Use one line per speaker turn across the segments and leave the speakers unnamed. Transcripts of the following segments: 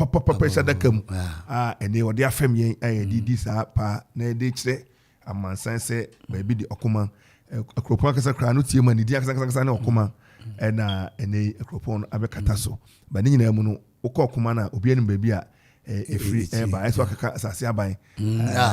papa shadakam ene odi afem yen ayedi sa pa na de kire amansan se baby di Okoman Akropong Kasa kra no tie ma ni di akasa na Okoman na ene Akropong abekata so ba ni nyina mu no wokọ Okoman na obi anim baby a free ba eso akaka asase aban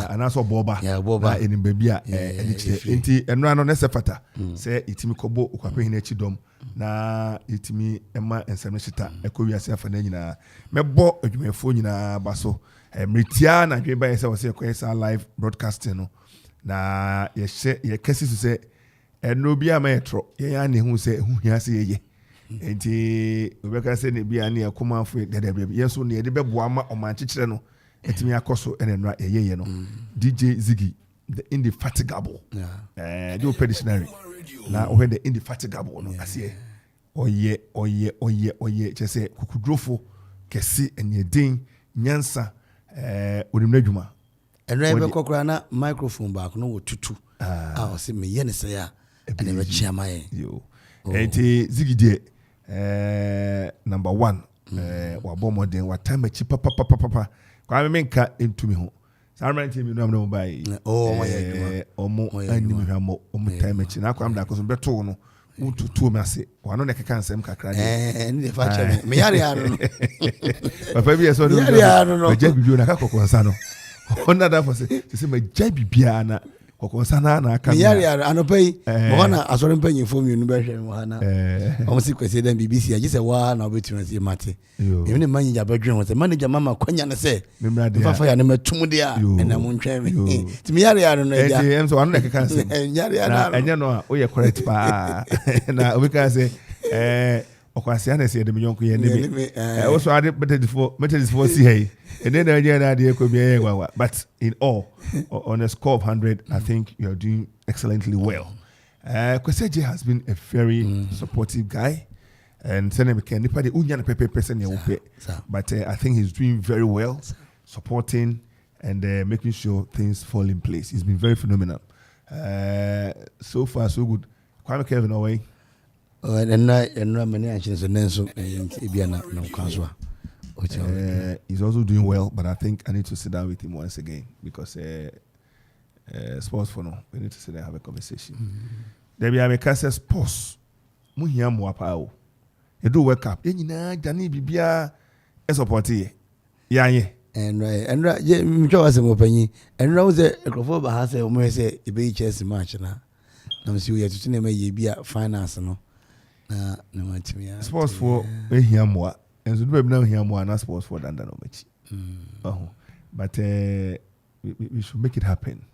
anaso boba enim baby a ene kire enti enra no nese fata se itimi kobo Okuapem achi dom na itimi ema ensemneshita ekowiase afa na nyina mebo adwumefo nyina baso mritia na dwe ba yese wose ekoyesa live broadcasting no na ye kesi so se eno bia ma yetro ye ya ne hu se hu hiase ye enti obeka se ne bia ne akoma afo dedebe yeso ne de beboa ma omanchekere no etimi akoso enenra ye no DJ Ziggy the indefatigable do dictionary na o the indefatigable no ase oye chese kukudrofo kesi enyedin nyansa onimnadwuma
enra be kokora na microphone back no wo tutu o se me ye ne se ya ene be chiama ye
yo enti Ziggy de number 1 wa bomodin wa time chi papa kwa me nka entumi ho Sarmanti mi no am no bai omo animi hamo omo time chi na kwa am da koso beto no ututu me ase wano ne keka nsem kakra
ne fa che me yare anu
papa bi eso no ja bibio na kakokonsa no ona da for se me ja bibia na kokonsa na aka
me yare anu pai mo na asore mpanyin fo mi nu be hwe mo hana omo si kwese den BBC agi se wa na obetuna se mate me ne manager badwen ho se manager mama kwanya ne se fa ya ne matum de a na mo ntwe me ti me yare no ja
em so wano ne keka nsem
yare anu
enye no a o ye correct pa na obika se okwase ana se de nyonko ye ne me o so ade methodist for see hey and then na de ko bi egwa but in all on a score of 100 I think you are doing excellently well. Kweseje has been a very supportive guy and send him can nipa de unya na pepe person ye but I think he's doing very well supporting and making sure things fall in place. He's been very phenomenal. So far so good. Kwame Kevin away.
And many actions and then so Ibiana no Kanswa.
He's also doing well, but I think I need to sit down with him once again because sports for no, we need to sit down and have a conversation. There be a Kasa sports. Muhiam wapao. You do wake up. You Danny Bibia supporti. Yeah.
And right, yeah, was a mopany. And Rose Akropong has a almost a big chess match now. I'm sure you have to name a be a finance no. No
sports for Hiamwa. And so we know him one sports for than no much. But we should make it happen.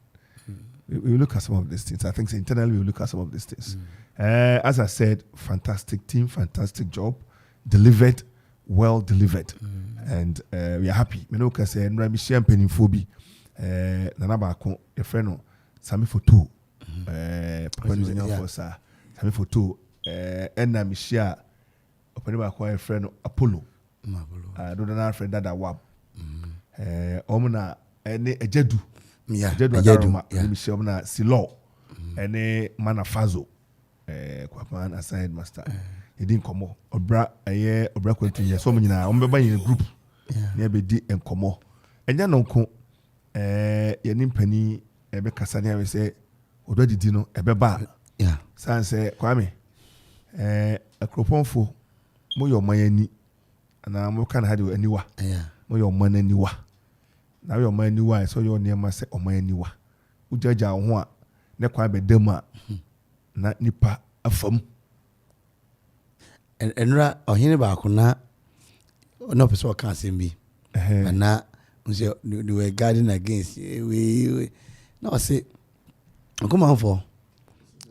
We look at some of these things. I think internally we look at some of these things. As I said, fantastic team, fantastic job, delivered, well delivered, and we are happy. Me no can say Nrami champagne phobi. Nana bako a friend Sami for two. Sami for two. And na Michia. Openi ba kwa friend Apollo. Do na friend dada wab. Omuna ene ejedu. Ejedu ma mi se omuna Silo. Ene Manafazo. Kwa aside master. He didn't come. Obra kwentu ye so nyina ombeba yin group. Na be di enkomo. Enya no nko ye nimpani ebe kasa na we se odo didi no ebe ba.
Yeah.
Sanse Kwame Akropong-Fo mo yo mayani na mo kan ha de aniwa mo yo mananiwa na yo mananiwa so yo ne ma se o mananiwa ujaja ho a ne kwa bedam a na nipa afam
enra ohine ba ko na no person kan sembi na unse they were guarding against we no say Amanfo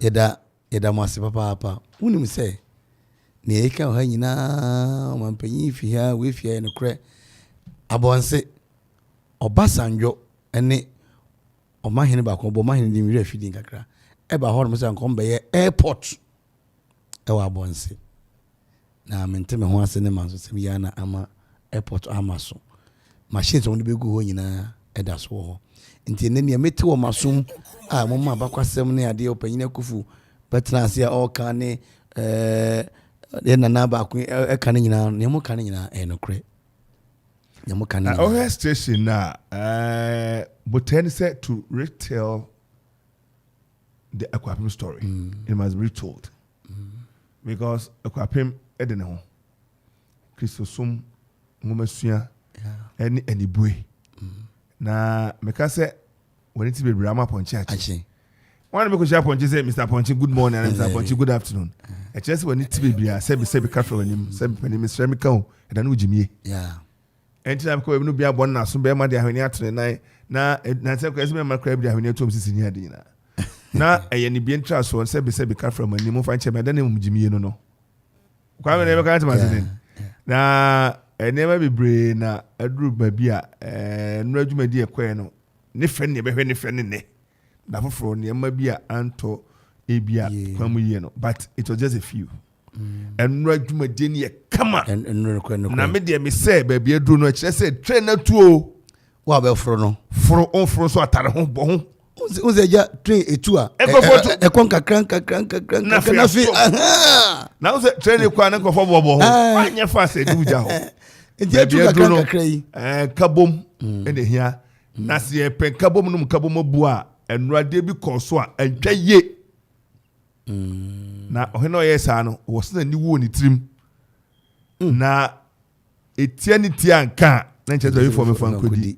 yeda mwase papa unim say ne eka ha nyina mampanyi fi ha we fi no kre abonse Obasanjo ene omahene ba ko bo mahene di mi afidin kakra e ba ho no say nkom be airport e wa abonse na mente me ho ase ne manso se ya na ama airport amaso machines on be go ho nyina e da so ho nti ne ne meti wo masum a mo ma bakwasem ne ade opanyin Akuffo betra ase all kan ne na ba ko e kan nyina ne mo kan nyina e no kre
Our station now, but then said to retell the Akuapem story. It must be retold. Because Akuapem, I don't know. Christosum, Mumesuya, any boy. Na meka say when it be Barima Ponchi. One because Ponchi say Mr. Ponchi good morning and Mr. Ponchi good afternoon. I just when it be say careful when him say Mr. Mikao and then Jimmy. Yeah. And time ko no bia bon na so be ma de ahwani atene nan na say ko say me ma crab de ahwani atom sisi ni ade na. Na eye ni bi entra so say be careful when him fa nche me dan em Jimmy no. Kwa me ne be kan tama sisi. Na enema bebre na aduru babi a no adwuma di ekwe no ne fe ne behwe ne fe ne da foforo ne ma bi a anto ebia kwamu ye no but it was just a few no adwuma di ne kama na me de me say babi aduru no kire say train na tuo
wa be foro no
foro so atare ho bo ho
uzeja train etu a ekon kakran na fi
na uze train kwa na kofo bo ho anya fa say duja ho
etu kakra yi
kabom ene hia na se pen kabom no kabom bu a enurade bi koso a antwa ye na ohene oye sa no wo se ni wo ni trim na etia ni tia anka na nche do for me fan kodi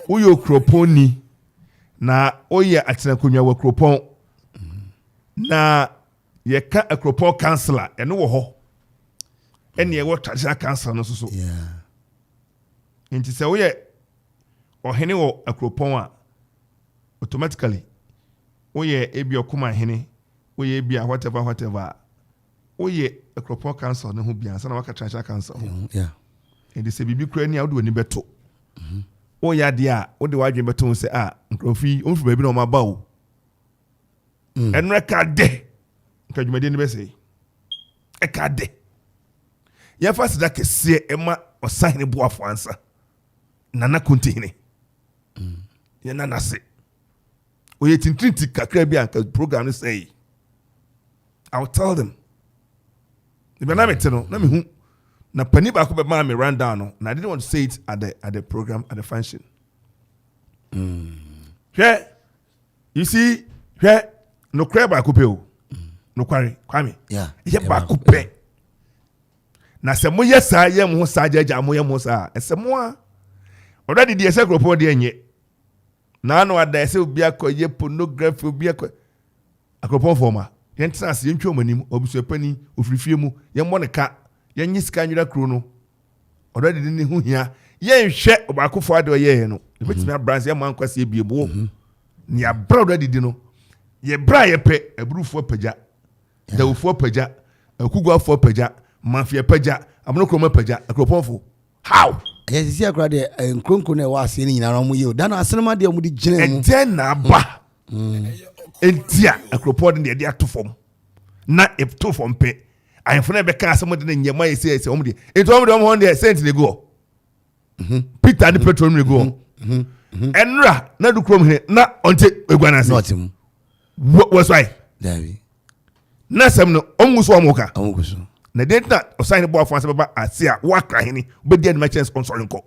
uyo Akropong na oye atena konwa wa Akropong na ye ka Akropong councillor ene wo ho ene ye wo traditional councillor no so nti se oye ohene wo Akropong a automatically oye ebi Okoman hene oye ebi whatever oye Akropong council no ho bia sana waka traditional council nti se bibi kura ni a wo ni beto oya dia wo de wadwe beto se nkrofi onfu ba bi na o ma ba o enre ka de nkadwumade ni be se e ka de ya fa sida kese ema osahene boafo ansa nana kontihene ya nana se oye tintrinti kakra bi anka program no say I will tell them the benamete no na me hu na pani ba ko be ma me run down no na I didn't want to say it at the program at the function you see no crab ba ko pe o no kwame ye ba ko pe na se mo yesa ye mo sa jaja mo ye mo sa ese mo a already the Akropong de enye na no ada ese obi akoye pornography obi Akropong forma ye ntina se ye ntwa manim obusu pani ofrifie mu ye mo ne ka ye nyi sika nwira kro no already ni hu hia ye nhwe oba Akuffo ade ye no e betimi abranse ye man kwase ebiebo ni abra already di no ye bra ye pe ebrufo pagya dawufo pagya akugwafo pagya mafia pagya amonokro pagya Akropong fo how
yes see akra de nkronko na wa ase ni nyina ro mo ye da na asenema de mo di gina mu
enten na ba entia Akropong de atofom na if to fom pe ayefo na be ka asemo de nyema ye say om de entom de om hon de sent le go Peter de petrol le go enra na du krom he na onte egwana se
notim
was why
David
na sem no omuso omuka
omukuso
na de na osign bo afan se baba asia wakra hini be de merchants sponsor nko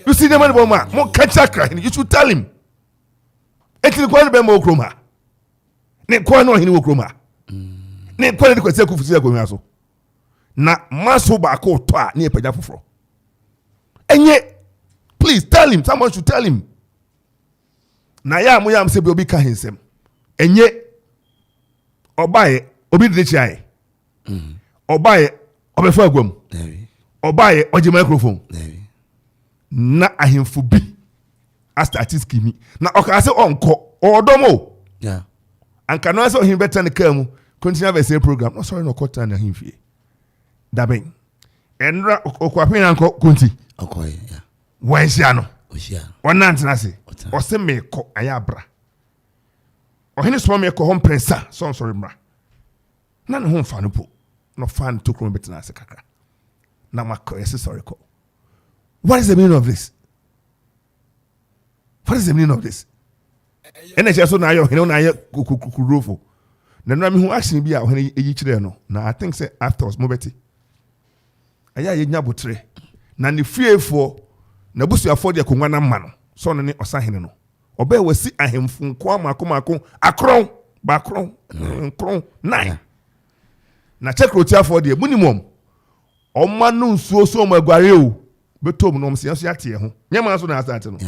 you see the man bo ma mo catch akra hini you should tell him etili kwa be mo kroma ne kwa no hini wo kroma ne kwa de kwase Akuffo si akonwa so na maso ba ko to a ne epagya foforo enye please tell him, someone should tell him na ya mo yam se be obi ka hensem enye obaye obi de chiae obaye obefa agwam obaye oje microphone na ahemfo bi astatiski mi na okase onko odomo anka no ase ohim beta ne kamu continue the program no sorry no kota na himfie daben enra Akuapem anko konti
okoy
wansia no
osia
onantina se ose me ko ayabra ohene so me ko hom prensa so sorry bra na ne ho mfa no po no fan to krom betina se kakra na makọ yes sorry ko what is the meaning of this ene che so na ayo hene na ayo kukurofo na no me hu action bi a ohene eyi kire no na I think say after mobeti aya ye nya botre na ne fiefo na busuafo de konwa na ma no so no ne osahene no oba wasi ahemfu nko amako akron ba kron kron 9 na chekrotiafo de minimum omma no nsuo so magware o betom no mse so yate ho nyama so na asate no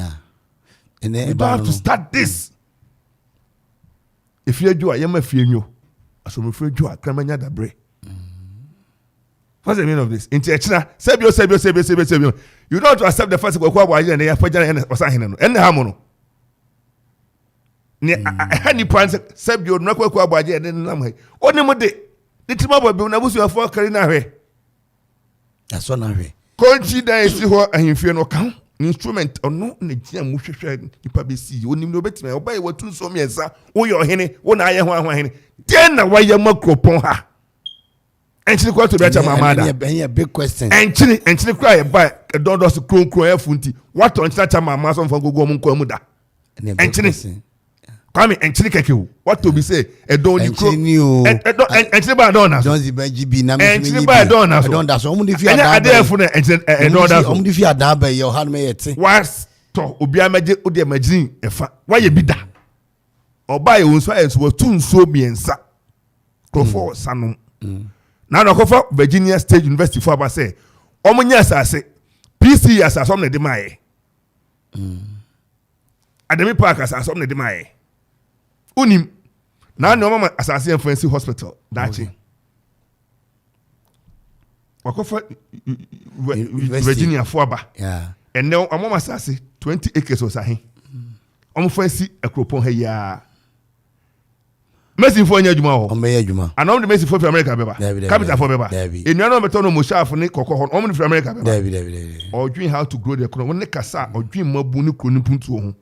and
you have to start this if you do ayama fienyo asomfre do akramanya dabre. What's the meaning of this? In China, sebio. You don't accept the first kwa waje na ya faja na osahene no. Enne ha mo no. Ni hani pan sebio no kwa waje na nam ha. Oni mo de. Nitima bobi na busu afọ kari na hwe.
That's one hwe.
Konchi da esi ho ahemfie no kan. Instrument ono na gia mu hwehwe nipa be si. Oni mi obetima obaye watu nso miensa. Wo yo hene, wo na aye ho ahene. Den na waye makropon ha. Enchini kwa to be cha mamada.
A big question.
Enchini kwa ye ba dondo so kronkron afunti. What on cha mama so mfa gogo mu kwa mu da. Enchini. Kwame enchini keke wo. What to be say edon ni kro. Enchini ba don na.
Don't be GB na me.
Enchini ba don na so.
Don da so omu di fi ada.
Ade afu na enchini don da so.
Omu di fi ada ba ye o ha me yete.
Was to obi amaje odi amagin efa. Wa ye bi da. Oba ye wonso ayenso tu nso biensa. Krofo sanom. Now Akofo Virginia State University for about say omunya asase PC asase omne de mai Ademi Park asase omne de mai unim na no mama asase Fancy Hospital dachi Akofo Virginia for aba and now amama asase 20 acres osahe Fancy Akropong ha ya Messi for nya adwuma ho.
Ombe adwuma.
Anom de Messi for America beba. Capital for beba. Enuano beto no mo shafu ne kokko ho. Omni for America beba.
David.
Odwin how to grow the economy. Won ne kasa odwin mabu ne kroni puntu ho.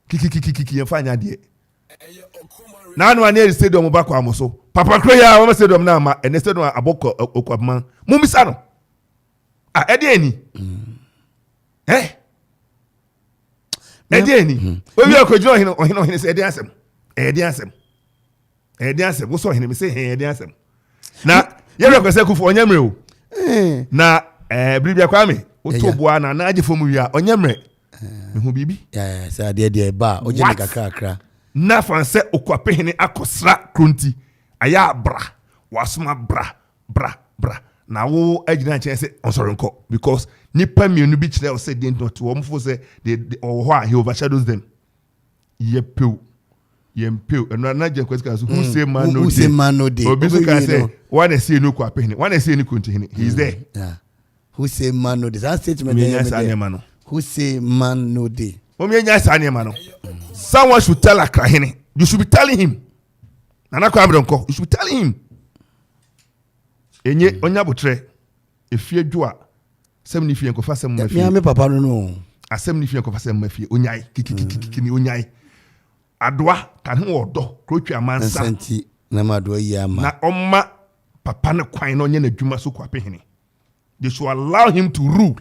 Kiki yen fanya de. Na no ane stadium ba kwa amoso. Papa Kroya wo stadium na ma ene stadium aboko Akuapem. Mumisa no. Ah ede ani. Ede ani. Obi akojo ohino se ede asem. Ede asem wo so hene me say ede asem na ye rekwese Akuffo onyamre o na bribia kwame wo to boa na age fom wia onyamre me hu bibi
say ade ba o je ne kakra
na fanse Akuapem akosra kronti aya bra wasoma bra na wo agina chen say onsori nko because nipa mienu bi kire o say dey not wo mfo say they or ho he overshadows them Yempel and na kwesika so who say man no dey obi so can say one say no Akuapem one say no Twumhene he is there
who say man no dey that statement who say man no dey
someone should tell Akrahene you should be telling him nana kwabronko you should be telling him enye onya botre efie dwo a sem ni fie nkofa sem mafie
me papa no
asem ni fie nkofa sem mafie onyai kiki ni onyai Adwa kan ho odo krotwa amansa
santi na madwa yi ama
na omma papa ne kwan no nye na dwuma so Akuapem they should allow him to rule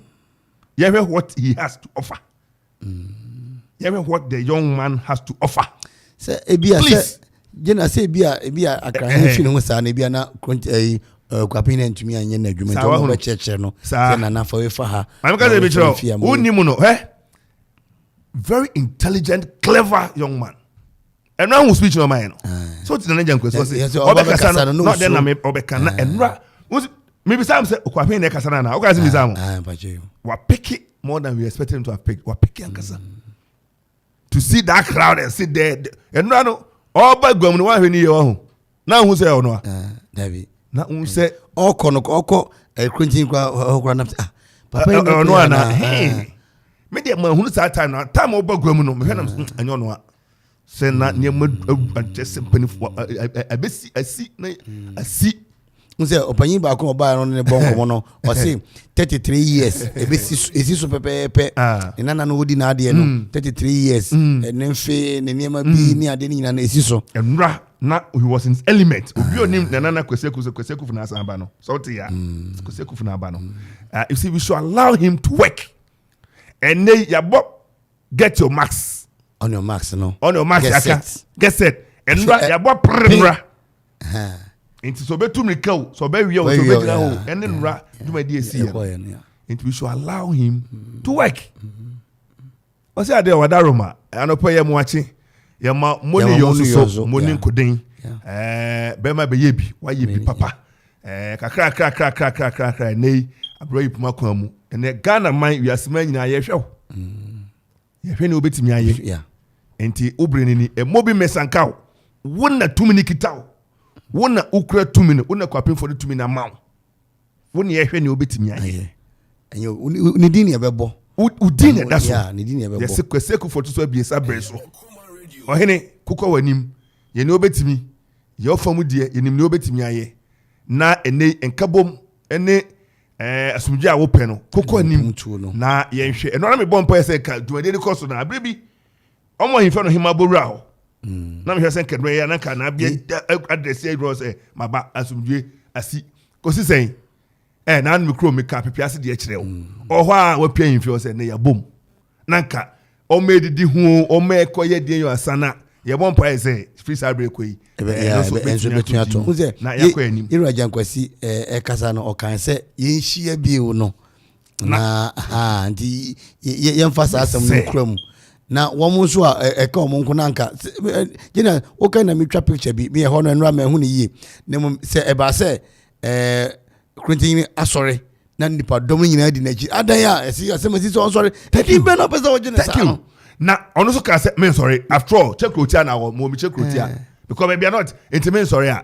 hear what he has to offer hear what the young man has to offer
say ebia say jena say ebia Akrahene fi no sa na ebia na Akuapem ntumi anye na dwuma to no cheche no say na fa we fa ha
amaka dey be chiro unimu no very intelligent clever young man. And now who speech no mind. So it's the Nigerian question. Obekasa no then na me obekana enra. Maybe some say Akuapem na kasa na. Oka say me sam. We pick more than we expected him to have picked. We pick Kasa. To see that crowd and sit there. Enra no oba gwam no wa hwe ni ye ho. Na who say ono.
David.
Na who say
oko krontin kwa na
papa ono na. Me dey man hunu sa time na time oba gwam no me hwe na anyo no a. Say na nyem just penifo abesi asi
unse opanyin ba ko oba no ne bon komo no o say 33 years ebesi so pepepe ne nana no wodi na ade no 33 years ne mfe ne niema bi ni ade ni nyina na esi so
enra na he was in his element obi onim na nana kwesekufu na asamba no so te ya kwesekufu na aba no you see we should allow him to work and they yabo get your marks
on your marks no
on your marks get set and ya bo premra Nti so betum ni kaw so be wi o so be gina ho ene nura duma di esi nti we should allow him to work. O say ade wadaroma anopo ye mo achi ye ma money yo so money nkoden be ma be ye bi wa ye bi papa kakra nei abro yi puma kwa mu ene Ghana man wi asema nyina ye hwe ye hwe ne obetimi aye nti obreni ni mobi mesankaw wona tumini kitaw wona ukura tumini wona kwapem for tumini na maw wona ye hwe ne obetimi aye
enyo ni din ye bebo
udin da so
ya ni din ye bebo
yes kweseku for to so biesa breso ohene kokọ wanim ye ne obetimi ye ofamu die ye nim ne obetimi aye na ene enkabom ene asumdwe a wo pɛ no kokọ anim na ye hwe eno na me bompo ye se ka duade ni koso na abrebi omo himfa no himabowura ho na me hwe se nkedwe ya na ka na bia address e bro se maba asumdwe asi kosi sen na anu kro me ka pepiase de kire wo oho a wa pia himfi se ne ya bom na nka o medidi hu o me ekoye de yo asana ye bompo ye se free sabre ko yi
enso betua to uze
na yakọ anim
iraja nkwasi kasa no okan se ye nhia bio no na ndi ye mfasa asem no kram na womo so a eka omo nko nanka gina o kan na metwa picture bi me ho no nra ma hu ne yi na se eba se Quentin asore na nipa dom nyina di naji adan ya esi asem so sorry tadi be no pesa o gina sa
na ono so ka se me sorry after all check rotia na wo mo mi check rotia because maybe not intimate sorry a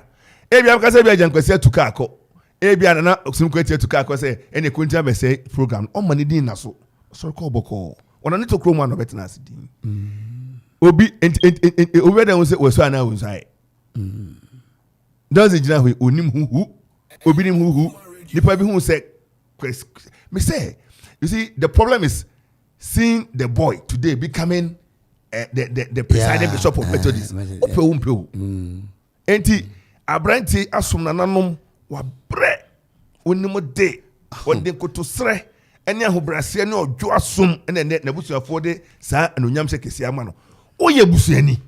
ebia ka se bia jankwasi atuka akọ ebia na osimkwati atuka akọ se ene Quentin be say program o mani din na so sorry ko boko ona ni to kroma no betina asidin obi obi da won se woso ana won sai does jina hu onim hu obi nim hu nipa bi hu se me say you see the problem is seeing the boy today becoming the presiding bishop of Methodist opeu enti abranti asom nananom wa bre onimo de wonde kotosre ene ahobrase ne odwo asom ene na busuafo de saa anonyam se kesi ama no oye busuani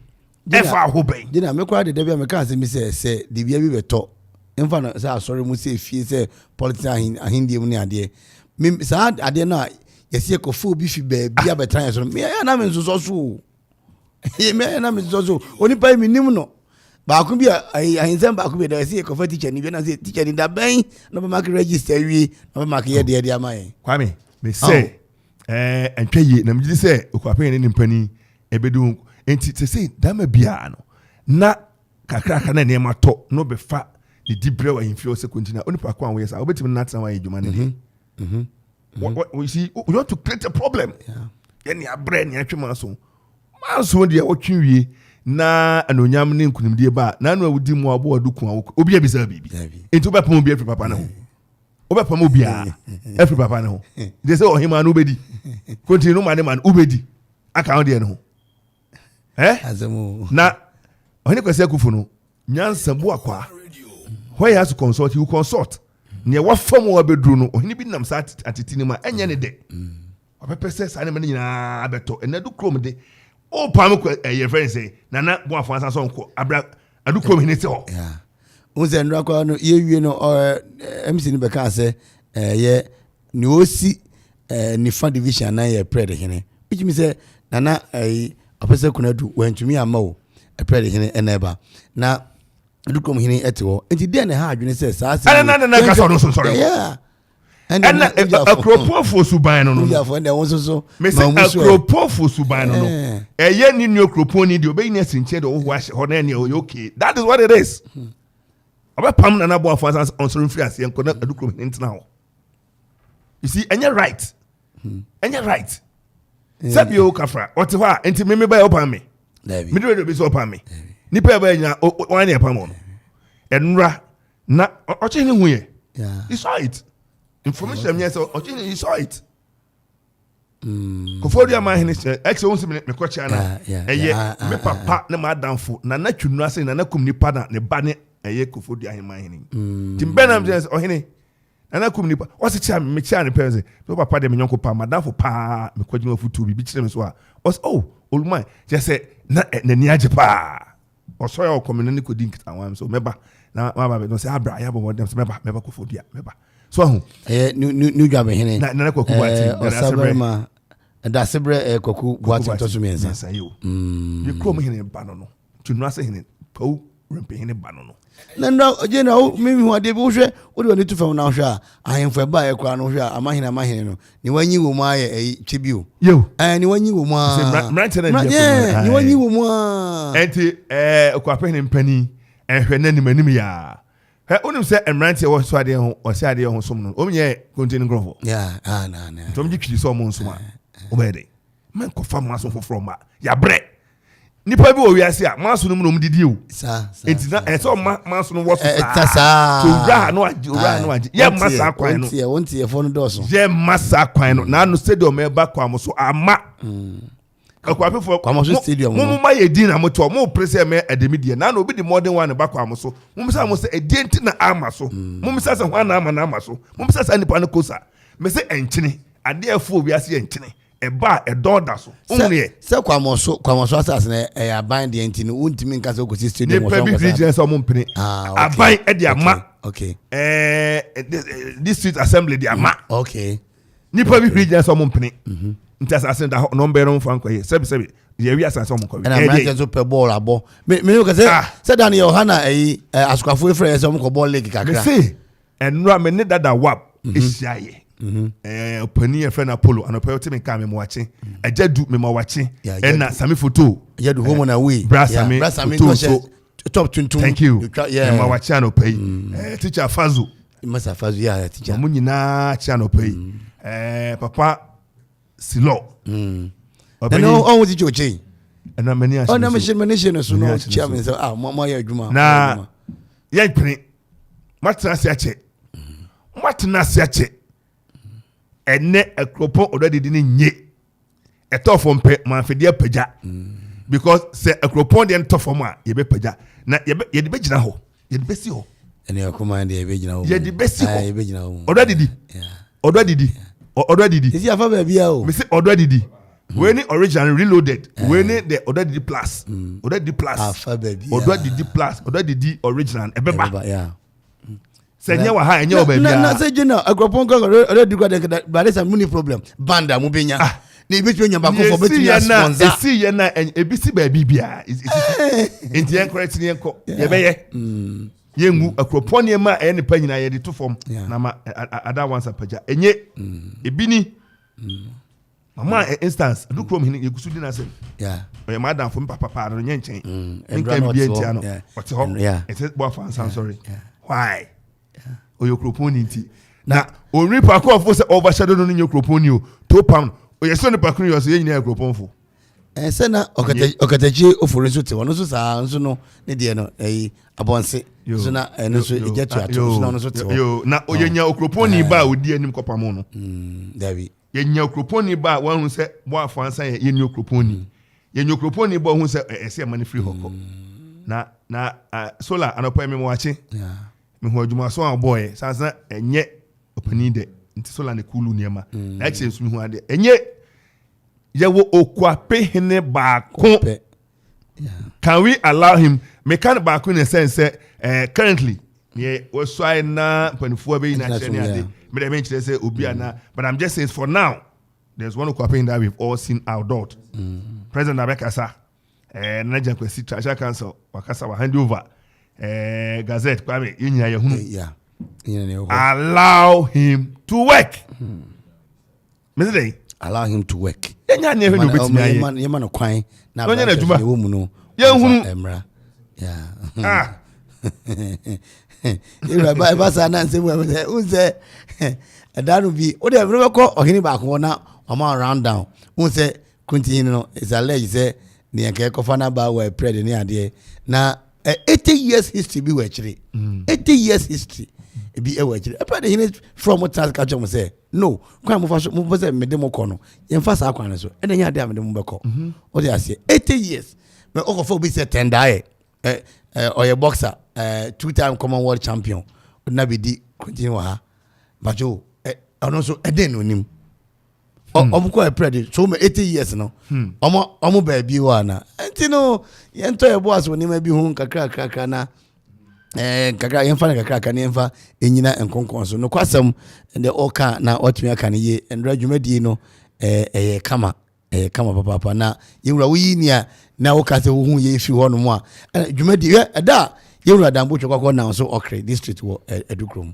efa ahoben
gina me kwa de bia me ka se mi se de bia bi beto emfa no sa asori mu se fie se politics ahindie mu ne ade me saa ade na yesi Kofi bi fi be bia betan so me ya na me nso so ye me na me nso so oni pa mi nim no ba ku bia ahinsem ba ku bia da yesi Kofi teacher ni bia na se teacher ni da ben no be mark register wi no be mark ye de amaye
kwame me say antwa ye na me gidi se Akuapem ne nimpani ebedu enti se da ma bia no na kakra na ne ma to no be fa the dibre wa himfi o se continue oni pa kwa wo yesa obetimi na tena wa edwuma ne what we see we want to create a problem yani abre ni atwema so manso de otwiwie na anonyam ne nkunimdie ba na anu awudi mu abo adukun obi abisa bibi enti obepam obi afri papa na ho obepam obi a afri papa na ho de say ohima no obedi continue man man obedi aka ho de ne ho
azemu
na ohine kwase Akuffo no nyansa bu akwa why has to consult you consult ne wa fam wa bedru no ohini bi nam sa atitini ma enye ne de opepese sa ne me nyina abeto enadu krom de o pam ko ye friend say nana bo afan sa so nko abra adu krom hini se ho
yeah unze ndra kwa no ye wie no MC ni be ka se ye ni osi ni fan division na ye pred hini which means say nana opese kunadu wantumi ama o pred hini eneba na dukom hini etewo enti de na ha adwene se saa se
na ka so no so sorry
yeah
and Akropong-Akuapem suban no
ya for na won so
me say Akropong-Akuapem suban no eye ni nu Akropong ni de obeyi na sinche de wo ho na ne okay that is what it is obepam na bo afan on so free ase enko na adukrom ntina ho you see any right sabio kafra what fa enti me ba opam me me do be so opam me nipa ba nya wan ya pam no enra na oche ni hu ye you saw it information me say oche ni you saw it Kofodia man hini ex won se me ko cha na eye me papa na ma danfo na na twunu ase na na kum nipa na ne ba ne eye Kofodia hin man hini timbenam say ohini na na kum nipa o se cha me cha ne pense to papa de me nyonko pa ma danfo pa me ko jima futu bi kire me so a olumai just say na ni age pa osoya o community ko din kita wan so meba na ma ba no say abra ya bo dem say meba Kofi dia meba so hu
new job hene
na Kwaku Boateng
na Barima da sebre Kwaku Boateng to so mensa
say yo ye krom hene ba no tunu ase hene pau rempe hene ba no
na je na mimi hu ade bi wo hwe wo de oni tu fam na hwe a ahemfo ba ye kwa no hwe a amahene no ni wanyi wo mu aye chibio
yo
ni wanyi wo mu a ni wanyi wo mu a
enti Akuapem hene mpani ehwe nanim ya he onim se emrante wo so ade ho o se ade ho som no o nye continue growth
yeah na
tom ji twiri so mo nso a o be de men ko fam maso foforo ma ya bre nipa bi wo wiase a maso no mu no mdidi o enti na so maso no wo so sa so ura no agi ye masa kwan no
wontie fo no do so
ye masa kwan no na no stadium e ba kwa mo so ama Akuapem for
Kwamoso stadium
mo ma ye din na mo to mo prese me edemidie na obi di modern one ba kwa mo so mo sa mo se edenti na ama so mo sa se ho na ama so mo sa nipa no kosa me se enchine ade afu obi ase enchine e ba e doda so unne
se Kwamoso asase na e aban de enti no untimi nka se okosi stadium
mo so ne region so mo mpene aban e de ama
okay
district assembly de ama
okay
nipa bi region so mo mpene ntasa asen da number no fan kwaye sebi ye wi asase mo kwaye
na man so pe ball abo me ko se dan Yohana Asukafo efre so mo ko ball league kakra
me say enra me ne dada wap ehyaye opani efre na polo anopa yote me ka me mo wache ajadu me mo wache na sami photo
ajadu home na we
brasami
so top tuntum
thank you yeah mo wache anopa teacher Fazu
masa Fazu ya teacher
mo nyina cha anopa papa Silo.
No, on was it
and I'm many.
Oh, no, mission so no chairman. So, Mama, ya Juma.
Na, yet, what na siache. What na siache. And ne Akropong already didn't ye. A tough from Manfedia Peja. Because say Akropong the tough from ye be Peja. Na ye the Bejina ho. Ye the best ho.
And your command the Bejina.
Ye the best
ho.
Already did. Already did.
Is your father be out?
Me say already did. When it original reloaded, when it the already plus, already plus, already the original.
Yeah.
Say you were high and your baby.
No, say you know, Akropong already got that, but there's a money problem. Banda Mubinya. Ni between your back for between your sponsor.
See you now and ABC baby. Is in the encouraging yanko. Yebe. Yengu Akropong ma any penny na ye to form. Nama ada once a paja. Enye ebini. Mama instance do krom hini yegusudi na sem.
Yeah.
Oye madam for papa no nyenchen. Nka bi entia no. What ho? It is boy fan sorry. Why? Oye Akropong nti. Na onri pa ko for say overshadow no nye Akropong ni o. 2 pound. Oye so ne pa kunu yo so ye nyina Akropong fo.
Se na okatachi ofori so te wono so sa nso no ne de no abonse so na eno so ejetu ato so na no so te
yo na oye nya Akropong ni ba odi anim kopam no
David
ye nya Akropong ni ba wan hu se bo afansa ye nya Akropong ni ye nya Akropong ni ba hu se ese mani free hoko na solar anopa me mo wache me ho adwuma so an boy sansa enye opani de nti solar ne kulu niema na che nsu hu ade enye Yawo Akuapem hene baako. Can we allow him? Me can baako in a sense. Currently, yeah, was trying na panifuwa be na cheni ade. Me de mention say obiana, but I'm just saying for now, there's one Akuapem that we've all seen outdoor. President Okoman Kasa, Niger Kwesi Treasury Council, wakasa wa hand over. Gazette kwame yinya ye hunu.
Yeah.
Allow him to work. Mr. Day.
Allow him to work.
Enya ne hwe no betimi aye.
Ye man kwan na
ba. Ye
wo mu no.
Ye hunu
emra. Yeah. You ba sa na nsem we say adanu bi o de we ko ohini ba ko na o ma round down. We say continue no is alleged say ne nke ko fa na ba we pred ne ade na 80 years history bi we chire. 80 years history e bi e we chire. E pa de hini from what task catch am say no kwan mo fa so mo say me de mo ko no ye fa sa kwan so e de nya de am de mo be ko o de ase 80 years me Akofo bi say 10 die or a boxer 2-time common world champion na be di continue ha but yo ono so e de no nim obuko e pred so me 80 years no omo ba bi wa na enti no ye nto e boas woni ma bi hu kakra na kakra yemfa na kakra kan yemfa enyina enkonkon so no kwasam de oka na otumi aka ne ye ndra dwumadi no kama kama papa na yewura woyi nia na woka se wo hu ye fi ho no mo a dwumadi da yewura dambo twakwa na so okre district wo edukrom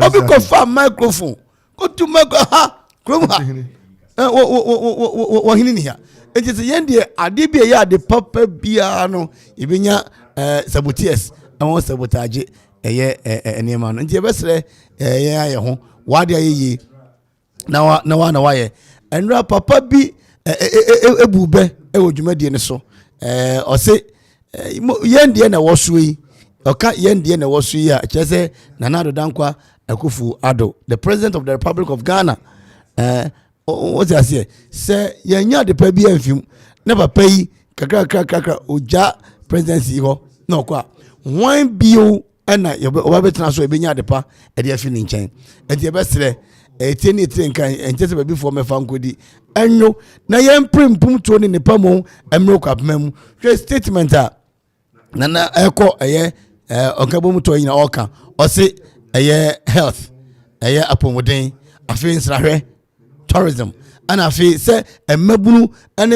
obi ko fa microphone go to ha krom ha wo hini ni ha enti se yende ade bia ya de papa bia no ibenya sabotiers awon sabotage enema no enti ebesre ye ho wade ayeyi na waye enra papa bi ebube ewodwumadie ne so ose yende na wosuyi oka yende na wosuyi a chese Nana Dankwa Akuffo Ado, the president of the Republic of Ghana. What's I say? Say yenya de pa bi amfim na papa yi kakra oja presidency ho no kwa wan bio na obetena so ebenya de pa e de afi ni nchen e de besere etieni nkan entese ba before mefa nkodi enyo na yemprempum to ne pa mo emro kwapem hwe statement a nana eko onkabom to yin oka ose health apomuden afi nsrahwe tourism and afi say emabunu ane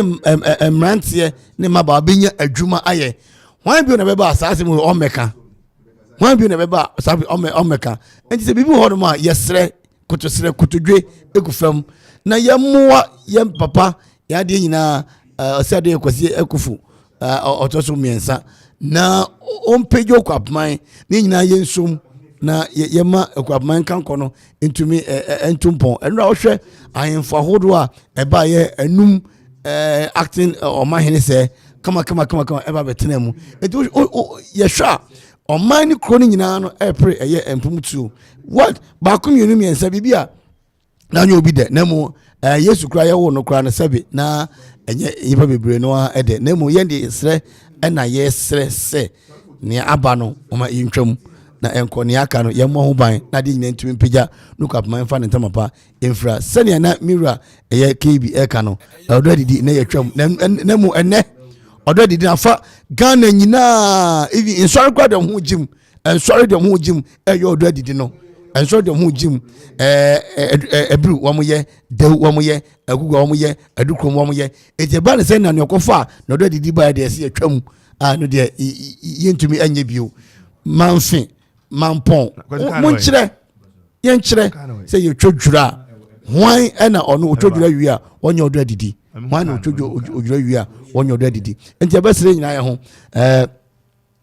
emrantie ne maba benya adwuma aye wan bi na beba asase mu omeka wan bi na beba asase omeka enti se bibi hodo ma yesre kutodwe ekufam na yemoa yem papa ya de nyina osade ekosi ekufu otoso miensa na ompejo kwapman ni nyina yensum na yema Akuapem kanko no entumi entumpon enra ohwe ahemfo ahodo a eba ye enum acting omahene se kama eba betena mu enti ye hwa oman ni kroni nyina no epre eye empumtu what ba kumyenu miensa bibia na nyo obi de na mu Yesu kra ye wo no kra na sabe na enye yipa bebre no ede na mu yende sre na ye sre se ne aba no oma yintwam na enkoni aka no yemmo ho ban na de nyina ntumi mpija no Akuapem fa ne ntamapa infra sene na mira eye KB eka no odo didi na yetwam na mu enne odo didi na fa Ghana nyina even insori kwa de ho jim ensori de ho jim eyo odo didi no ensori de ho jim ebru wamoye dew wamoye agugu wamoye adukrom wamoye etieba ne sene na yokofa na odo didi ba de ese yetwam no de yentumi anye bio manfin mampon munchire yenchire say you twodwura hwan na ono otwodwura wi a onye odo adidi hwan na otwodwura wi a onye odo adidi enti abesere nyina ye ho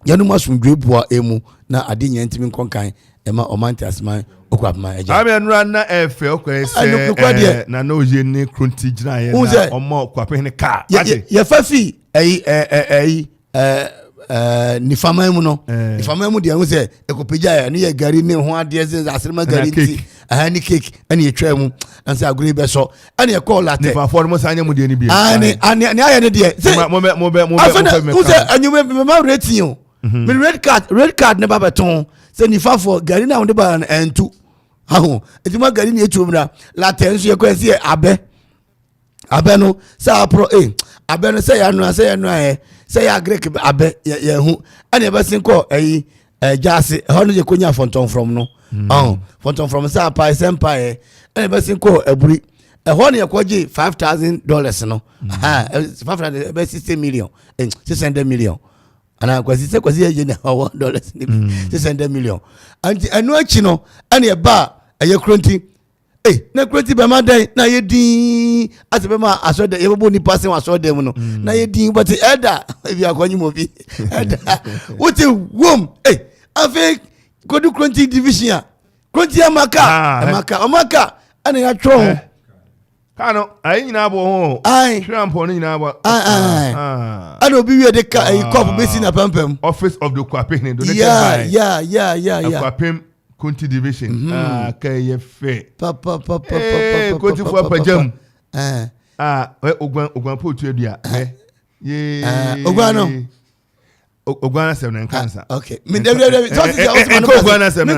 yanum asumdwe bua emu na ade nya ntimi nkonkan ema omante asman Akuapem eja
amenra na efe okwese na no ye ni krunti gina ye na omo Akuapem ne ka
ye fafi ni fama mu no ni fama mu de hu se ekopeja ya ni ye gari ni ho ade ze asrema gari ti ni cake ani etwa mu anse aguri be so ani e call latte
ni fa for mo sanya mu de ni bi
ani aye ne de se mo se anyume me ma rating o me red card ne ba beton se ni fa for gari na de ba entu aho etima gari ni etu mra latte nso ye kwesi abe no sa pro abe no se ya no say ya Greek abe ye hu ani ebe sin ko jase ho no je konya fonton from no fonton from sa pa sempa ani ebe sin ko aburi ho no ye kwaji $5,000 no $500 ebe 60 million 600 million ana kwasi ye na $1 600 million anti anu achi no ani eba ye kronti na kreti be ma dan na ye din asebe ma asode ye bobo ni pass asode mu no na ye din but elder if you akonyi mo bi elder what a wom afi kodu kreti division kreti amaka ana ya tro
kano ayi nyina bo ho trampo ni nyina bo
ana obi wi de ka cup be si na pampam
office of the Akuapem donated by
yeah
Akuapem County Division KF
papa
County for pajam ogwan potu edua ogwan sem na cancer
okay me ogwan sem na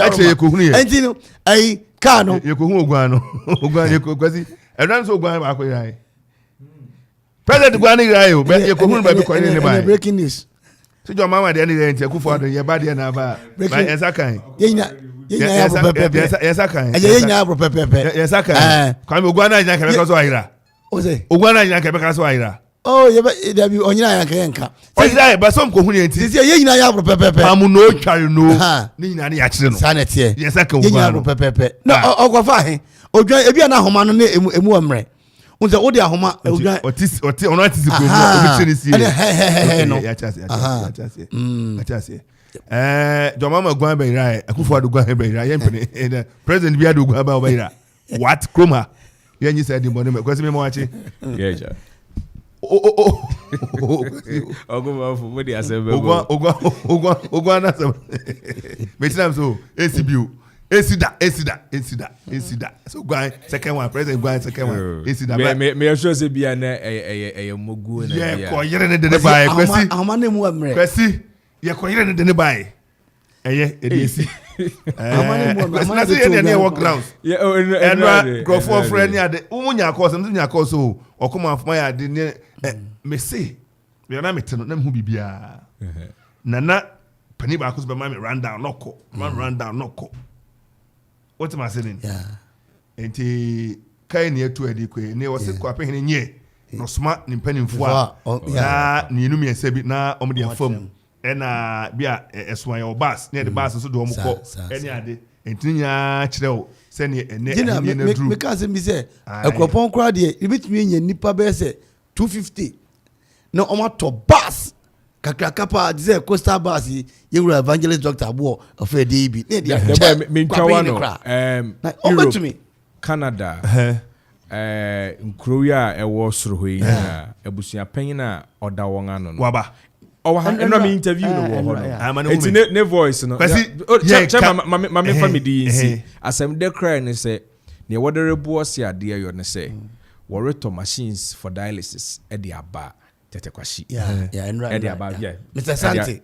actually ye ko hunu ye
enti no ai ka no
ye ko hunu ogwan ye ko kwasi edan so ogwan ba ko yai president ogwan ni yai o ye ko hunu ba bi ko ni ne ba
breaking news
So your mama dey any enti Akuffo adon ye ba dey na ba. Ba esa kan.
Yes, kan. Yes, kan.
Kan ogwa na nya ka be so ahira.
O say.
Ogwa na nya ka be ka so ahira.
Oh, there be onyina ya kan kan.
Ahira ba som ko hu enti.
Sisi ye nyina ya pepepe.
Amu no tware no. Ni nyina na ya kire no.
Sa na tie.
Yes, kan ogwa.
Ye nyina pepepe. No, ogwa he. Odwan ebi na ahoma no na emu amre. Unse odi ahoma odwan
oti ono atisi ko obi tiri si.
No.
Ya chase. Jomama gwan be ira Akuffo adu gwan be ira yempene president bi adu gwan ba be ira what kroma yenyi said the money because me mo wachi
geja Okoman Baffuor mo di asebe
ogwa na so me tinam so ACBU Esida. So gwan second one president gwan second one Esida
me sure say bia na mogu na
bia ko yere ne de bae kwesi
ahoma na emu amre
kwesi ye ko yere ne de bae edesi na say any work grounds and go for friend ya de umunya course nya course so Okoman Baffuor ya de ne me say we na me teno na me hu bibia na pani ba ko so be ma me run down noko what am I saying?
Yeah.
Enti kai ne etu edi kwe ne wose Kwapehene nye no smart ni mpanimfo a na ni enu miense bi na omde afam na bia eswan yo bus ne de bus so do omko eni ade enti nya kireo se ne ene na dru
me ka se mi se Akropong kra de ibetumi nya nipa be se 250 na omato bus kakrakapa dize coastal bus yewura evangelist doctor abo of ADB ne dia
me ntwa no
over to me
Canada nkroya ewo soro ho yi na abusua panyin na oda won ano no
waba
no me interview no wo ho no enti ne voice no ma me family nsi asem de cry ne say ne wodere bo se ade ayo ne say woreto machines for dialysis e de aba tete kwashi
and
right
Mr. Sante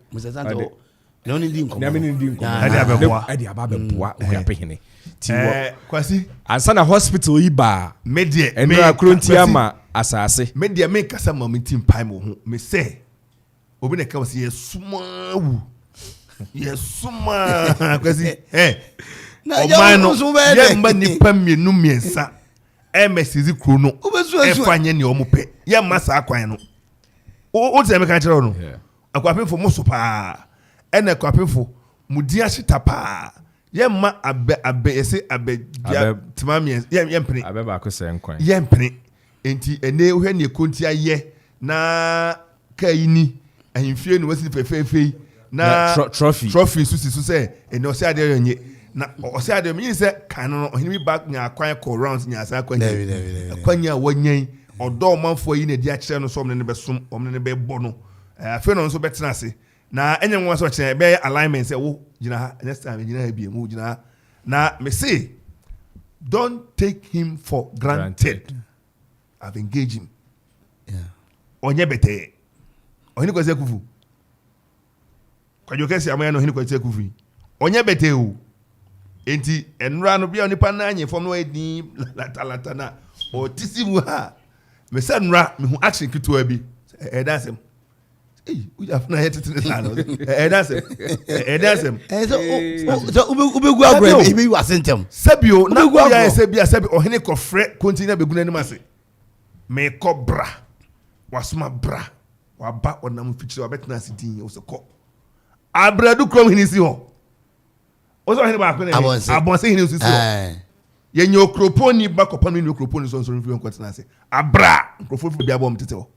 no ni din ko
na me ni din ko e de aba be boa Kwapehene ti wo
kwasi
ansa na hospital yi ba
medie
enra krontia ma asase
medie me kasa ma me tim pai mo ho me say obi na ka wase yesuma kwasi
na ya no so be
ye mba nipa mienu miensa MSZ kro no e fanye ne omope ye masa akwan no o tell me ka kire no Akuapemfo mo so pa ena Akuapemfo mudi ahita pa ye ma abe ese abe timamie ye mpene
abe ba ko se nkwan
ye mpene enti ene hwe ne kontia ye na kaini ahimfie no wasi fefefe na trophy susi so say ene o se ade yenye na o se ade mi se kan no ohini bi back nya akwan ko rounds nya asa akwan akwanya wanyan odo manfo yi na di akire no so omne ne besom omne ne be bo no afi no so betena ase na enye nwa so kire be alignment say wo gina ha next time gina ha bi mu gina ha na me say don't take him for granted. I've engaged him onye bete ohini kwese kufu kwajo kesi amaya no ohini kwese kufu onye bete o enti enra no bia onipa na anye fom no edi lata na o tisi mu ha me say nra me hu action kitu abi dasem we have na yet to la no dasem
so ubegu agro e be wasentem
sabio na ya sabio ohini ko frɛ continue beguna ni mase me kobra wasuma bra waba onam fichire wabetna asidin o se ko abradu krom hini si ho o so hini ba ko na abonse hini si ho ye nyo okroponi ba kopanu ni okroponi so nso fi nkotena ase abra nkrofo fi bia bom tete ho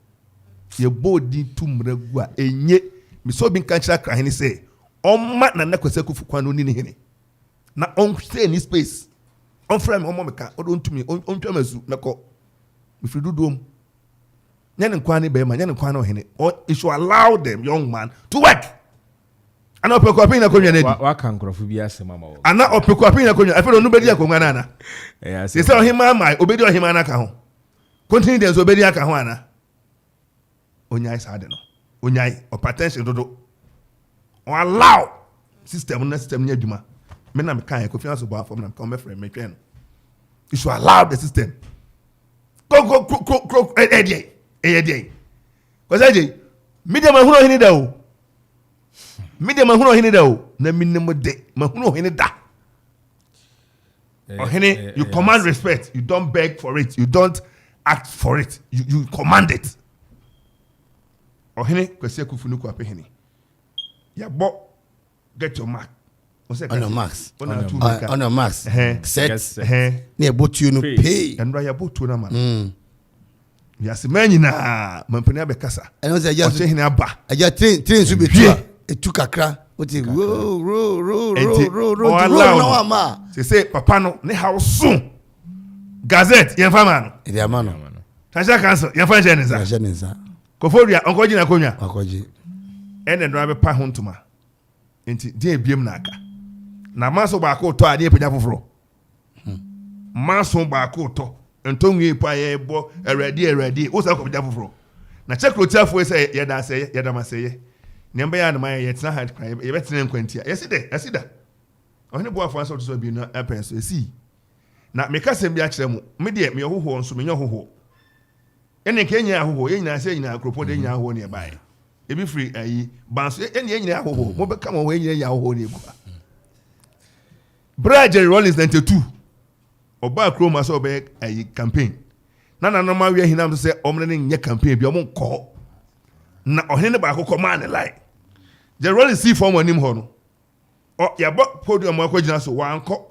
ye bodi tumragu a enye mi so bi nka kira kra hini se omma na nakwese kufu kwano ni hini na on stay in space on frame on momeka o don tumi on twamasu meko mi fi dudum nyane nkwane be ma nyane nkwane ohene or you should allow them young man to work ana opekwapi na konwa na di
wa kan krofo bi asema ma wo
ana opekwapi na konwa afero no bedi akonwa na ana se se ohima mai obedi ohima na ka ho continue dem so obedi aka ho ana onyai sade no onyai potential dodo o allow system nya adwuma me na me kan Kofi Ansong Baffuor na come friend me twen you should allow the system go edie because edie media man hu no hini da o Me de mahunu ohene da o na minnem de mahunu ohene da. Ohene, you command respect, you don't beg for it, you don't act for it, you command it. Ohene kwesi Akuffo hene. Ya bo get your mark.
On your marks. On your marks. Set. Near boat you no pay.
And why you boat to na man. Yes, man na mampani abekasa.
And was just
saying aba.
I just train should be true. It took a crack. What is roll. No ama.
Say papa no ne house soon. Gazette yen fama no.
E dia ma no.
Tasha cancel yen fa jeneza.
Jeneza.
Koforia onkoji na konwa.
Akoji.
Ene ndo abe pa hontuma. Enti die biem na aka. Na maso ba ko to ade penya foforo. Maso ba ko to. Ntonwe pa ye bo erade o sa ko penya foforo. Na check rotiafo say ye da say ye da ma say ye. Nemba ya na ma ye tena hard cry ye betena nkwantia. Yesida. Ohne bo afo anso so bi no apen so esi. Na meka sem bi a kire mu. Me de me hoho nso me nyohoho. Ene kenya hoho ye nyina say nyina Akropong de nyina hoho ne bae. Ebi free ayi banso ene nyina hoho. Mo beka mo we nyina ya hoho ne egua. Jerry Rollins 92 oba Akropong so be ayi campaign. Na normal we hinam say omne ne nye campaign bi omo nko. Na ohene ba akoko man like. Jerry Rollins see form onim ho no. O ya bo podium akogina so wa nko.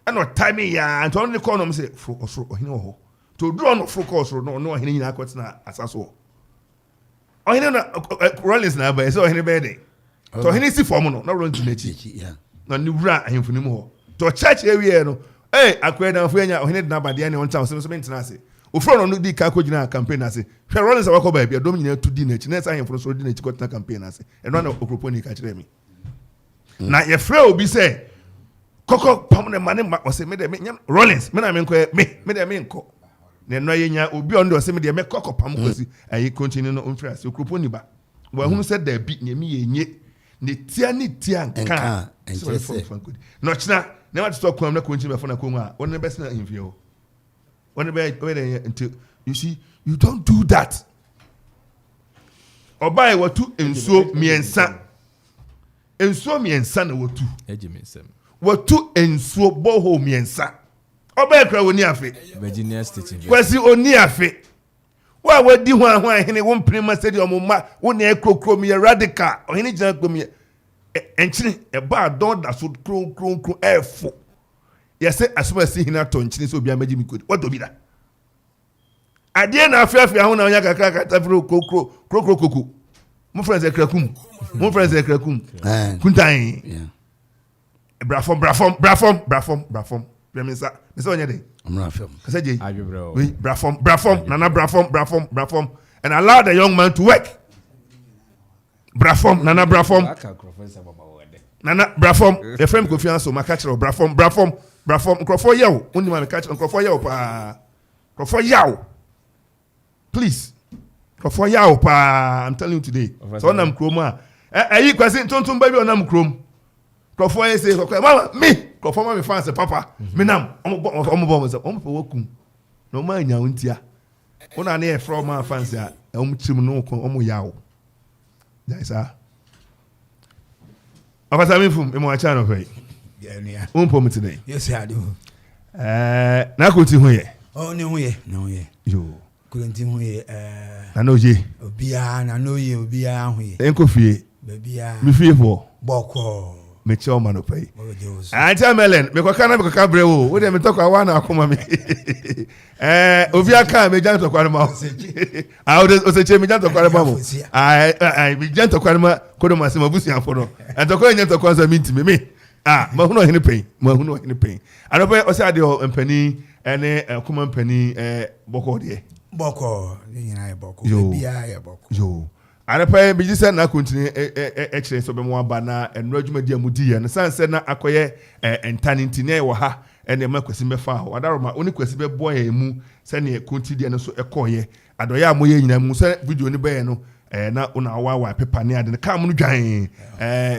E no time ya anto ne call no say fro osro ohene ho. To draw no fro call so no ohene nyina akotena asaso. Ohene na Rollins na ba say ohene be dey. To ohene see form no na run to nechi.
Yeah.
Na ni wura ahemfo nim ho. To church area no akweda mfo anya ohene na bade ne on town so mentina ase ofro no di ka kogina campaign ase hwe Rollins awako ba bia dom nyina tu di na chi na sa ahemfo so di na chi kotena campaign ase eno na Akropong ni ka kire mi na ye frɛ obi sɛ koko pam ne mane ma o se me de me Rollins me na me nko me de me nko na eno ye nya obi on do se me de me koko pam kwasi ayi continue no mfra ase Akropong ni ba wa hunu sɛ da bi ne me ye nye ne tia nka no china never to talk kwam na konchi be fo na konwa one be sna himfie one be until you see you don't do that obai watu ensuo miensa na watu
ejimensem
watu ensuo boho miensa obai kra woni afe
Virginia State
kwasi oni afe wa wadi ho ahene wo mpirima stadium ma wo na ekrokro mi radical ohene gina kpom enchini eba don da so kron efo yese asoma si hina to nchini so bia maji mikodi what do be that adie na afia ho na onya kakra katafro krokro mo friends ekrakum kuntan
Yeah.
brafom premisa me say onya dey
Amra film.
kase je
Ajubro
we brafom nana brafom and allow the young man to work nana brafom the friend Kofi Ansong ma catch brafom Akropong yaw undi ma catch Akropong yaw pa Akropong yaw please Akropong yaw pa I'm telling you today so onam krom a ayi kwasi tonton ba bi onam krom Akropong say mama me Akropong ma me fans papa me nam omo wokum no ma nya untia una na e from ma fans a chim no omo yaw Jaisa. After me from my channel way.
Yeah.
Umpo today.
Yes, I do.
Na ko ti ho ye.
Oh, no ye.
Yo.
Couldn't ho ye.
Na no ye.
Obia na no ye obia ho ye.
Enko fie.
Bebia.
Me fie for.
Boko.
Me che o mano pay. Anta Melen, me ko kana me ko ka brewo. Wo de me to kwa wa na akoma me. Obia ka me janto kwa ma. O se che me janto kwa ma mo. Me janto kwa ma ko do ma se mabusi afo no. Ento ko janto kwa za minti me. Ma hu no hene pain. Ano pe o se ade o mpani ene akoma mpani boko de.
Boko, ni na boko. Bebia ya boko.
Yo. Anapai bi jisa na continue kire so be mo aba na enro adwuma dia mudi ye na sanse na akoye entaninti na wo ha ene makwasi mefa ho adaroma oni kwasi be boy emu se ne konti dia no so ekoye adoye amoye nyina mu se video ni be no na una wa pepa ne ade ka mu no dwan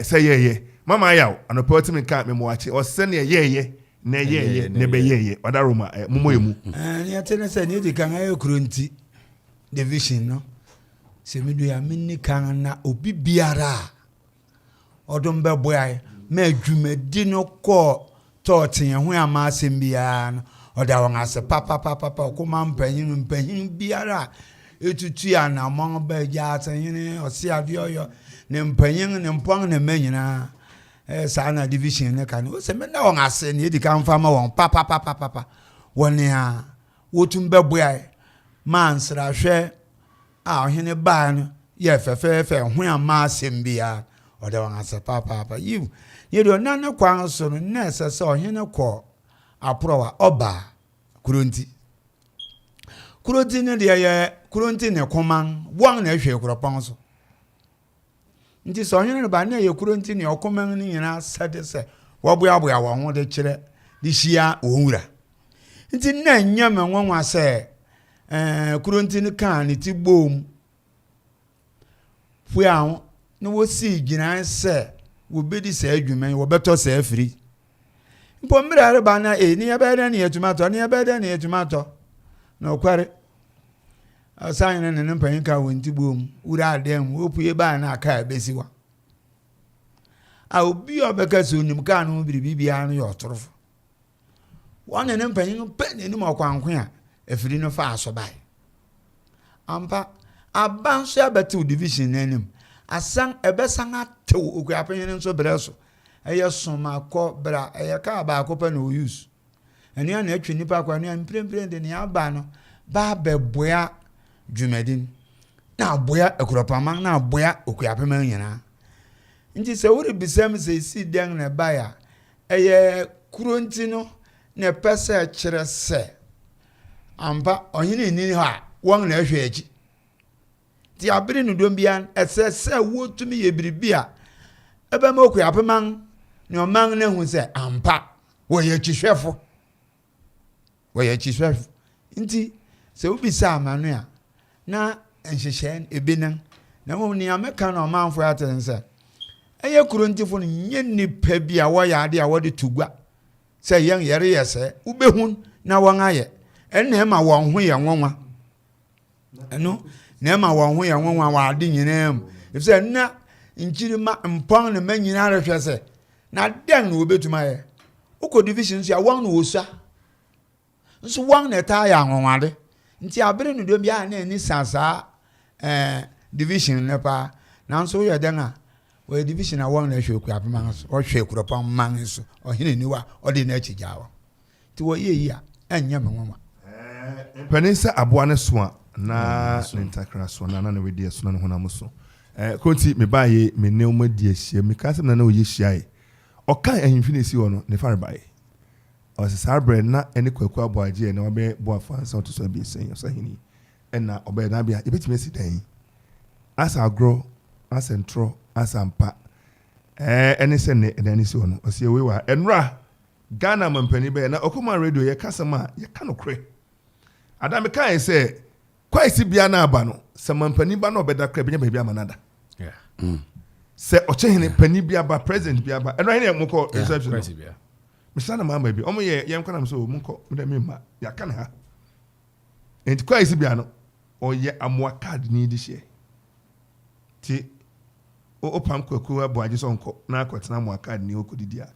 se ye mama yaw anapai otimi ka me mo ache o se ne ye ne be ye adaroma mumo emu
ni atene se ni di kan ayo kronti division no se medu ya minni kan na obi biara odom be boy me dwumadi no ko totin ho ama asem bia no oda won ase papa Okoman mpanyin biara etutu ya na mon ba ja atanyene ose ade oyo ne mpanyin ne mpong ne manyina sana division ne kan o se me na won ase ne edika mfa ma won papa won ya wotum be boy man sra hwe a ohene ba no ye fefe ho ama asem bia oda won ase papa you do na kwan so no na sese ohene ko aprowa oba kurunti ne de ye kurunti ne Okoman wan na hwe kuropon so nti so ohene ba na ye kurunti ne Okoman ni nyina sade se wo boa wo ho de kire de hia owura nti na nya me nwanwa se kurunti ne kan ne ti bom fu a no wo si gina se wo bedi se adwuman wo beto se afiri mpo mra ba na ni abeda ne atumato no kware asanye ne mpanyin ka wonti bom ura adem opue ba na aka besiwa a obi obeka so nim ka no bibia no yotorofo wona ne mpanyin pe ne nim akwanko a afiri no fa aso bai ampa abanso abetu division nanim asan ebesan atew Akuapem nso breso eye soma akọ bra eye ka ba akọ pa no use eni na atwi nipa akọ eni mprempren de ne aba no ba beboa dwumadin na aboa Akuropam na aboa Akuapem nyina nti se wori bisam se si den na ba ya eye kuronti no ne pese kire se ampa ohine ni ha won na ahwe aji ti abiri no dombian ese wotumi ye biribia ebe ma Akuapem ne oman na hu se ampa wo ye chihwefo nti se ubisa amanu a na enhyehyɛ ebinan na mo ni ameka na Amanfo atense eye kurontifo no nye nipa bia wo ya ade a wo de tugwa se yen yere yese ubehun na won aye enne ma won ho ye nwonwa eno na ma won ho ye nwonwa wa ade nyinam ifse na nkirima mpon ne manyina rehwe se na den no obetuma ye uko division so ya won no osa nso won na ta ya nwonwade nti abere no dom bia na ani sasa division ne pa na nso ye den a we division a won na hwe Akuapem so o hwe Akuropam man so o hene niwa o de na achijawo ti wo ye yi a anya me nwonwa
penisa aboa ne so a na nentakra so na na we die so na honam so konti me baaye me ne o ma die hia me kasem na o ye hia o kan ahimfinesi wo no ne fare baaye o se sarbre na ene kwaku aboaje na obe bo afansa to so bi sen so hini na obe na bia ebetime si dan asa agro asa ntro asa mpa ene se ne dan si wo no o se we wa enra Ghana mampani be na Okoman radio ye kasema ye kanokre adam kan se kwai si bia na aba no se mampani ba na obeda kra benya bia manada se ochehene pani bia ba president bia ba enra hene mko reception misana mama bi omo ye yemkana mso mko mda mema ya kana ha enti kwai si bia no o ye amwa card ni di share ti o pam kwaku aboaje so nko na akwetena amwa card ni okodidia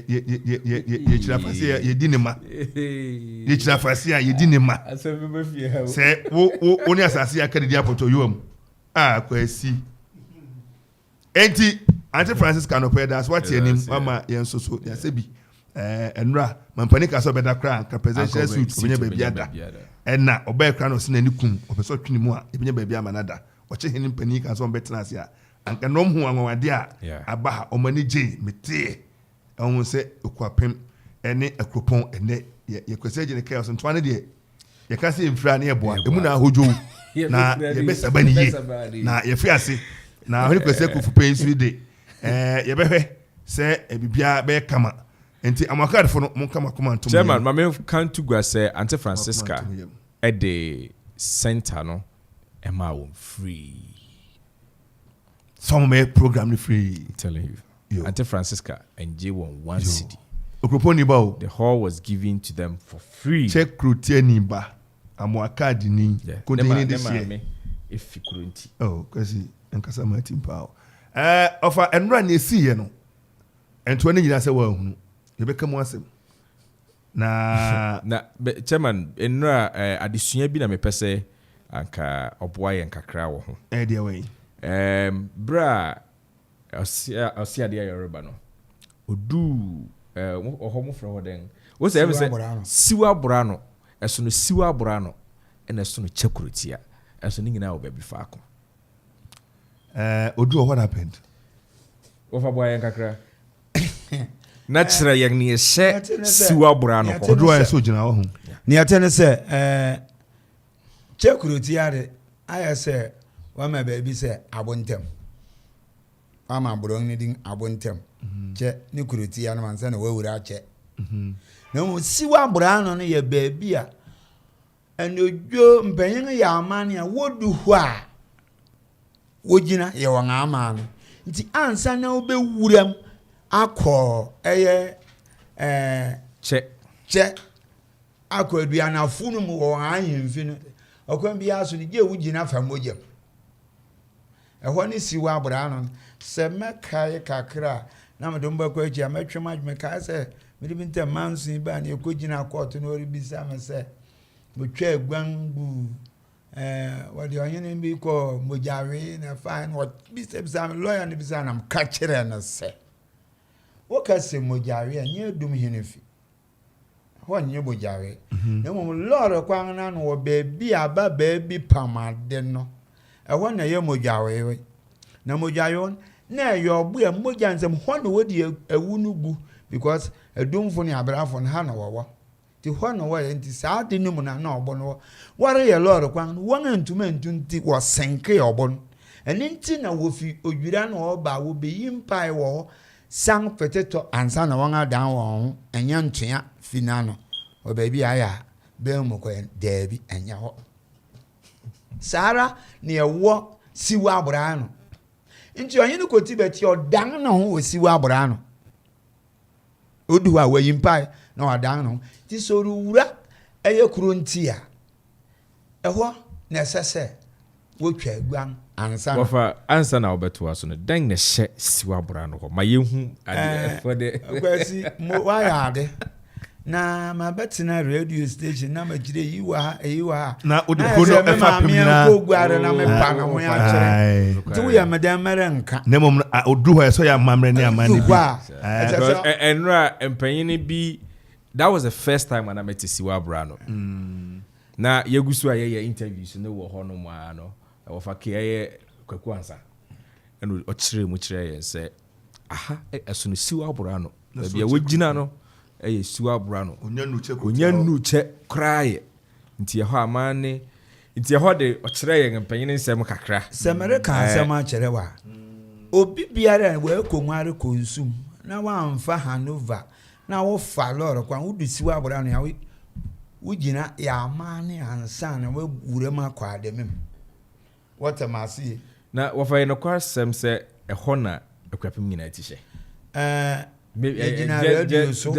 ye chirafasi ye dinema ye chirafasi ye dinema se wo ni asasi ya kadidi apoto yom kwasi enti Auntie Francis Kanope that's what your name mama yen so ya sebi enra mampani ka so beda kra ka presidential suit obenya baabi ada enna oba kra no se na nikum opeso twini mu a ebenya baabi amanada oche hene mpani ka so betena ase a anka nom hu anwade a abaha omani je mete on se Akuapem ene Akropong ene ye kwese ne chaos ntwane de ye ka se mfira ne eboa emu na hojo na ye besaba ni ye na ye fiase na honi kwese kufu pensu de ye behwe se bibia be kama enti amakad fo no mon kama kuma ntom
chairman mama kan to gwa se Auntie Francisca at the center no ema won free
some may program free
I'm telling you Auntie Francisca and J1 1 city.
The
hall was given to them for free.
Check Krutieni ba. Amwakadi ni.
Continue this year. If you couldn't.
Oh, kasi enkasa matim pao. Offer and run ye see you know. And 20 years ago, you become one sim. Na
chairman enra adesua bi na me pese anka oboaye anka kra wo ho
dear way
bra osia de Yoruba no odu ohomo from hoden wo say me say siwa brano eso no siwa brano ena eso no chekurutia eso ni nyina wo ba bi faako
odu what happened
wo fa boaye anka kra natural yang ni she siwa brano ko
odu aye so gina wo ho
ni atene se chekurutia de aye se wa ma ba bi se abontem ama brong ni din abontem che ni kurutia na mansa na wawura che na mo siwa brano no ye ba bi a enodwo mpanyin ya amane a wodu hu a wogina ye won amane nti ansa na obewuram akọ eye che akọ aduana funu mu wo ahemfi no okwan bi aso ni je wugina famogem ehọ ni siwa brano se mekai kakra na medomba kwa echi ametwe madme ka se mede binte mansu ba na ekogina court no ori bisa me se motwa agwangu wadi onye bi ko mojawe na fine what bisa me lawyer ni bisa na mka kire na se wo ka se mojawe anye Twumhene fi ho anye mojawe na mo lawyer kwan na no wo bebi aba bebi pamade no ehọ na ye mojawe we na mojawe na yo bu e moja nsem ho na wodi ewu no gu because edumfo ni abrafo na ha na wowo ti ho na wo enti saa de nim na obo no ware ye lord kwan won antuma ntunti wo senke obo no eni nti na wo fi odwira na oba wo beyi mpai wo sang peteto ansa na won adan wo enya ntua finano o baby aya be mo ko debi enya ho sara na ye wo siwa abra no nti onye no koti beti odan na ho osiwa abra no odu a wayi mpai na wadan no ti soru wura eye kuro ntia ehọ na sese wotwa gwan ansa
na ofa ansa na obeto aso no dan na hye siwa abra no ma yehu ade for de
kwasi mo wa ya de na ma betina radio station na ma gire yiwa
na odikono efa pemina
ko gware na me pa na ho ya kire tu ya madam merenka
na mom odu ho so ya mamre ne amane bi
enra empanyin bi that was the first time when I met siwa brano na yegusu aye interviews no wo ho no ma no wo fa ke aye kwaku ansa eno o kire mu kire ye se aha eso no siwa brano bia wogina no eye siwa brano onya nuche kraye nti ye ho amane nti ye ho de o kire ye mpanyin nsem kakra
semere kan nsem a kire wa obi biara we ko nware konsum na wa mfa Hanover na wo fa lord kwa wo du siwa brano ya wugina ya amane ansa na we gure ma kwa ademem what am I see
na wo fa ye no kwa sem se ehọ na akwapem nyina tihye
Yegina radio so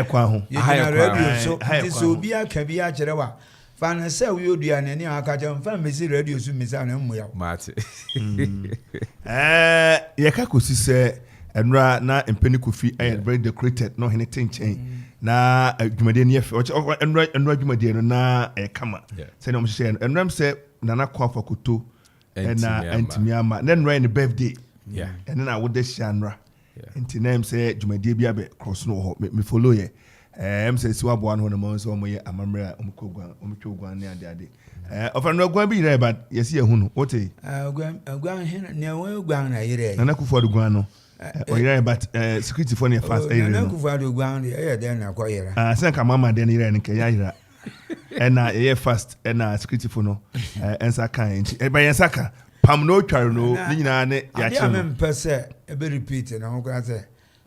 kwa ho
radio so so obi aka bi a kire wa fa na se we odua na ni aka je mfa mesi radio so mesi na mmu ya
mate
ye ka kosi se enra na empeni Kofi very decorated no anything change na dwumade ne efe enra dwumade no na kama se na mo hye enram se nana kwafa koto na antimiama na enra in birthday and na wo de shanra enti na em se dwumade bia be cross no ho me follow ye em se siwa bo no mo so mo ye amamre omkogwan omtwogwan ne ade ofano gwan bi yire ba yesi ehunu no wote
gwan hin ne wo gwan na yire
nana Akufo do gwan no o yire but security for ne fast yire
nana Akufo do gwan e de na kwa yire
sen ka mama de yire ne ke ya yire na ye fast na security for no ensa kan enti e ba yensa ka pam no tware no ni nyina ne ya che
no mpese e be repeat na ho kwa se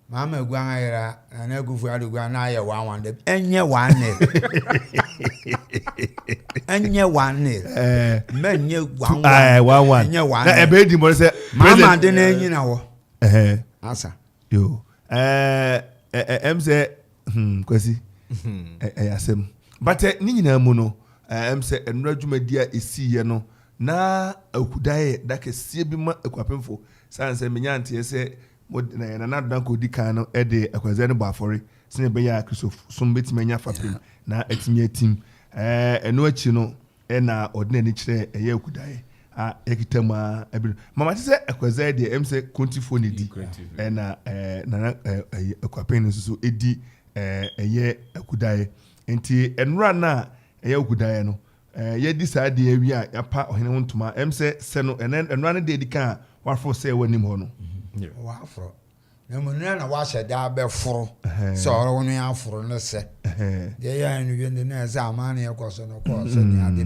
mama gwan ayira na Akufo do gwan na ye 1-1 de enye 1-0 enye 1-0 menye
1-1
enye 1
na e be di mo se
mama de na enyi na wo asa
yo em se kwasi yasem but ni nyina mu no em se enra dwumadia esi ye no na akudaye da kɛseɛ bi ma Akuapemfo sanse menya nteɛ sɛ na na danko di kan no de akwazɛ no bɔ afɔre sɛ bɛyɛ Akristo som betimi anya fapem na atimi atim ɛno akyi no ɛna ɔde n'ani kyerɛ ɛyɛ akudaye a ekita ma abi mama te sɛ akwazɛ deɛ em sɛ kontifo ne di ɛna na Akuapem no so edi ɛyɛ akudaye nti enura na ɛyɛ akudaye no yɛdi saa de awi a yapa ɔhene ho ntoma em sɛ no enura ne de edi kan wafo sɛ wanim hɔ no
wafo na mo na wahyɛ da bɛforo sɛ ɔro no aforo no sɛ de ya no yende na sɛ amane yɛkɔ so no kɔ so ne ade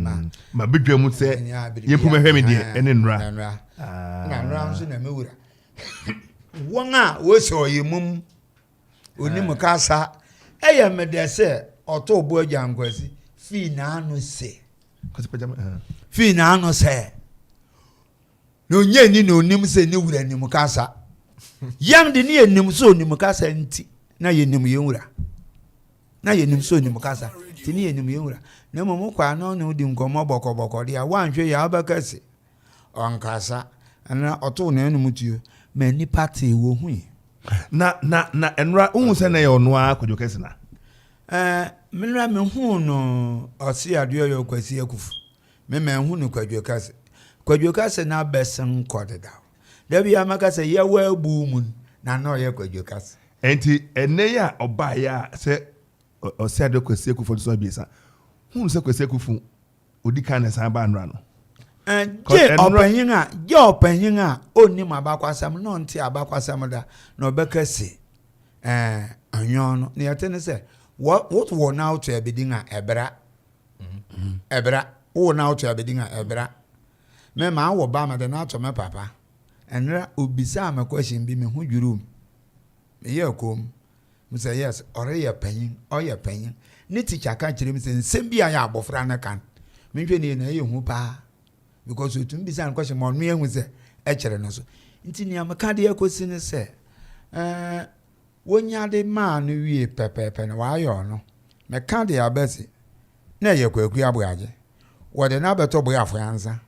ma bedwa mu sɛ yɛmpoma hwɛ me de ɛne nura
na nura nso na mewura wɔn a wɔsɛ ɔyɛ mum onim kasa ɛyɛ me de sɛ ɔtɔ bo agyankwasi fi na ano sɛ no nye ni no nim sɛ ne wura nim kasa yam de ne nim so nim kasa nti na ye nim ye wura na ye nim so nim kasa ti ne ye nim ye wura na mo kwa no ne odi nkomo bɔkɔbɔkɔ de a wanhwe ya abakase onkasa na ɔto na enu mutuo ma ni party wo hu
na enra hu sɛ na ye ɔno a kwadwo kɛse na
menra me hu no ɔse adeɛ yɛ kwasi Akuffo me hu no kwadwo kase na bɛsen kɔdeda da bia maka sɛ yɛ wa abu mu na na ɔyɛ kwadwo kase
enti ene ya ɔba ya sɛ ɔse adeɛ kwasi Akuffo so abiesa hu sɛ kwasi Akuffo odi kan na san ba nra no
je opanyin a oni mabakwasam no nti abakwasam da na ɔbɛkase anyon no ne yɛte ne sɛ what were now to a bidding a ebra oh now to a bidding a ebra me ma wo ba ma de na to me papa enra obisa ma question bi me hu dwurum me ye kom me say yes ore ye panyin ne teacher kan kire me say nsem bi aya abofra na kan me hwe ne na ye hu pa because otum bisa an question mo no ye hu say e kire no so nti ni am ka de akosi ne say wonya de ma no wie pepepe na wa yo no me ka de abesi na ye kwaku aboaje wo de na beto boy afoyanza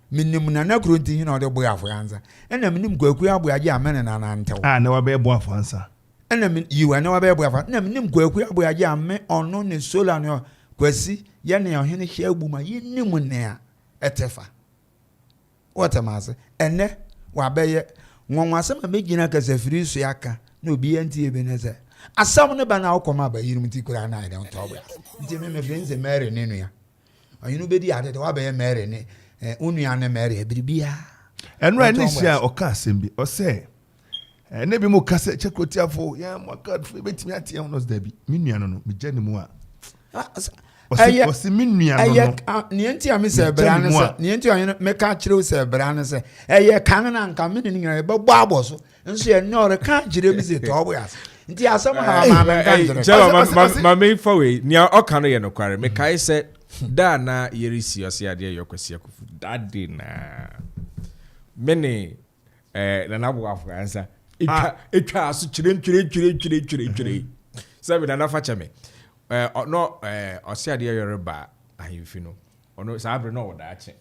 minim na na kronti hin na de boy afoyanza ena minim kwaku aboaje amene na na ntew
na wa be boy afoyanza
ena min yiwa na wa be boy afoyanza na minim kwaku aboaje ame ono ne sola no kwasi ye ne ohene hia agbuma yinim ne a etefa wotamase ene wa be ye nwonwasem amegina kasafiri so aka na obi anti ebe ne se asam ne ba na akoma ba yirum ti kura na ida ntobo nti me friends Mary ne nua ayinu be di ade wa ba ye Mary ne onua ne Mary ebiribia
enra ne hia oka asem bi o se ne bi mo kase chekotiafo ya mo card fo betimi atie no da bi me nua no me gya ne mu a o se me nua no
ne nti am se bra ne se ne nti ayinu me ka kire se bra ne se eye kan na nka me ne nyina be bɔ aboso nso ye no re ka kire mi se tobo ya nti asam ha ma me kan jere
ma me fawe ni ɔka no ye no kware me kai se da na yerisi ɔse ade ye Kwasi Akuffo dade na mene na na bo afansa etwa aso kyire sabe na fa chame no ɔse ade ye reba ahimfi no ono sabre no wodache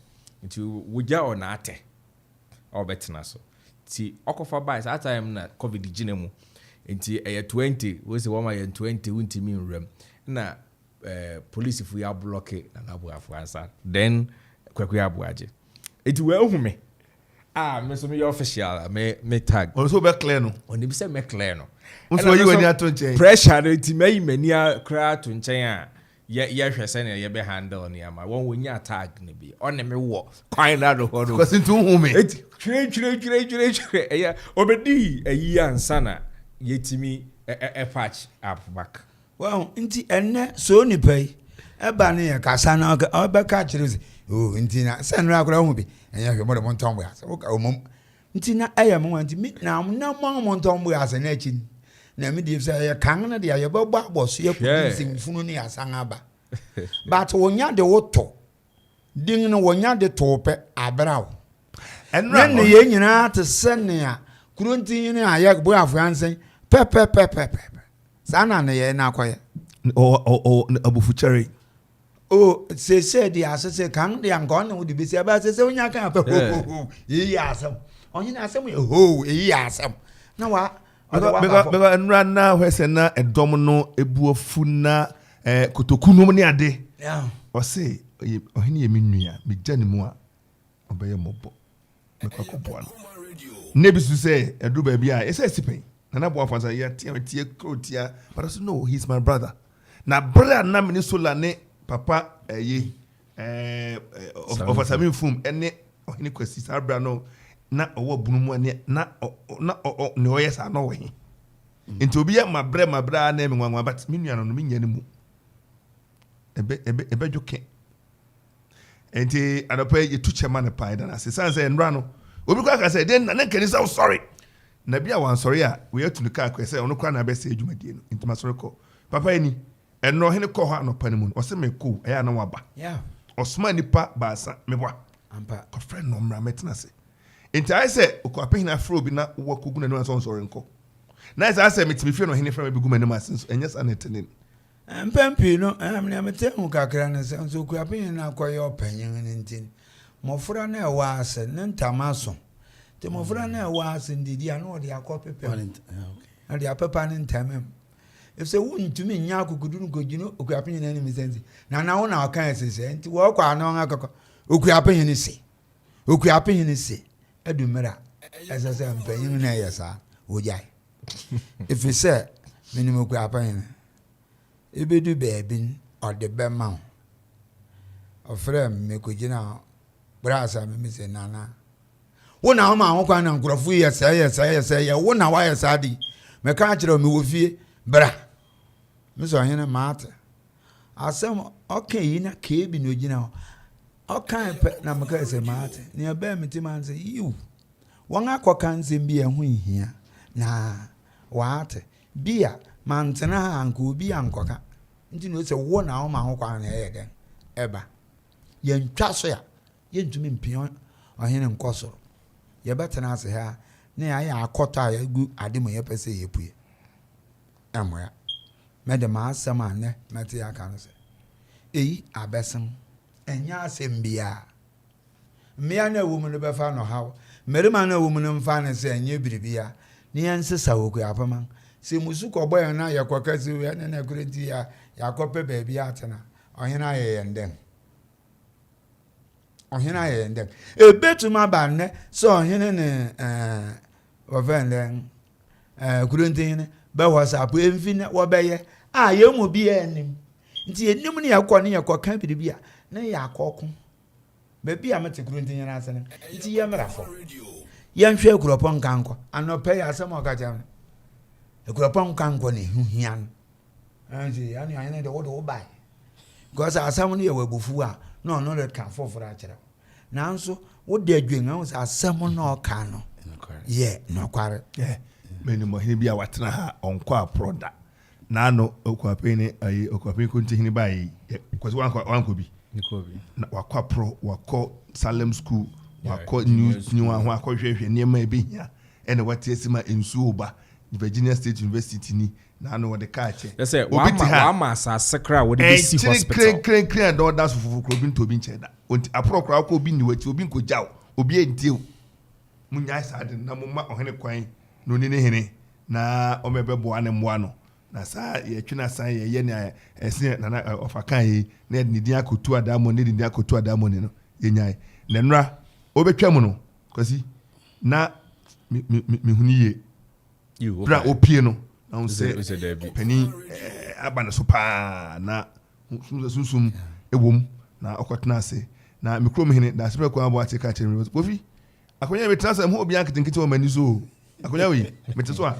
nti wogya ona ate obetena so ti okofa by that time na covid gina mu nti 20 we say woma 20 untimi nram na police fu ya block na abu afansa then kwaku ya abuaje eti we hu me me so me official me tag
also be clear no
oni bi say me clear no
so you wani ato nchen
pressure no ti mai mani a kra to nchen a ye hwese na ye be handle ni ama won wonya tag ne bi on me wo kwan na do ho do
because ntu hu me
chire eya obedi ayi ansa na yetimi patch up back
well nti enne so ni pai e ba ne kasa na obe ka chire oh nti na se nra akora hu bi enya hwe mo de mo ntombo ase o ka omom nti na eya mo nti mi na mo ntombo ase na chi na mi di se ye kan na de ye be gba aboso ye kudin funu ni asan aba but wonya de woto ding no wonya de tope abrawo enra ne ye nyina te sene a krontin ni aye bo afansen pepe sana ne ye na akoye
o abufuchere
oh say the assessor can the angon would be say about say when you can asem onye na asem ho asem na wa
because nra na hwese na edom no ebuofu na kotokunum ne ade o say ohene ye menua me gane mu a obeye mobo me kwakobo no ne bisu say edu ba bia e say sipen na bo afansa ya tie krotia but I said no, he's my brother na brother na me sola ne papa of Sami Fum ene ohene kwasi sabra no na owo bunumu ne na ne oyesa no we nti obi ya mabre na me nwanwa but me nua no me nya ne mu ebe joke enti adopa ye tu chema ne pai da na se sanse nra no obi kwa ka say den na nkani say sorry na bia wan sorry a we atu ne ka kwa say ono kwa na be say adwumadie no nti masori ko papa eni eno hene ko ha no pani mu o se me ko eya na waba osuma nipa baasa mebwa ampa ko friend no mra metena se nti I say Akuapem na fro bi na wo kogu na no so sorry nko na I say metimi fie no hene friend bi gu mani masenso enyes anetene
mpempi no amne amete hu kakra na se nso Akuapem na akoye opanyin ne ntin mofura na ewa ase ne ntamaso te mofura na ewa ase ndidi ano de akopepe na de apepa ne ntamem if say wuntumi nya akukudu no gojino Akuapem na ni misenzi na wo na aka esese nti wo kwa na akako Akuapem ni se Akuapem ni se edumera esese mpanyin na yesa ojai if you say minimum Akuapem ebedu beebin ode bema ofre me kojina brasa me se nana wona ho ma ho kwa na nkrofo yesa ye wona wa yesa di me ka kire me wo fie bra me so hene mate asem okay yi na ke bi no gina okay pe na me ka se mate ne aba me ti man se you won akoka nsem bi ehu ihia na waate bia mantena anko obi ankoka nti no se wo na ho ma ho kwa na ye den eba ye ntwa so ya ye ntumi mpion ohene nkosoro ye betena ase ha na ya akota ya gu ademo ye pese ye pue amoya mede ma asema ne mete ya kan se eyi abesen enya asem bia mmea na wo mu no befa no hawo merima na wo mu no mfa ne se enye biribia ne yansesa wo Akuapem se musu ko boy na ye kwakasi we na kurenti ya yakope baabi atena ohena ye yenden ebetuma ba ne so ohene ne ovenden kurenti ne be WhatsApp enfi ne wo beye ye mu bi enim nti enim ne yakọ ne yakoka biribia na yakọkọ baabi amete kurenti ne asene nti ye mrafo ye nhwe Akropong kanko anope ya asem okacha Akropong kanko ne huhian anji ani ayene de wo bai because asam ne ye wabufu a no le kan foforo a kire nanso wo de adwen an asam no ka no ye no kware
meni mo hini bia watena ha onko aproda na no Akuapem ne ayi Akuapem konti hini bai kwase wanko bi na wakwa pro wako Salem school wako new ho akohwehwe niema ebehia ene watiesima ensuo ba Virginia State University ni na no de ka che
wa ma sakra wo de si hospital
kren do da fufu kro bi ntobi ncheda apro kra ko bi ni wati obi nko jaw obi entie munya sade na mumma ohene kwan no ni hene na omebe bo ane mo ano na sa ye twina san ye ne ese na ofakan yi na ni din akotu adamo ne din akotu adamo ne no ye nyai na nra obetwa mu no kwasi na mi huni ye bra opie no na unse pani aba na so pa na sunsum ewom na okotena ase na mikrom hene da sebe kwa abo ate ka chere Kofi akonya betrasa ho obi anketenkete o mani so akonya we mete so a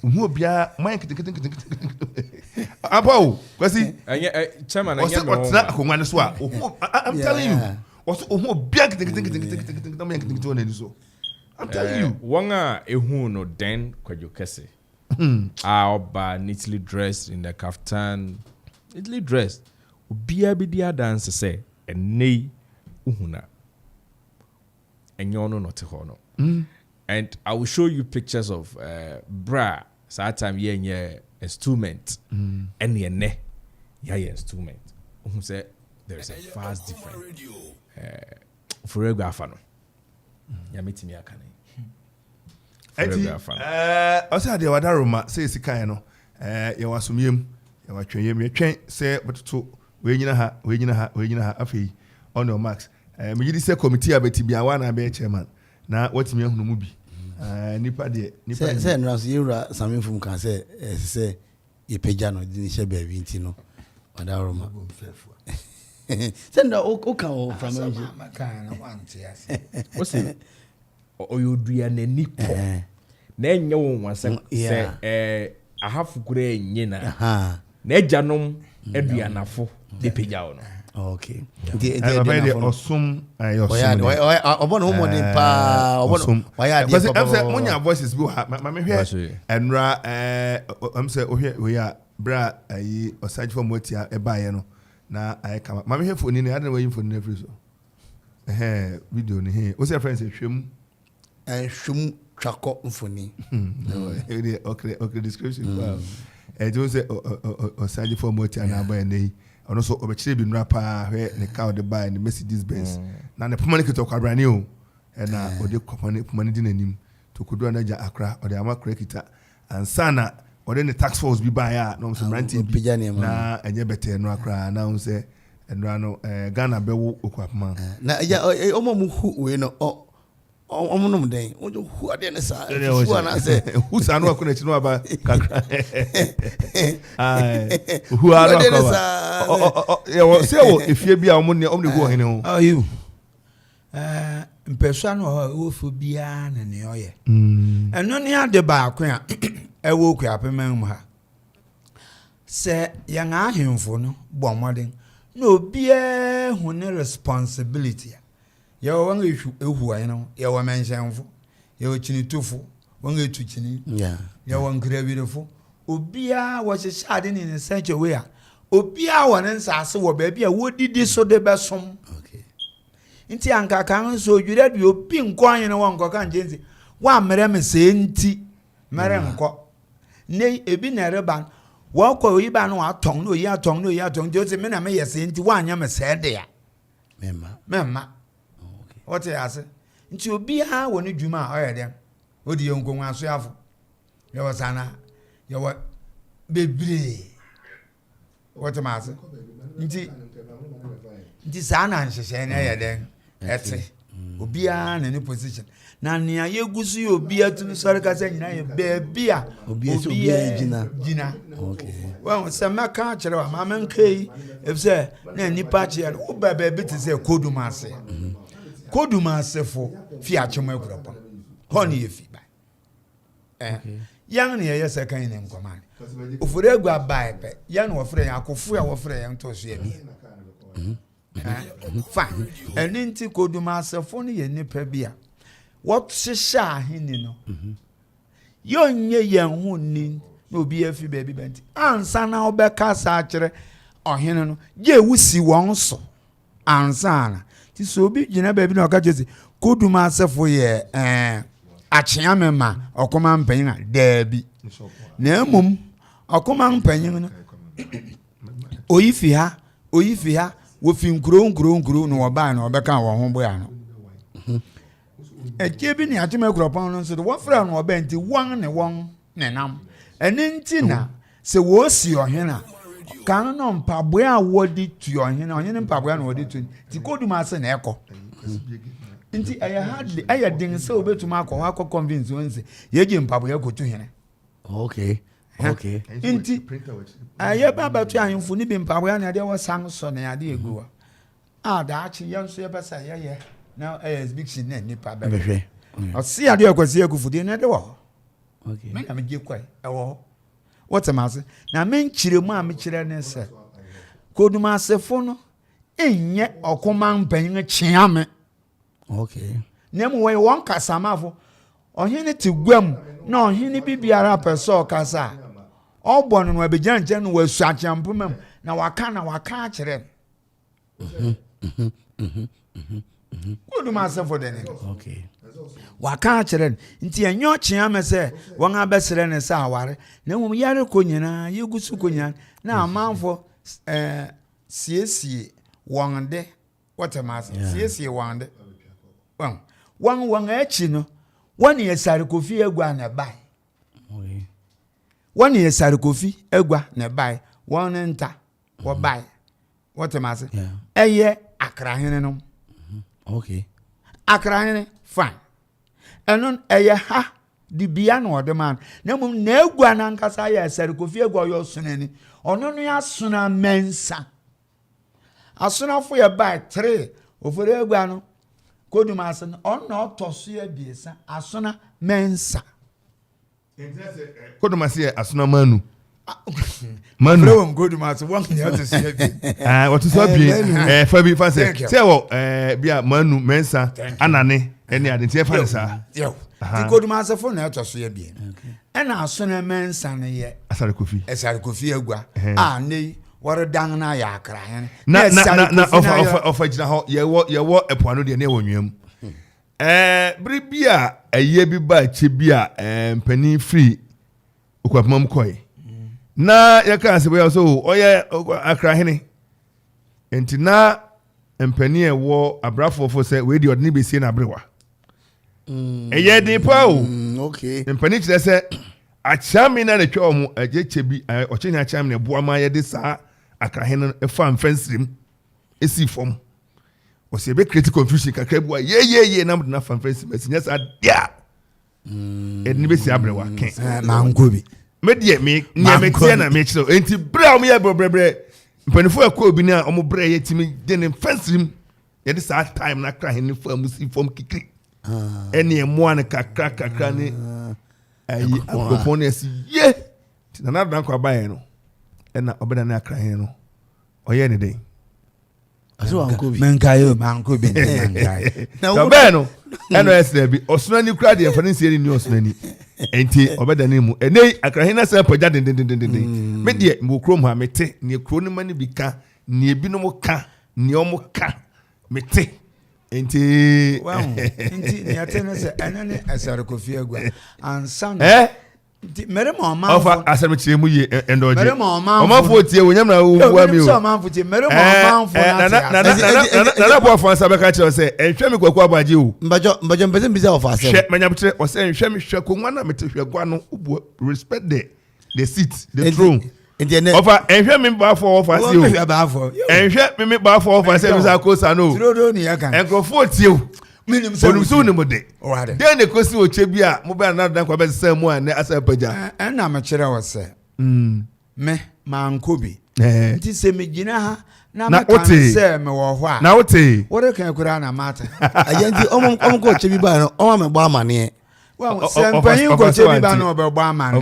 ho obi a man ketenkete apo kwasi
chairman anya no
akonya ne so a I'm telling you also ho obi anketenkete man ketenkete o nani so I'm telling you
wanga ehu no den kwadwo kese oba neatly dressed in the kaftan neatly dressed obia bi dia dance say enei uhuna enyo no not ho no and I will show you pictures of bra that time ye instrument and ye ne ya instrument say there's a vast difference. For a grafano, ya meet me a can.
Also, the Wadaruma says the kind of you was some you were train, say, but to waiting her, afi on your marks. Me say committee about to be a one be chairman. Now, what's me on the movie? Nipa de,
say, Ras, you are something from can say, you pay Jano, didn't share baby, no, Wadaruma. Send the Oka from
my kind of one, yes.
What's it? Or you do an nipple. Then you want say, I have grey yena. Nejanum, Edianafo, the Pijano.
Okay.
Osum,
upon whom on the pa, why
are your voices go? Mamma here, and I'm say, we are bra, aside from what you are a bayano. Now I come. Mamma here for any other way for never so. Video ni here. What's your friend say?
Shum chako mfoni.
Okay, description. Wow. I don't say aside from what you are buying. And also obechire bi nra pa hwe ne car de buy ne Mercedes Benz. Na ne pomani kito kwa brand new. And ode pomani di nanim to kudu anaja Accra ode amakra kita ansana ode ne tax force bi buy a no so ranting bi na enye bete no Accra na unse enra no Ghana bewo Akuapem
na ya omo mu hu we no omo no den ojo hu ade ne sa hu ana se
hu sa no akona chi no aba kakra hu ara ko ya se o efie bia omo ne go hene ho
ayu mpeswa no wo fo bia na ne oye eno ne ade ba ko a ewo Akuapem mu ha se ya nga ahemfo no bo moden na obia hu ne responsibility ya wanga ehu ayi no ya wa menshenfo ya ochini tufo wanga etuchini ya wankra birefo obia wo hyehade ni such a way a obia wo ne nsase wo ba bia wodidi so de besom
okay
nti anka kan so dwira bi obi nko anyi no wonko kan jenzi wa mere me se nti mere nko ne ebi na reba wo ko oyiba no aton no yi aton no yi aton je me na me yese nti wa anya me se de ya memma what you say? Nti obi ha woni dwuma oye dem. Odi yonkonwa aso afo. Ye wasana. Ye wa bebre. What you say? Nti sana nhehye na ye dem. Ete. Obi ha na ni position. Na nia ye gusu ye obi atunu sori ka se nyina ye bebi a
obi
gina.
Okay.
Well, se maka kire wa ma menkai if say na nipa kire wo ba bebi ti se koduma ase. Koduma asefo fi achemo Akuapem honi ye fi ba yang ne ye second name command ofure agua ba pe yang wo frɛ Akuffo ya wo frɛ yang to so ya bi fine eninti koduma asefo ne ye nipa bia what shisha hini no yo nye yan hu ni no bi afi ba bi benti ansa na obeka sa akere ohene no je wusi won so ansa na so obi gina baby na oka jesi koduma asefo ye achia mema Okoman mpanyin a daabi na emum Okoman mpanyin no oyifi ha wo fi nkuro no oba na obeka wo ho boya no eje bi ni achima Akuapem no so wo fra no oba nti won ne nam eni na se wo si ohena kan no mpaboe a wodi tu ohene mpaboe na wodi tu ti koduma ase na ekọ nti aya hardly aya din se obetuma akọ convince onse yeje mpaboe akotu hene
okay
nti aya baba tu ahemfo ni bi mpaboe na de wo sang so na ade egu a da achi yanso ye besa ye na exhibition na nipa ba
behwe
o si ade akwasi Akuffo de na de wo
okay
me na me je kwai ewo what am I saying? Na men chire mu a me chire ne se. Koduma asefo no enye Okoman mpanyin chiame.
Okay.
Na mu we won kasamafo. Ohene ti gwam na ohene bibiara peso kasa. Obon no abegyan nche no wasu achampomam na waka akire. Koduma asefo de ne.
Okay.
Waka akire nti enyo chiame se won abesere ne se aware na mum yare ko nyina yegusu ko nyina na Amanfo siesie wonde what a mass yes wonde one echi no one year sare Kofi egwa na bai one year sare Kofi egwa na bai one enter wo bai what a mass eye Akra hene no
okay
Akra hene fine enon eye ha di bia no de man na mum na egwa na nkasa ya sare Kofi egwa yo sunani ono no ya suna mensa asuna fo ya bai 3 ofore egwa no kodum asen ono otoso ya biesa asuna mensa
kodum ase asuna manu
Manu kodum ase won ya otoso ya bi
what is up bi fa bi fa say wo bia manu mensa anane ene ade tie fa sa
yo ti kodum ase fo na otoso ya bi ena asuna mensa ne ye
Asare Kofi
egwa nei wore dan na ya Akra hen
na ofa gina ho ye wo epoano de na wonwam bribia eye bi ba che bia mpani free Akuapem koi na ye kan se boya so oye Akra hen enti na mpani e wo abrafo fo se we di odne be sie na brewa eye din pa o
okay
mpani kire se achami na twa omo ajeche bi ocheni achami na boa ma ye de saa Akra hen e fa mfensirim esi fom o se be create confusion kakra bua ye na na fa mfensirim esinya sa dia edni be si abrewa ken
ma nkobi
me die me tie na me kire enti bra o me ye brebre mpanifo akọ obi na omo bra ye timi de ne mfensirim ye de saa time na Akra hen fa musi fom kikri ene emo an kakra ne ayi Akropong esi ye na dan kwa bae no ena obeda na Akra hen no oye ne den
aso ankobi
menkayo mankobi menkayo
na bae no eno esre bi osunani kura de mfa ne sie ni osunani enti obeda ne mu enei Akra hen na se paja den me de mo krom ha mete ne kro ne mani bi ka ne bi no mo ka ne o mo ka mete enti
wow enti ne atene se enane Asare Kofi egwa ansan mere ma ma
ofa asem chire mu ye endoje
mere ma ma
Amanfo tie wonyam na wo mi o
so Amanfo tie mere ma ma
na bo afan sabe ka chire se enhwe mi kwaku abaje o
mbajo mpese mbisa ofa asem
hwe manyam chire o se enhwe mi hwe konwa na mete hwe gwa no ubu respect the seat the throne ofa enhwe mi ba for ofa si o enhwe mi ba for ofa se mi sa ko sa no
trodo ni ya kan
enkrofo tie o
minim se
onumsu ni mo de den ne kosi o chebi a mo ba na dan kwa be se mu an asa paja
na me kire wo se me mankobi nti se me gina ha na me kan se me wo ho a
na wote
wore kan kura na mata
ayanti omo ko chebi ba no omo me gbo amane
well sempanyin ko chebi ba no be gbo amane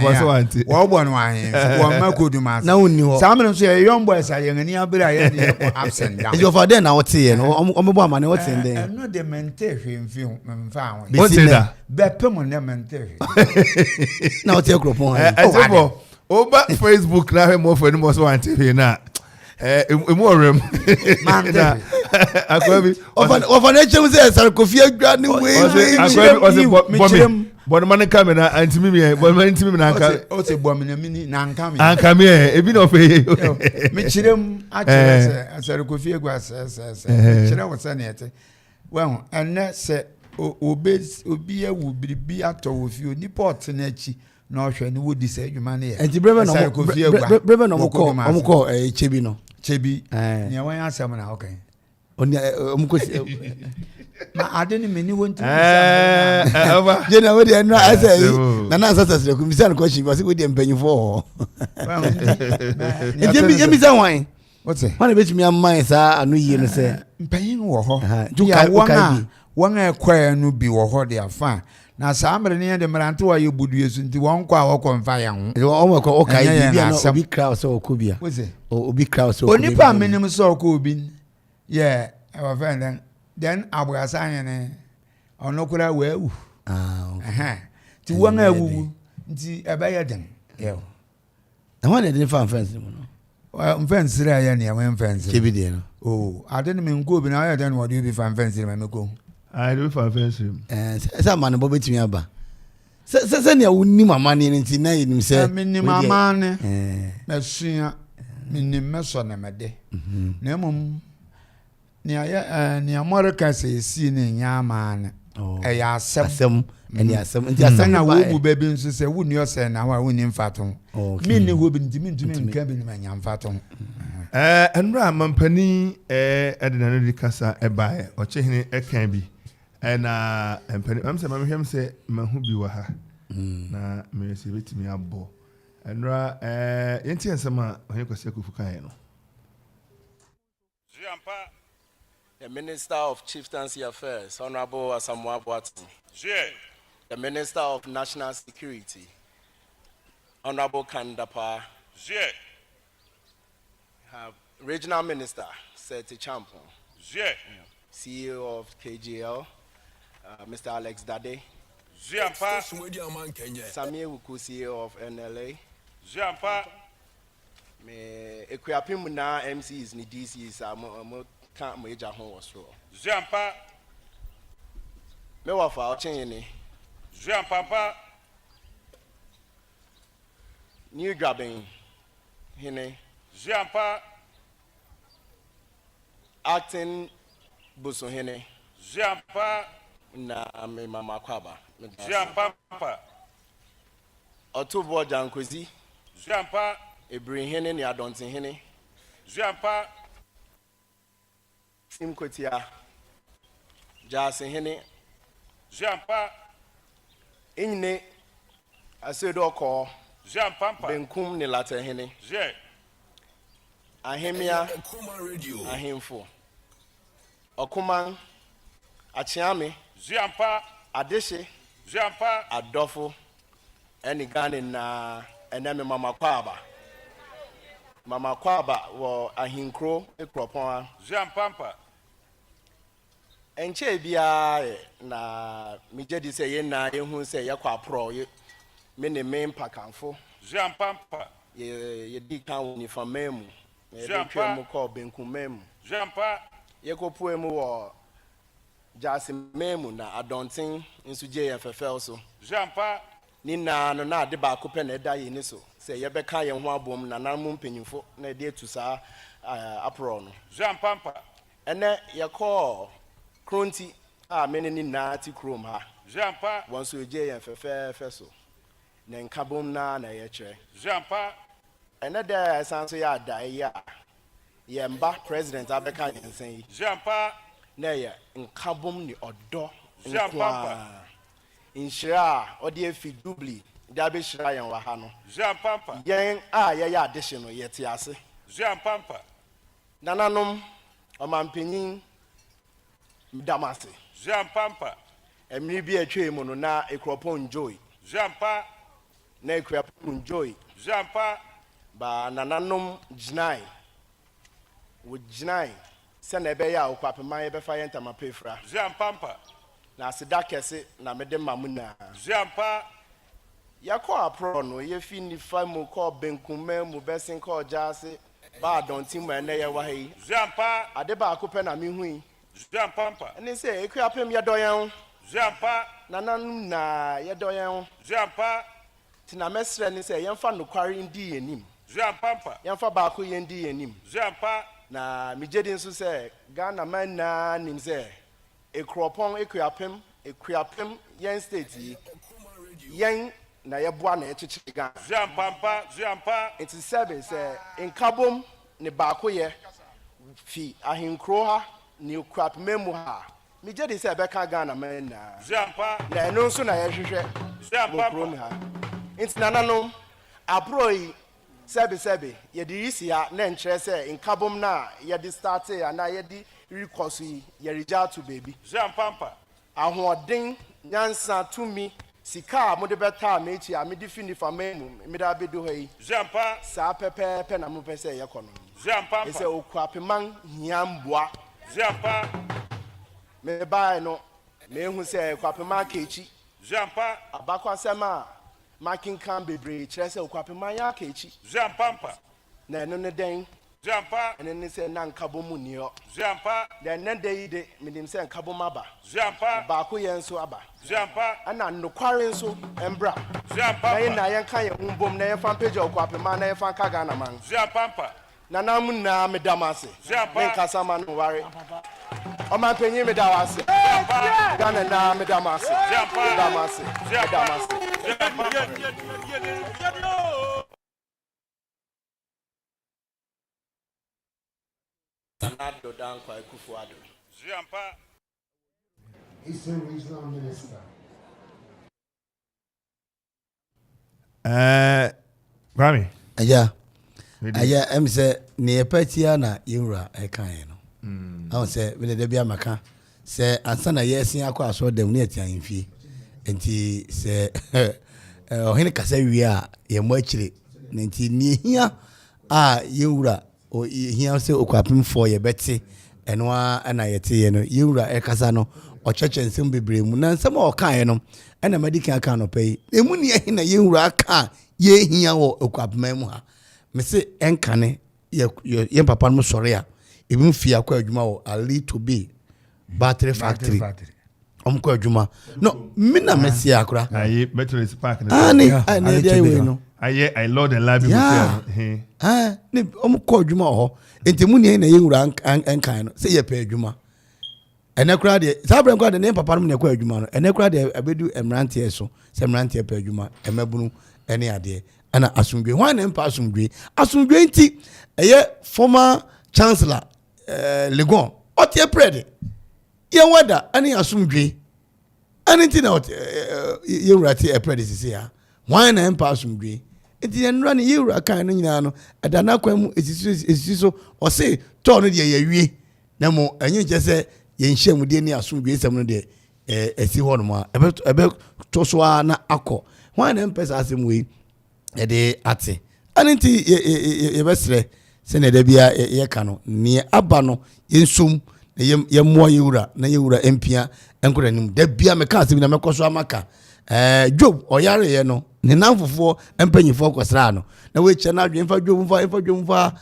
wo gbo no ahen wo makodu ma
na wonni ho
samre so ye young boys a yengani abira ye de absent down
you for there na wote ye no omo gbo amane wote den
no de mente hwemfi mfa awon
wote da
be pem ne mente
na wote Akropong
ejebo oba Facebook na he mo fo ni mo so anti na emu orem
man
akwabi
ofa na chem se Asare Kofi egwa ni we
akwabi bon man kamera antimi me bon man antimi na anka
o se bom na mini na
anka me ebi no fe
me chirem a chire se Asare Kofi egwa se chire wo se na ete well enne se obi awu biribi ato wo fi oni pot na achi na ohwe ni wodi se adwuma ne ye
enti brebe no omko chebi no
chebi ne wan asem na okay
oni omko
ma ade ni meni wonti
aba
je na wodi no asa na sasa se ko misan ko shi wasi wodi empanyifo ho emi za wan
what's it
wan be tumi amman sa anu yie no se
mpanyin wo ho ya wan ekwa no bi wo ho de afa na samre ne de mrante wa ye budu yesu nti won kwa wo konfa ya ho
o ko kai bibia no obi crowd so okobia obi crowd so
oni pa menim so ko obi yeah our friend then abugasa ne onokura wa wu ti won awu nti ebe ya den yeah
na wan de fan fence mu no
fence ra ya ne wan fence
kebi de no
oh ade ne me nko obi na ya den wo de bi fan fence me ko
I do for fence
esa man bo betimi aba se ne wonni mama ne nti na yinim se
minni mama ne mesua minni meso na mede na mum ni America say si ni nyama ɛyɛ asɛm
ɛni asɛm nti asɛm
na wo mu baabi nso sɛ wo ni ɔsɛ na wa wo ni mfato mi ni wo bi ntimi nka bi ni ma nya mfato
ɛnura mampani ɛde na no di kasa ɛbae ɔkyehene ɛkan bi ɛna mpani am sɛ mamhwɛm sɛ mahu bi wɔ ha na me sɛ betimi abɔ ɛnura yɛnti nsɛm a ɔhene kwasi Akuffo kan no
The Minister of Chieftaincy Affairs, Honorable Asamoah Boateng. The Minister of National Security, Honorable Kandapa. Regional Minister, Seti Champon. CEO of KGL, Mr. Alex Dade. Samir Wuku, CEO of NLA. Me Akuapem na MCs ni DCs can't major home was so.
Jampa.
Me wafa Twumhene.
Jampa.
New grabbing. Hene.
Jampa.
Acting Busohene.
Jampa.
Na me mama kwaba.
Jampa.
Otubo Jankozi.
Jampa.
Ebrin Hene ni Adontin Hene.
Jampa.
Imkotia Jasin Hene
Jampa
Inne Asedo ko
Jampa
Benkum ni Lata Hene
Je
Ahemia Ahemfo Okoman Achiame
Jampa
Adeshe
Jampa
Adofo Eni Gani na eneme Mama Kwaba wo Ahinkro Akropong
Jampa
enche bia na mijedi se ye na ehun se ye kwa pro ye me ne me mpakanfo
Jampa
ye di kan woni famemu ye
Jampa
mu ko benkumemu
Jampa
ye ko poemu wo jasimemu na adontin nsu je ye fefel so
Jampa
ni na no na ade ba ko pe na da ye ni so se ye be kan ye ho abom na nan mu mpanyimfo na de etu sa apro no
Jampa
ene ye ko Kronti mene ni na ti krom ha
Jampa
won so eje yen fefe so na nkabom na ye kire
Jampa
ene da sanso ya da ya ye mba president abeka yensen yi
Jampa
na ye nkabom ni odo
Jampa
inshira odi efi dubli da be shira yen wa ha no
Jampa
yen ye ya addition no ye ti ase
Jampa
nananom omampanyin Damasi.
Jampa.
Emri bi atwe mu no na Akropong joy.
Jampa.
Na Akropong joy.
Jampa.
Ba nananom ginai. Wo ginai. Se na ebe ya Akuapem ye be fa yenta mapefra.
Jampa.
Na asida kese na mede mamu na.
Jampa.
Yakọ apro no ye fi ni fa mu ko benkume mu besin ko jase ba donti mu ene ye wa yi.
Jampa.
Ade ba akope na mi hui.
Jampa.
Ene se Akuapem ye doyen.
Jampa.
Nananum na ye doyen.
Jampa.
Tina mesre ni se yemfa nokware ndi yenim.
Jampa.
Yemfa ba ko yendi yenim.
Jampa.
Na mijedi nso se Ghana man na nim se Akropong Akuapem yen state yi. Yen na ye boa na ye chichi Ghana.
Jampa.
It is seven se nkabom ne ba ko ye fi ahinkro ha ni Akuapem mu ha. Mijedi se be ka Ghana man na.
Jampa.
Na eno nso na ye hwehwe.
Jampa.
Ha. Inti nananom abroi sebe ye di isi ha na nkyere se nkabom na ye di start ya na ye di recourse ye reja to baby.
Jampa.
Ahoden nyansa tumi sika mo de beta mechi a me di fini famemu me da bedu ho yi.
Jampa.
Sa pepe na mo pese ye kono.
Jampa.
Ese Akuapem hiamboa.
Jampa.
Me bai no me hu se Akuapem akechi.
Jampa.
Abakwa sema making can be brave, Chess Akuapem ya kechi.
Jampa.
Na no ne den.
Jampa.
And then say nan kabomu nio.
Jampa.
Then day de minim say kabomaba.
Jampa.
Baako yen so aba.
Jampa.
Ana no kware so embra.
Jampa.
Na yen kan ye umbom na yen fan page Akuapem na yen fan ka Ghana man.
Jampa.
Nanam na medamase. Men kasa man worry. Oman penye medawase. Gana na medamase. Medamase. Sanado dan kwa Akuffo ado.
Eastern Regional Minister.
Grammy.
Yeah. Em say near Petia na Yura a kind. I would say, will there be a maca? Say, and son, yes, I quite saw them near time fee. And he say, Henry say we are a merchant. Ninety near here, Yura, or here say Akuapem for your Betsy, and one and I say, Yura a Casano, or church and some be brim, and some more kind, and a medical can't pay. The money in a Yura car, ye here or Akuapem. Me say enkane ye papa no sori a even fia kwa adwuma wo ali to be battery factory omko adwuma no me na me see akura
aye battery spark
na ani dey we no
aye I lord and library hotel
ne omko adwuma ho enti mu ne na ye wura enkan no say ye pa adwuma ene kura de sabra nkwa de ne papa no ne kwa adwuma no ene kura de abedu emrante so se emrante pa adwuma emabunu ene ade ana asumdwe wan empa asumdwe nti eye former chancellor Legon otie prede ye wada ani asumdwe ani nti na ye wurate e prede sisi ya wan empa asumdwe nti ye nra ne ye wura kan no nyina no adana kwa mu esisi so o se to no de ye wie na mo enye nche se ye nhye mu de ni asumdwe sem no de esi ho no ma ebe to so na akọ wan empa asem we de ate anenti ye besre se ne da bia ye ka no ne aba no yensum ye mo ye wura na ye wura empia enkora nim da bia me ka asem na me koso amaka Job oyare ye no ne nanfofo empanyifo kwasra no na we che na adwen fa Job fa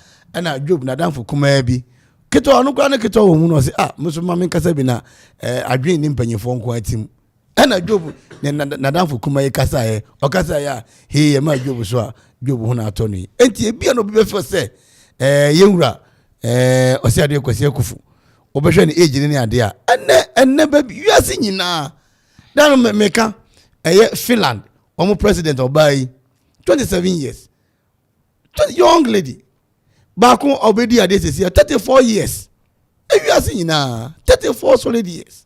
na Job na danfo kuma bi keto no kwa na keto wo mu no se muso ma me kasa bi na adwen ni empanyifo nko atim ana Job na danfo kuma ye kasa ye o kasa ya he ma Job so a Job hu na atoni enti ebia no be fe se yewura o se ade kwasi Akuffo obehwe ni age ni ade a enne ba wiase nyina dan meka Finland omo president obai 27 years young lady baako obedi ade sesi 34 years wiase nyina 34 solid years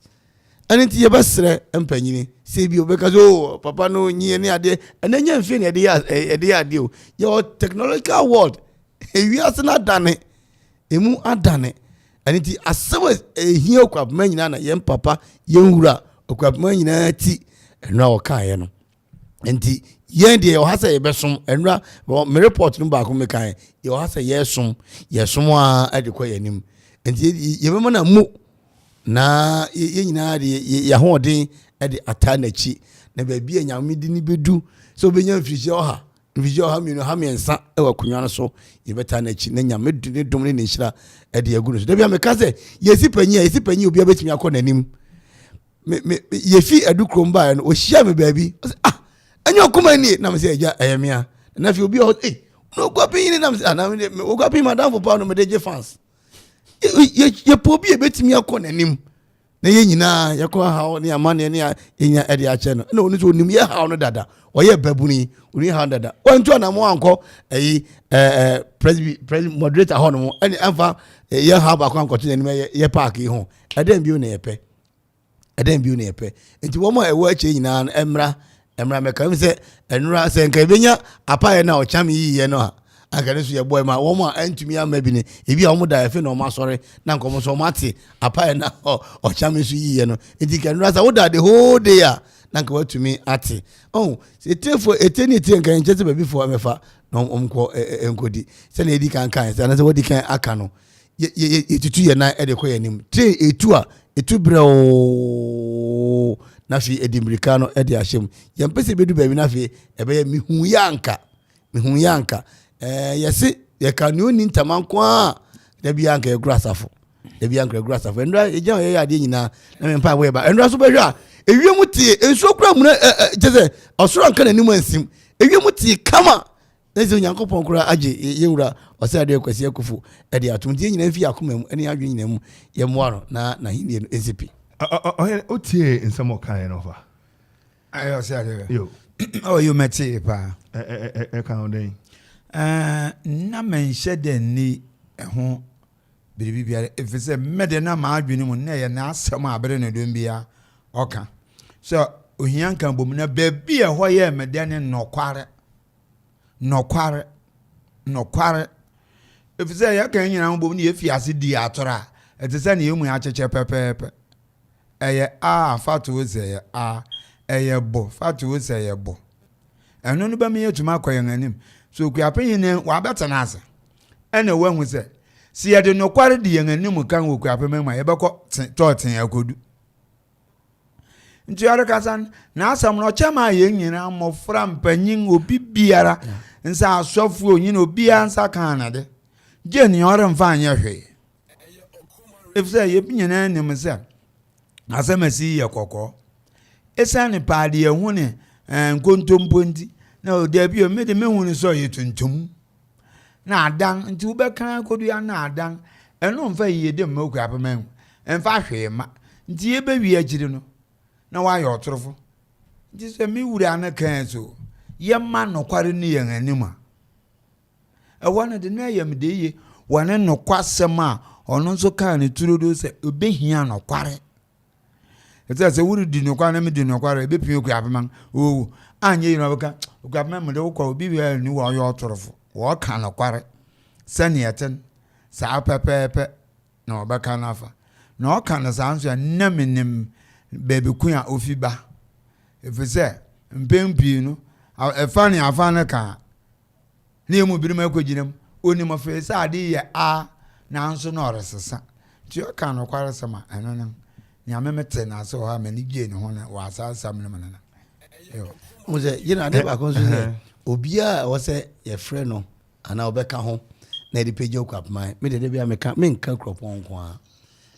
anenti ye basre empanyini se bi obeka so papa no nyi ni ade enanya mfe ni ade ade o your technological world wiase na dane emu adane anenti asewe ehia Akuapem nyina na ye papa ye nwura Akuapem nyina ti enra okaye no enti ye de yo hasa ye besom enra me report no ba ko me kan ye hasa ye som a adekwa yanim enti ye be na mu na ye nyina de ye hoden de ata na chi na ba bia nyamedi ni bedu so be nya mfirije oha mi no ha miensa e wa kunwa no so ye beta na chi na nyamedu ne dom ne nhira de agu so da bia me ka se ye sipanyi obi abetimi akọ nanim ye fi adukrom ba no o hia me baabi enyo Okoman na me se eja ayamia na fi obi no Akuapem na me se na me Akuapem madam for pa no me de fans ye po bi ebetimi akọ nanim na ye nyina ye ko ha ne amane ne enya ede a che no na oni so onim ye ha no dada o ye babuni oni ha dada o nto na mo anko president moderator ho no eni amfa ye ha ba kwa anko nanim ye park yi ho eden bi o na ye pe enti wo mo e wa che nyina emra me ka se enura se nka benya apa ye na o cham yi ye no ha akane so ye boy ma wo mo antumi amabi ne ebi a wo da efe na o ma sore na nko so mate apa na o chame so yiye no enti kan rasa wo da the whole day a na nka watumi ate se tefo eteni nkan nche se baby fo amefa na omko enkodi se na edi kan se na se wodi kan aka no ye tutu ye na ede ko ye nim tre etu bre o na fi edimirikano ede ahyem ye mpese bedu baby na fi ebe ye mihu yanka yesi ye kan oni ntamanko a da bia anka grasafo endra eja ye ade nyina na me mpa we ba endra so behwa ewiem tie enso kura mu na jeze osoro anka nanim ansim ewiem tie kama There's a Yankopon Kura Aji, Yura, or Saturday Kwasia Kufu, at the Atundian and Fiakum, any arguing Yamwaro, na Indian ACP.
Otie in some more kind of.
I said,
You.
Oh, you met it, pa.
Accounting.
Na men shed the knee at home. If it's a medina, my dream, nay, and ask some better than doing beer. Okay. So, Uhianka Bumina, baby, a wire, Medana, no quarter. No quarter. No quarter. If say, I can, you know, if you see the atora, at the same you may have to pepper. Fatu say, bo, Fatu say, bo. And none by me to my coin and him. So, we are paying him, what better than answer. And the one who said, see, I don't know quite the young and new can work up in my ever taught I could. Into other cousin, now some no chama young, you know, more from penning will be beer and so soft, you know, beer and Canada. Jenny, or fine your way. If say, you opinion and myself, as I may see your cocoa. It's any party a winning and contum punty. No, there be a made a man who saw you to na dan nti wo beka kodua na dan eno mfa yiye dem moku apem en fa hwe ma nti ye be wi agire no na wa yo torofo nti se mi wuri ana kan so ye ma no kware ni yen anima e wona de na yam de ye wona no kwasem a ono nso kan ni turodo se obehia no kware ete se wuri di no kware na mi di no kware be pin ku apem o anye no beka ku apem me de wo kwa obi wi ni wo yo torofo what kind of quarry? Seniatin, Sa pepe, no bacanafa. No kind of sounds your naminim, baby queen ofiba. If we say, Pempino, a funny afana car. Near Mubima Kujinum, Unima face idea, now so not as a son. To your kind of quarry summer, and I know. Yamametin, I saw how many gain when it was our summer.
Was it, you know, I never consider. Obia was a friend no and I'll back home. Nedi page joke up my made a baby I make Akropong-Akuapem.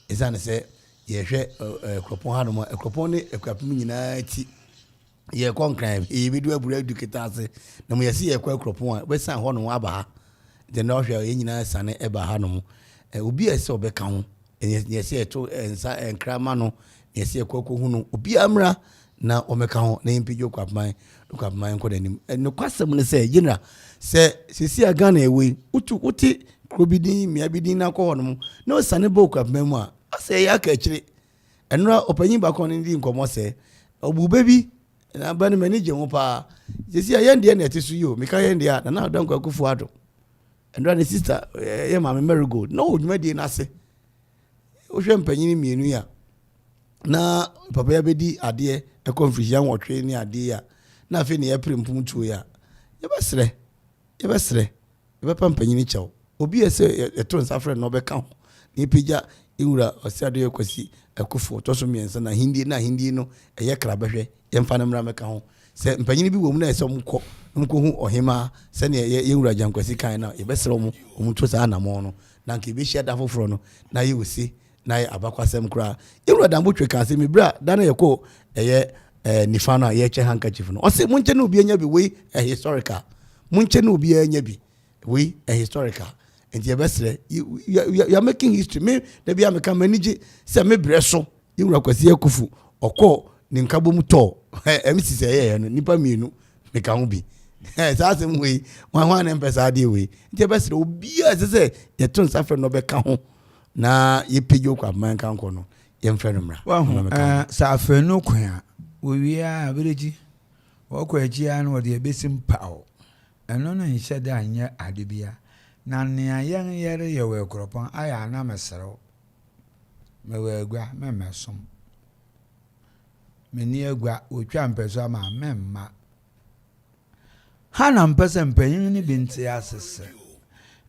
Is an say, ye share Akropong Akuapem, Akuapem United. Ye conclave, he will do a bread ducatase. No, we see a Akropong, West San Juan Waba. The North United San Eba Hanum. Obia so back home. And yes, say to and Cramano, yes, a cocoa who Obiamra. Na omeka na impiju kwa man look up man koda nim no kwasem ne say general say sisi aga na ewe uti krobidin miabidin na ko hono no sane bo kwa memu a say ya ka kire enra opanyin ba ko ne di nkomo say obube bi na ba ne manager ho pa sisi ya ndie na etisu yo meka ya ndie na dan kwa Akuffo ado enra ne sister ye ma me marigold no oduma di na se o hwe mpanyin mienu ya na papa ya bedi ade e confusion yan wotwe ni ade ya na afi ne April mpumtu ya ye be pampanyin chaw obi ese eton safre no be ka ho ni pija iwura osiade yakwasi Akuffo to so miensa na hindi no eye kra behwe ye mfa na mra meka ho se mpanyin bi wo mu na ese mko hu ohima se ne ye wura jankwasi kan na ye be sere mu omuto sa na mo no na nke be shia da foforo no na ye wosi na abakwasem kura iwura dambo twe kan se mi bra da na ye ko eye nifana ye che handkerchief no o se munche na obi anya bi we historical munche na obi anya bi we historical and ye besre you are making history me da bia me kan manage se me breso iwura kwasi Akuffo okọ ni nkabo mu to MC se ye no nipa mienu me kan bi sa se mu we wan na mpesa de we nti besre obi a se ye ton safre no be ka ho na ye pejo kwa man kan ko no ye mfre no mra
sa afa no kwa we a bereji wo kwa ji an wo de besim pawo eno no nhye da anya adebia na nea yen yere ye we Akropong aya na mesero me we agua me mesom me ni agua otwa mpeso ama memma hana mpese mpanyin ni binti asese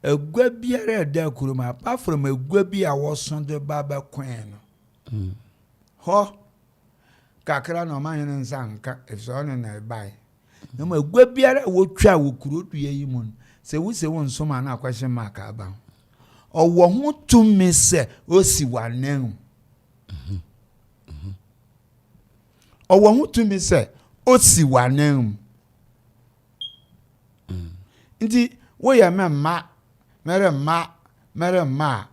agua biara da kuruma apart from agua bia wo son de baba kwen no ho kakra no man yin nsanka efso no na bai no ma agua biara wo twa wo kurodu yi mu se wo nsoma na akwahye maka aba owo ho tumi se osi wanen owo ho tumi se osi wanen nti wo ya memma mere ma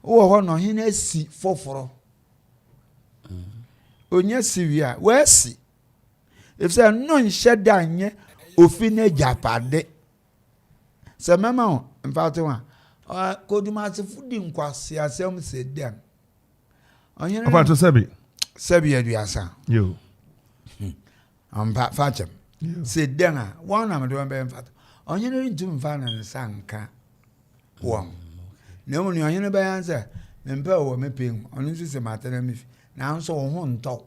wo ho no hene asi foforo onye siwia we si if say no nhye da nye ofi na japade se mema o mfato wa koduma se fudi nkwase asem se dem onye
apa to
sebi aduasa
yo
ampa fachem se dem a won na me do be mfato onye ne ntum fa na sanka won na mo ni onye ne be yanse mempa wo mepem onu nso se matena mi na nso wo ho nto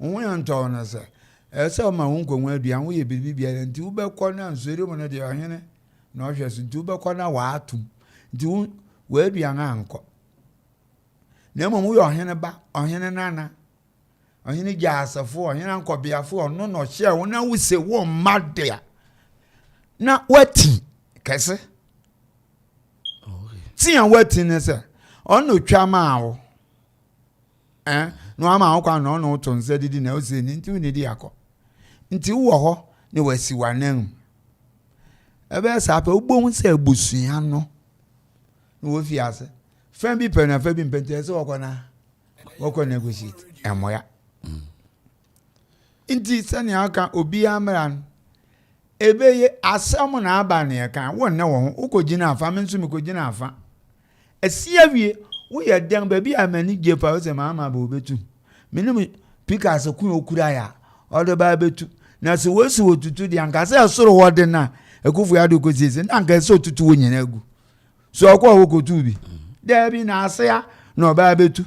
wo ya nto na se ese ma wo nkonwa aduan wo ye bibi bia nti wo be kɔ na nsori mo na de ohene na ohwe so nti wo be kɔ na wa atum nti wo aduan ankɔ na mo wo ye ohene ba ohene nana ohene gya asafo ohene ankɔbiafo ɔno no hye wo na wo se wo madea na wati kese tia wati ne se ɔno twa ma wo no ama wo kwa no no to nse didi na o se ni nti wo ne di akɔ nti wo ho ne wasi wanan ebe sa pa ubom se abusua no wo fi ase fam bi pe na fam bi mpente se wokɔ negotiate emoya nti sani aka obi amran ebe ye asam na aba ne kan wo ne wo ho ukogina afa me nso me kogina afa asia wie wo ye den ba bi amani je pa wo se mama ba obetu menim pika se kun okura ya odo ba betu na se wo si otutu di anka se soro wo de na Akuffo ya do ko sese na anka se otutu wo nyina agu so akwa wo ko tu bi da bi na ase ya na oba betu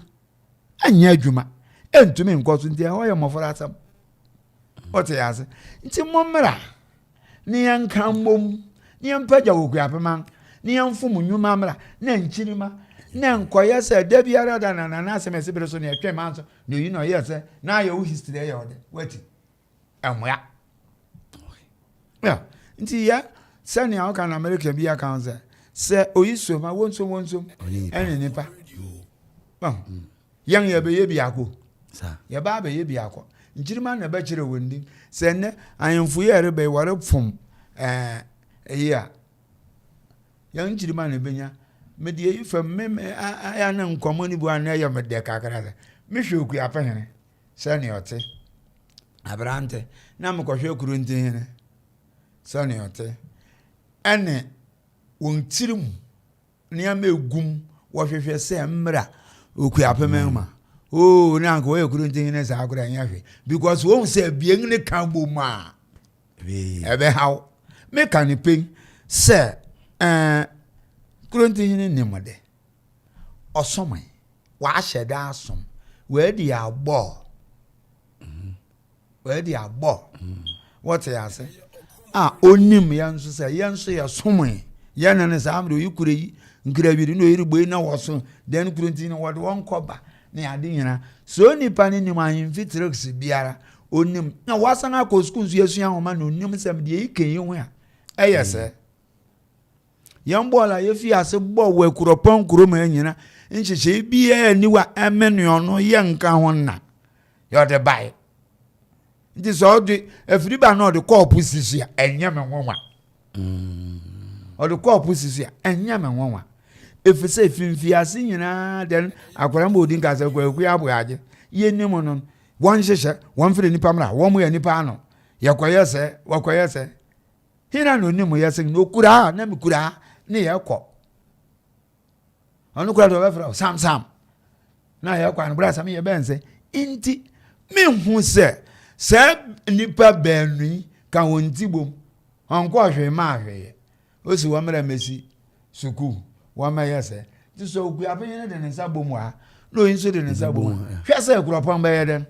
anya adwuma entumi nkoso nti ho ye mofora asam ote ya se nti mommra ni yanka mbom ni yampaja Akuapem ni yamfum nnwuma mra na nchirima na nkoye se da biara da na asem bere so na etwe manso no yi no ye se na ye wo history ye ode wati amoya yeah nti ya sani a ka na America bi aka nze se oyiso ma wonso ene nipa yang ye be ye bi akọ sa ye ba be ye bi akọ nchirima na ba kire wondi se ne ayemfu ye rebe wore fum eya yang nchirima na benya me de yi fam me aya na nkomo ni bu an ya me de kakara me hwe Akuapem sani ote abrante na me ko hwe kuru ntin sani ote ene wontirim ne amegum wo hwehwe se mmra Akuapem ma oh na ko ye kuru ntin ne sa akura nya hwe because wo se bien ne kan bo ma ebe how me kan pen se kuru ntin ne nimode osomai wa hyeda asom we di agbo what ya say onim ya nso say ya nso ya somai ya na ne sa amre yikure yi nkrabiri no yirigbo na woso den kuru ntin ne wode won koba na ade nyina so nipa ne nim ahemfi tricks biara onim na wasan akọ school nso yesu ahoma na onim sem de yikenyi ho a eyese yambola yefi ase bo we kuropon kuroma anyina nhyehye bia aniwa emenu no ye nka ho na yo de bai nti so de afiri ba na de kopu sisi a enya me nwanwa o de kopu sisi a enya me nwanwa efese finfi ase nyina den akwara mbo di nka se kwaku abo aje ye nim no won hyehye won fere nipa mra won mo ya nipa ano yakoyese wakoyese hina no nim yese no kura na me kura ne yakọ onu kura do befra sam na yakọ an bra sam ye bense inti me hu se nipa benu ka wonti bom onko hwe ma hwe o si wo mra mesi suku wo ma yese ti so Akuapem ne de nsa bom a no inso de nsa bom hwe se Akuapem ba ye den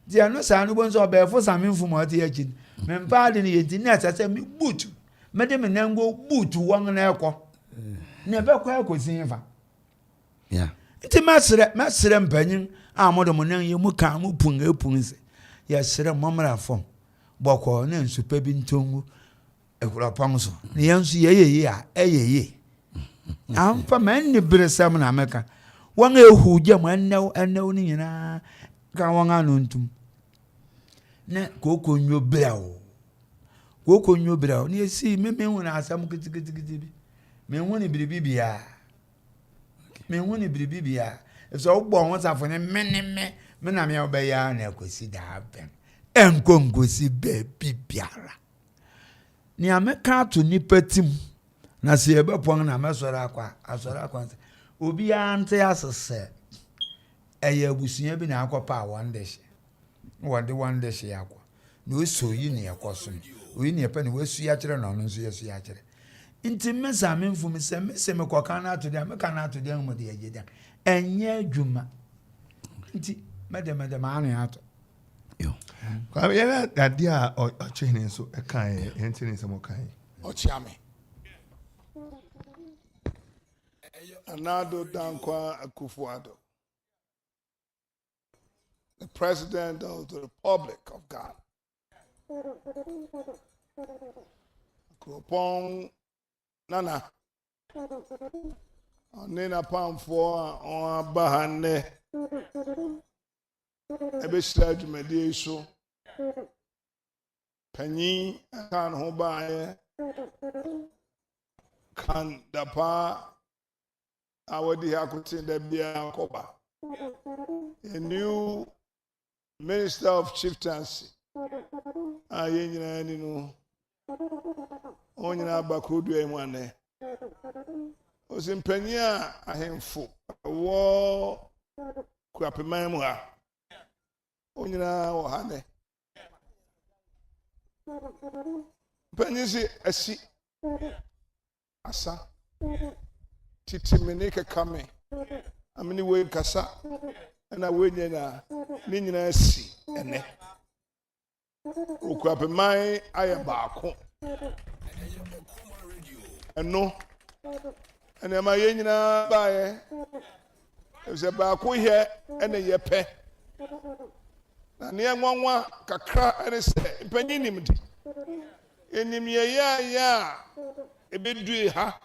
dia no sa no bonso be fo sam mfum o te yachi me mpa de ne yenti na sase me butu mede me nango butu won na ekọ ne be kwa ekosin fa
yeah
nti masere mpanyin amodo mo nan ye mu ka mu punse ya sere momra fom boko na nsupa bi ntongu Akuapem so ne yansu ye a eyeye ampa man ni bresam na meka won ehu gem annew ni nyina ka won anu ntum ne koko nyo brao Koko nyo bra. Ni esi me hu na asam kitikiti bi. Me hu ni biribi bia. Me hu ni biribi bia. So wo bo won safo ne me na me obeya na akosi da ben. Enkongosi be bibiara. Ni ameka to nipatim. Na se ebe pon na mesora akwa. Obi ante asese. Eye abusuya bi na akopa wondeshe. Wode wondeshe yakwa. No so yi ne yakoso. Oyi ne pa ne wasu ya kire na ono so yesu ya kire. Nti mesa memfu mese me koka na to dia me kana to dia mu de yegeda. Enye adwuma. Nti mede ma anu ato.
Yo. Kwa ya dadia o Twumhene so e kan e ntini se mo kan.
O chiame. Anado Dankwa Akuffo, the President of the Republic of Ghana. Akropong Nana. Onena Pamfo on Bahane. Ebesla Jumedi so. Penny kan hobaye. Kan dapa awadi hakutin da bia koba. A new Minister of Chieftaincy. Ayenya ni no. Onyina bakrodu emwane. Osimpanya ahemfo wo kuapeman mu ha. Onyina wo ha ne. Panyisi asi asa titimene kame amini we kasa na we nyina ni nyina asi ene okuapeman ayabako eno ene ma ye nyina baaye ese baako he ene yepe na ne nwanwa kakra ene se mpanyinim di enim ye ya ebedu ha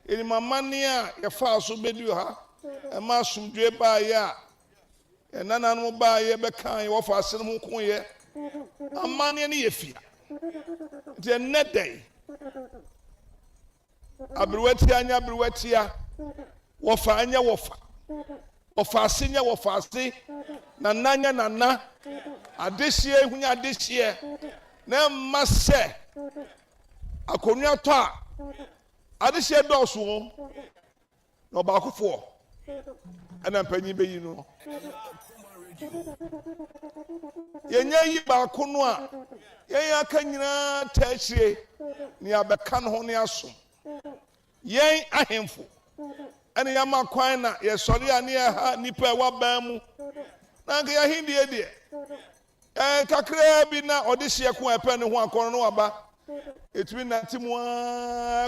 eni mamane a ye fa so bedu ha e ma sumdwe ba ya enana no ba ye be kan wo fa asem ho kon ye amane ne ye fia de nedai abruwati anya abruwatia wo fa anya wo fa asenya wo fa ase na nanya nana adehie hunya adehie na mase akonua to a adehie dɔso no ba Akuffo ana mpanyi be yi no yenya yi ba ko no a yenya aka nyina taachire ni abeka no ho ne aso yen ahemfo ana yama kwan na ye sɔre ane ha nipa wa ban mu na nka ya hindie de kakra bi na odehie ko epe ne ho akɔno no aba etumi na timu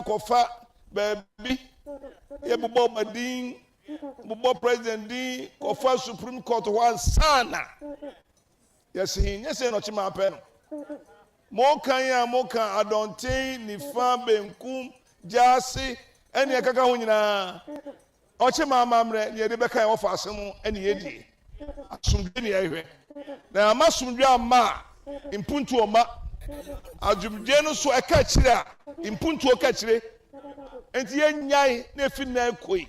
kofa baby ye bobo madin bobo president din kofa Supreme Court one sana yes no chima pen mo kan adonten ni fa benkum jasi ene kaka ho nyina o chima mamre ye de beka wo fa asem ene ye di asumdwe ne yehwe na amasumdwe ama impuntu oma adwumdwe no so eka kire a impuntu o ka kire enti ye nyai na fi na koi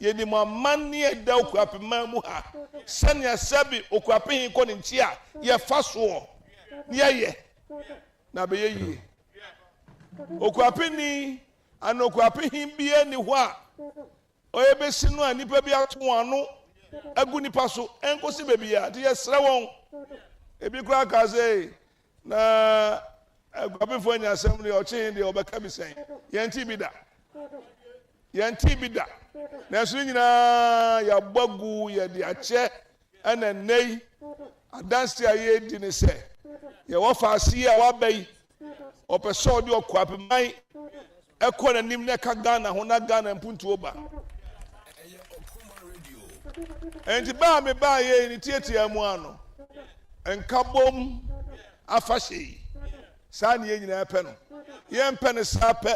ye ni mamane eda okuapema mu ha sania sabi okuapehin ko ne nchi a ye fa so ne ye na be ye okuapeni ana okuapehin bie ni ho a oye besi no anipa bi ato ano agu nipa so enkosi bebia de ye sra won ebi kura kaze na Akuffo anya asem ne ochen de obeka bi sen yenti bi da na so nyina ya bagu ya de ache ana nei adansi aye di ne se ye wo fa ase a wa bai opeso de okuapeman ekọ na nim ne ka Ghana ho na Ghana mpuntu oba enti ba me ba ye ni tietia mu ano enkabom afahye sani ye nyina pe no ye mpe ne sa pe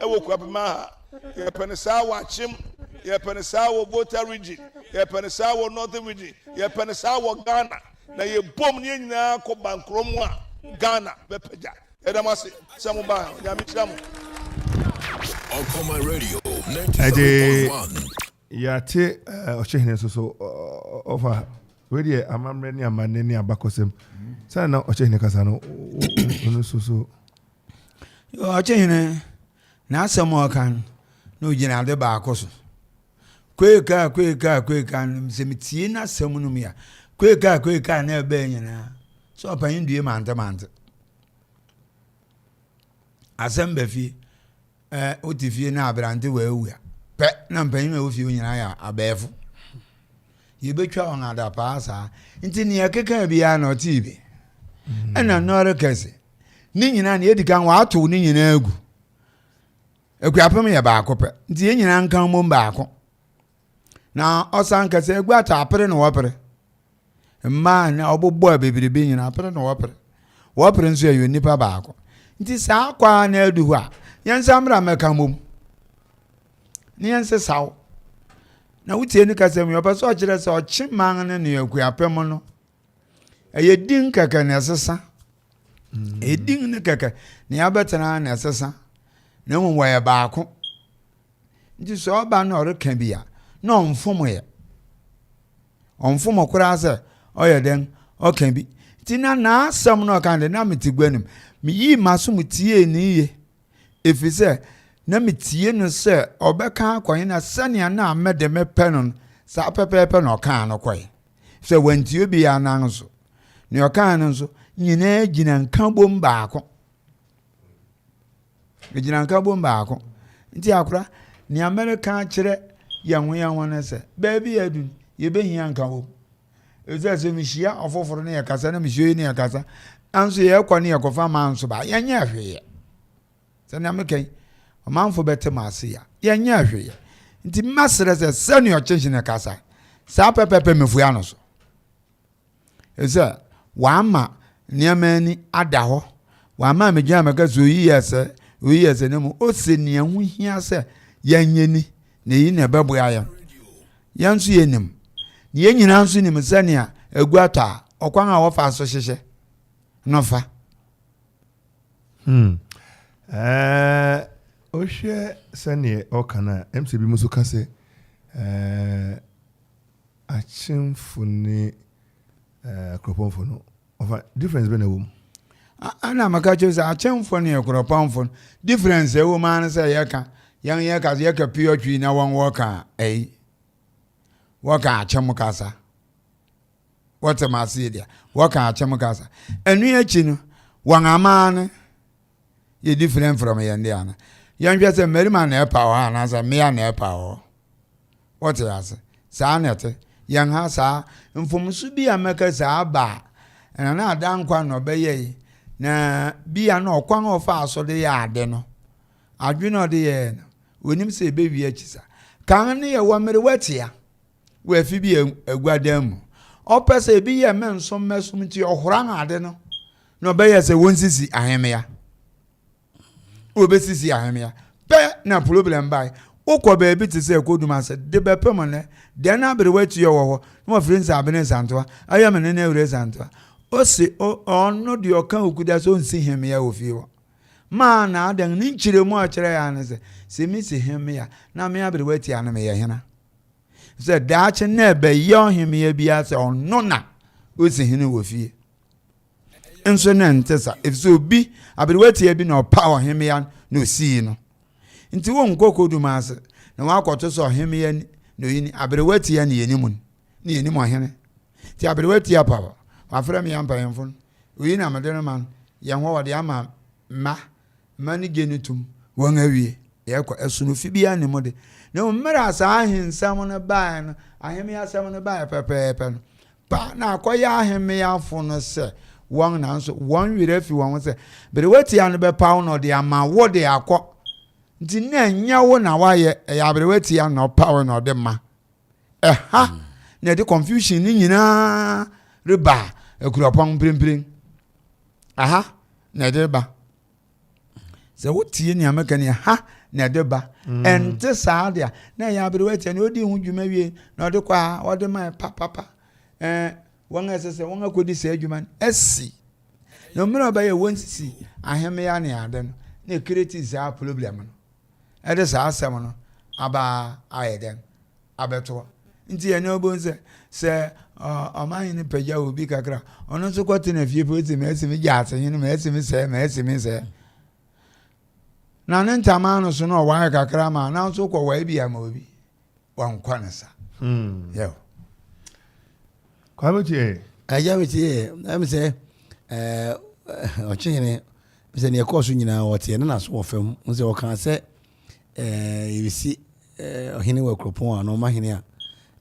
e wo kuapema ha ye pe ne sa wa chim ye pe ne sa wo voter region ye pe ne sa wo northern region ye pe ne sa wo Ghana na ye bom ne nyina ko bankrom a Ghana be peja Edamasi, Samuba, Yamichamu.
Okoman Radio, 97.1.
Yate, Twumhene so over. Where Amamre ni Amane ni Abakosem. Sana na Twumhene Kasa no so.
Twumhene na asemo kan no gina de ba akoso. Kweka msemetie na asemo no ya. Kweka na ebe nyina. So apanyin due mante. Asembe fi otifie na abrante wa awua. Pe na mpanyin wa ofie nyina ya abefu. Yebetwa on ada paasa nti ne yakeka bia na otibi ana nore kese ni nyina ne edikan wa ato ni nyina agu Akuapem ya ba akope nti nyina nkan mom ba ako na osan kese agu ata apere na wopere mma na obobbo abebirebe nyina apere na wopere nso ayo nipa ba ako nti saa kwa na adu a yensa mra meka mom ni yense saw na wutie ni kasem yo paso kire se ochiman ne Akuapem no eyedin kaka na sesa edin ne kaka ne abetana na sesa na mu wa ya baako nti so ba na oreka bia na onfom kura se oyeden okan bi ti na asam no kan de na metigwanim mi yi maso mutie ni ye efise na metie no se obeka akwan na sania na amede mepenon sa pepepe no kan no kwai se wanti obi ya nan so ne okan no so nyina gina nka bom baako gina nka bom baako nti akura ni America kire yanwo na se baby adu ye behia nka bom eze mi hia ofoforo ne yakasa na mi hie ne yakasa anso ye kwa ne yakofa manso ba yanya hweye se na mekai Amanfo bete maase ya yenya hweye nti masere se senu Twumhene Kasa sa pepepe mefua no so eza wama niamani adaho wama megya meka so oyi ese ne mu ose ne hu hia se yanyeni ne yi ne bebo ya yansu yenim ne yenyina nsu nim sania aguata okwan a wofa so hyehye no fa
Oshe sani okana MCB musu kase achimfuni Akropong no of difference be na wom
ana makacho za achimfuni Akropong difference e wo man say yaka yaka pure twi na won worka worka achim kasa what am I say there worka achim kasa enu echi no wan amane ye different from yende ana yan hwese Barima na epa na sa me na epa what ya say sa na te yan ha sa mfomsu bi ameka sa ba na adankwa no beye na bia na okwan ofa aso de ya ade no adwe no de ye no onim se be wi achisa kan ne ye wo mere watia we fi bi aguadam opese bi ye menso mesum ti ohoran ade no no beye se wonsisi ahemya obesisi ahemya pe na problem bai ukwa baby ti se koduma se de be pem ne de na bere wati yo wo no friends abene santoa ayam ne na ewre santoa o se ono de okan okuda so nsi hemya ofi wo ma na adan ni chire mu a chire ya ne se mi si hemya na me abere wati ana me ye hena se da che na be yo hemya bia se ono na o si hene wo fie enso na ntesa if so bi abere wati bi na power hemya no si no nti wo nkoko duma ase na wakoto so hemya no yini aberewati ya ne yenimun ne yenimu ahene ti aberewati ya papa afra me yampa yemfon oyi na medeno man ye ho wode ama mani genetum won awie ye kwa esunu fi bia ne mode na mmara asa ahensam no baa no ahemya asam no baa pepepe no pa na akoya ahemya afo no se won na nso won wire fi won se berewati ya no be paw no de ama wo de akọ nti na nyawo na waye ya berewati ya no power no de ma na de confusion ni nyina reba Akropong primprim na de ba se wotie ni amaka ni na de ba ente saa de na ya berewati na odi hu dwuma wie na de kwa wode ma papa won asese won akodi se adwuma esi no mmerɛ ɔbɛyɛ wɔnsisi ahemmeya ne ade no na ɛkreti saa problem no ɛde saa asɛm no aba ayɛ dɛn abɛtoɔ nti ɛne ɔbɛhu sɛ ɔmahene pagya obi kakra ɔno nso kɔte na fie pɛ ɔti maasimi gye asehene maasimi sɛe na ne ntama no so na ɔware kakra ma na nso kɔwaa bi ama obi wankɔ ne sa yɛw
kwabɛtie
agya metie ɛm sɛ ɔkyehene sɛ neɛ ɛkɔɔ so nyinaa wɔteɛ ne naso wɔ fam sɛ ɔkaa sɛ yɛbɛsi ɔhene wɔ Akropong a na ɔmahene a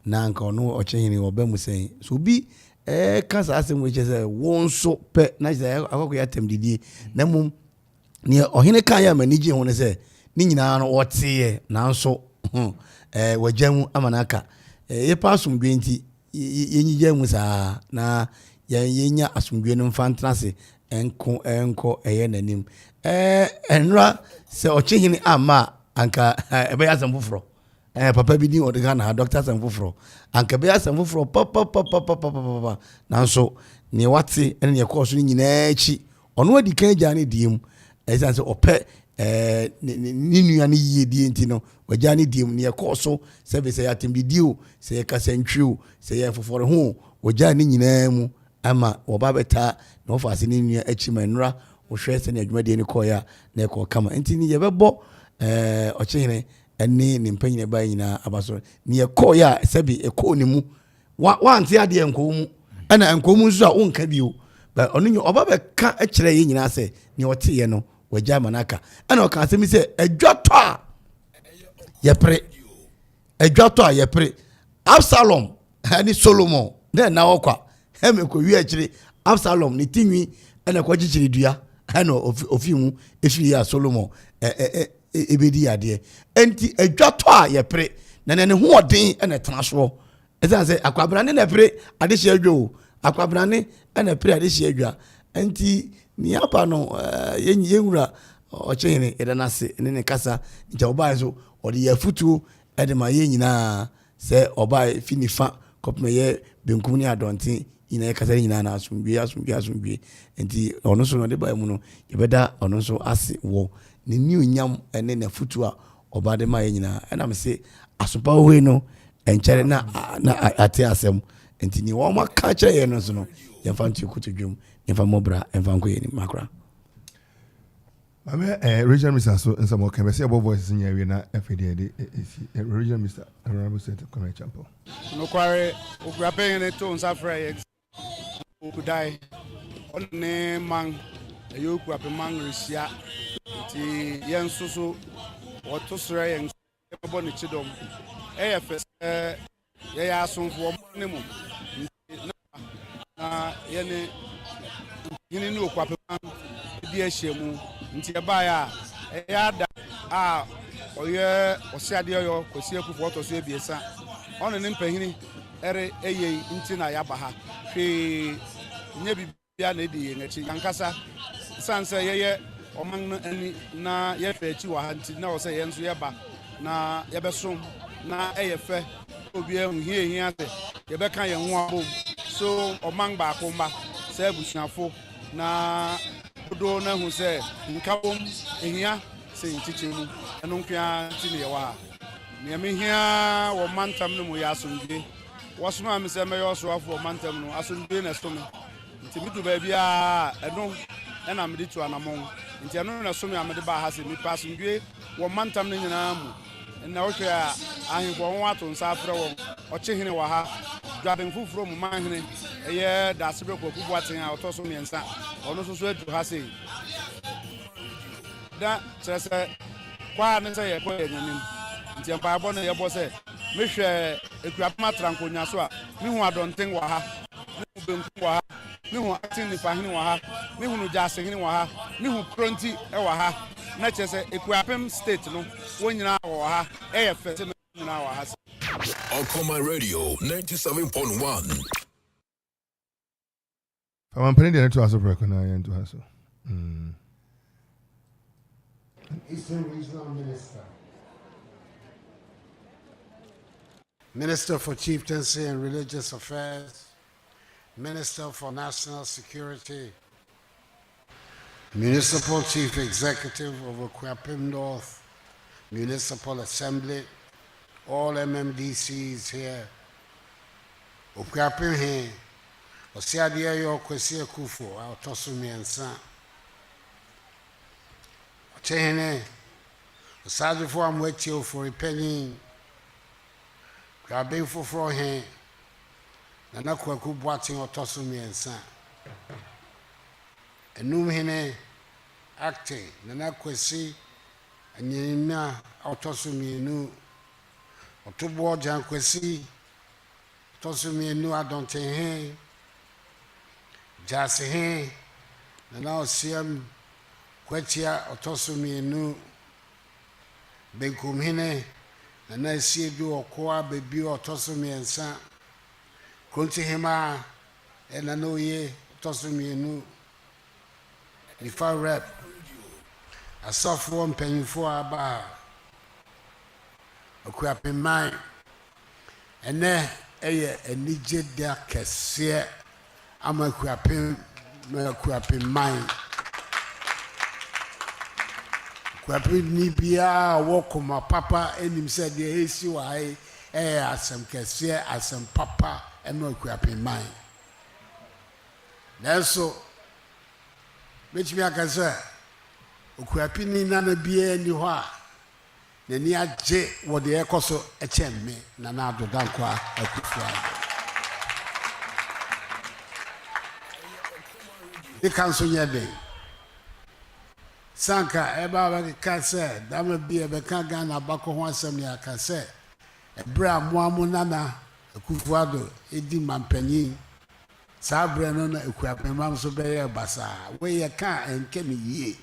na anka ɔno ɔkyehene wɔba mu sɛn so obi ka saa asɛm wɔkyɛ sɛ wo nso pɛ na sɛ akɔkɔyɛ atam didie na mmom neɛ ɔhene ka yɛ amani gye ho no sɛ ne nyinaa no wɔteeɛ nanso wɔagya mu ama no aka yɛpa asomdwe nti yɛnyigya mu saa na yɛnya asomdwe no mfa ntena ase ɛnkɔ ɛyɛ n'anim ɛnora sɛ ɔkyehene ama anka ɛbɛyɛ asɛm foforɔ papa bi din ɔde ka na dɔkta asɛm foforɔ anka ɛbɛyɛ asɛm foforɔ papapapapapapa nanso neɛ wate ɛne neɛ kɔɔ so no nyinaa akyi ɔno adi kan agya ne die mu ɛsiane sɛ ɔpɛ ne nua no yie die nti no wagya ne die mu neɛ kɔɔ so sɛ sɛ yɛ atɛmdidi o sɛ yɛ kasantwi o sɛ yɛ foforɔ ho wagya ne nyinaa mu ama wɔba bɛtaa na wɔfa ase ne nua akyi ma nnora wɔhwɛ sɛ ne adwumadeɛ no kɔɔeɛ a na ɛkɔɔ kama nti ne yɛbɛbɔ ɔkyehene ɛne ne mpa nyina ba nyinaa aba so ne yɛkɔɔeɛ a sɛbi ɛkɔɔ ne mu wante adeɛ nkɔɔ mu ɛna nkɔɔ mu nso a wonka bio ɔno nyɛ ɔba bɛka kyerɛ yɛ nyinaa sɛ ne ɔteeɛ no wagya ma no aka ɛna ɔka asɛm sɛ adwatɔ a yɛpere Absalom ne Solomon na ɛna wɔkwa ɛmɛkɔwie akyire Absalom ne tinwi ɛna kɔkyekyere dua ɛna ofi mu ɛfiri yɛ a Solomon ɛbɛdi adeɛ ɛnti adwatɔ a yɛpere na ne hoɔden ɛna tena soɔ ɛsiane sɛ akwabrane na ɛpere adehyeɛ adwa o akwabrane ɛna ɛpere adehyeɛ adwa ɛnti niapa no yɛnwura ɔkyehene yɛda no ase ne ne kasa nkyɛ ɔbae so ɔde yɛ afutuo ɛde ma yɛ nyinaa sɛ ɔbae fi nifa kɔpema yɛ benkum ne adɔnten nyinaa yɛkasa ne nyinaa na asomdwe nti ɔno so no ɔde bae mu no yɛbɛda ɔno nso ase wɔ ne nionyam ne n'afutuo a ɔba de ma yɛ nyinaa ɛnam sɛ asopa hoi no ɛnkyɛre na ate asɛm nti ne wɔn aka kyerɛ yɛn no so no yɛmfa nto koto dwom yɛmfa mmɔbra yɛmfa nkɔ yɛ nim akora
regional minister so nsɛm ɔka bɛsɛ yɛbɔ voice nyɛ awie na afei deɛ ɛde ɛsi regional minister honorable senator Kwame Champo
nokware Akuapem ne to nsa frɛ yɛ okudai ɔne man ɛyɛ Akuapem man rehyia nti yɛn nso so wɔto srɛ yɛn yɛbɛbɔ ne kyidɔm ɛyɛ fɛ sɛ yɛyɛ asomfoɔ ne mu na yɛne yɛne ne Akuapem man di ahyia mu nti ɛbaeɛ a ɛyɛ ada a ɔyɛ ɔseadeɛ ɔyɔ Kwasi Akuffo ɔtɔ so abiesa ɔne ne mpanyini ɛre ɛyɛ nti na yɛaba ha hwee nyɛ bibia na ɛdi yɛn akyi yankasa san sɛ yɛyɛ ɔman no ani na yɛfɛ akyi wɔ ha nti na wɔ sɛ yɛn nso yɛba na yɛbɛsom na ɛyɛ fɛ obi ahu hia sɛ yɛbɛka yɛn ho abom so ɔman baako mba sɛ abusuafo na dodo na hu sɛ nka bom ehia sɛ nkyikye mu ɛno nkwa nti ne yɛwɔ ha nea mehia wɔ mantam no mu yɛ asomdwe wɔsoma me sɛ mɛyɛ ɔsoafo wɔ mantam no asomdwe na ɛso me nti medu baabi a ɛno ɛna mede to anamɔn nti ɛno na ɛso me a mede baa ha sɛ mepa asomdwe wɔ mantam no nyinaa mu na wohwɛ a ahemfo ho ato nsa afrɛ wɔn ɔkyehene wɔ ha dwaden foforɔ mu manhene ɛyɛ Daasebɛ Kwaku Boaten a ɔtɔ so mmiɛnsa ɔno nso so adu ha sei da kyerɛ sɛ kwaa ne sɛ yɛkɔ yɛ nyanim nti mpaebɔ no yɛbɔ sɛ mehwɛ Akuapem atrankonya so a mehu adɔnten wɔ ha mehu benkum wɔ ha mehu aten nifahene wɔ ha mehu gyasehene wɔ ha mehu pronti wɔ ha na kyerɛ sɛ Akuapem state no wɔn nyinaa wɔ ha ɛyɛ fɛ sɛ nyinaa wɔ ha sɛ
Okoman Radio 97.1.
I'm putting the network to recognize to us.
Eastern Regional Minister. Minister for Chieftaincy and Religious Affairs. Minister for National Security. Municipal Chief Executive of Akuapem North, Municipal Assembly, all MMDCs here. Akuapem here. Osiadia yo kwesi Akuffo, Autoso miensa. Twumhene, Osadifo amwetio for penny. Grabe foforo he. Nana kwaku boatin Autoso miensa. Twumhene acting Nana kwesi anyina Autoso mienu. Otobo jan kwesi Autoso mienu adonte he. Jase he Nana osiem Kwetia Autoso mienu Benkumhene Nana esiedu okoa bebi Autoso miensa Konti hema Nana oye Autoso mienu Nifa rep Asofo mpanyinfo aba Akuapem man ene eye enije dia kese ama Akuapem man Akuapem ni bia wokoma papa enim se de esi wa asem kese asem papa eno Akuapem man Nanso mechimi akasa Akuapem ni na bia ni ho a na ni agye wo de ekoso echemme na na adodankwa Akuffo the council yede sanka eba ba ka se dama bia be ka Ghana bako ho asem ya ka se ebra moamu nana Akuffo ado edi mampanyin sa bra no na Akuapem mam so be ye basa we ye ka enke mi yie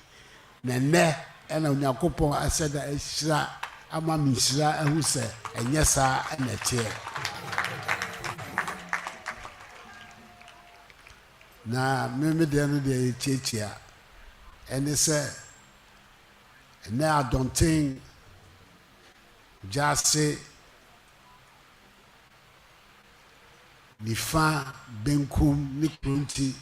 na ne ena Onyankopon aseda ehira ama mi hira ehu se enye sa enete na me de no de chichia ene se na adontin jase nifa benkum ni pronti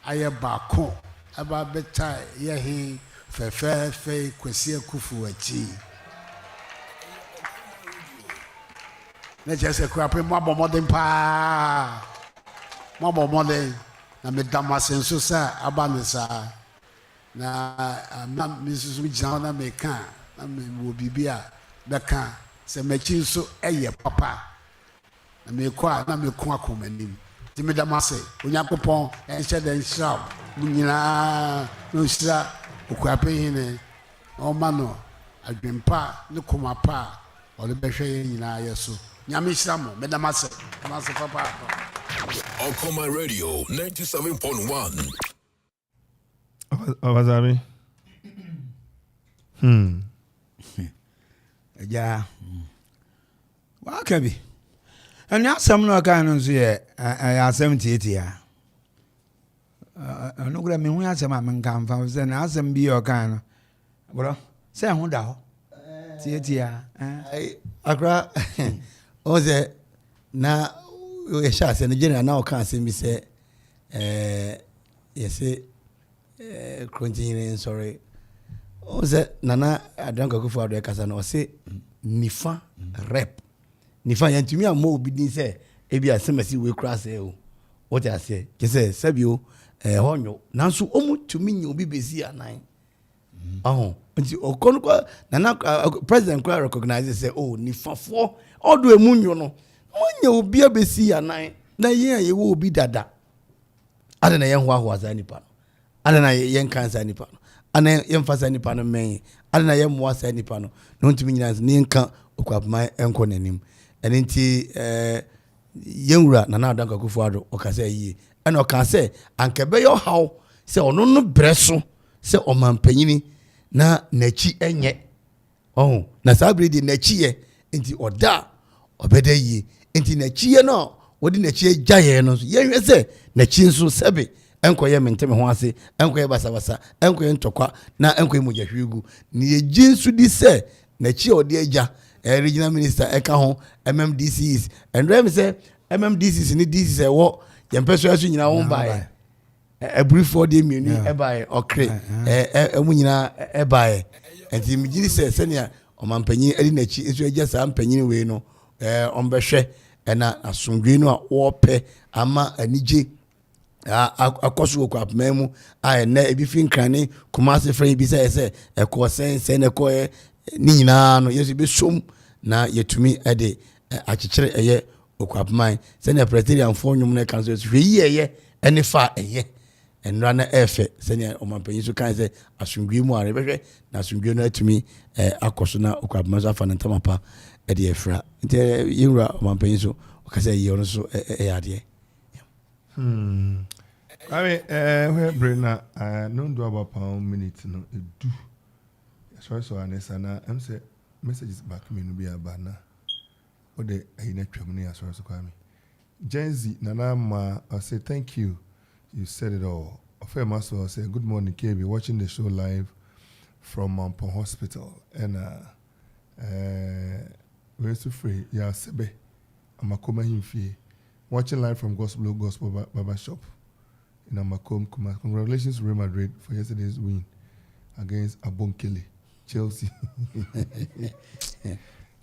aye baako aba beta ye he fefe kwesi Akuffo achi na jase Akuapem mabomodem pa mabomodem na medamase nso sa abanisa na misusu jina na meka na me wo bibia beka se mechi nso eye papa na me kwa na me ko akomanim ti medamase Onyankopon enche den shao munyina no shira Akuapem ne o mano adwempa ne komapa o le behwe nyina yeso nyame shira mo medamase papa
Okoman Radio 97.1.
Abazami.
Ja. Wa kabi. Ani asam no kan no so ye asam tietia. No gra me hu asam a men kan fa se na asam bi o kan no. Bro, se hu da ho. Tietia.
Akra oze na we sha se Nigeria na o kan se mi se yese Twumhene sorry oze nana adanka Akuffo ado kasa na o se nifa rep nifa yantumi ammo obi din se ebi asemasi we kra se o what I say kese sabio honyo nanso omu tumi nyi obi bezi anan nti okon kwa nana president kwa recognize say oh nifa fo odo emunyo no Manya obi abesi anan na yen ye wo obi dada ada na yen ho ahwaza nipa no ada na yen kansa nipa no ana yen fasa nipa no men ada na yen moasa nipa no no ntimi nyina ne nka Akuapem enko nanim ene nti yenwura na na adanka Akuffo ado okasa yi ena okase ankebe yo haw se ono no breso se omampanyini na nachi enye na sabridi nachi ye nti oda obede yi enti na chie no wodi na chie gyaye no yenhwe se na chi nso sebe enkoye menteme ho ase enkoye basabasa enkoye ntokwa na enkoye mujahwigu ni yeji nso di se na chi odi agya regional minister eka ho MMDCs and rem se MMDCs ni DCs wo yempeso aso nyina wo bae every 4 day menu ebae okre emu nyina ebae enti migiri se senia omampanyin edi na chi nso agya sa mpanyin we no ombehwe na asomdwe no a wope ama anije akoso Akuapem mu na ebi fin krane Kumasi frɛ bi sɛ ɛkɔ sɛn na ɛkɔ ni nyina no yesu bi som na yetumi de akyekyere ɛyɛ Akuapem sɛ na president fo nwum na kan so hwɛ yi ɛyɛ ɛne fa ɛyɛ ɛnra na ɛfɛ sɛ na ɔmampanyin so kan sɛ asomdwe mu are bɛhwɛ na asomdwe no atumi akɔso na Akuapem so afa ne ntamapa de ɛfra nti yewura ɔmampanyin so ɔkasa yi ɔno so ɛyɛ adeɛ.
I mean, where Brena, no do about pound minute, no, it do. Sorry, so I'm say messages back me no be a banner. Or the Tremony as well as Kwame. Gen Z, Nana Ma, I say thank you. You said it all. A fair master, I say good morning, KB, watching the show live from Amanfo Hospital. And we're so free, yeah, Sebe, I'm a Okoman Kasa. Watching live from Gospel Barber Shop in Amakom. Congratulations to Real Madrid for yesterday's win against Abonkele, Chelsea.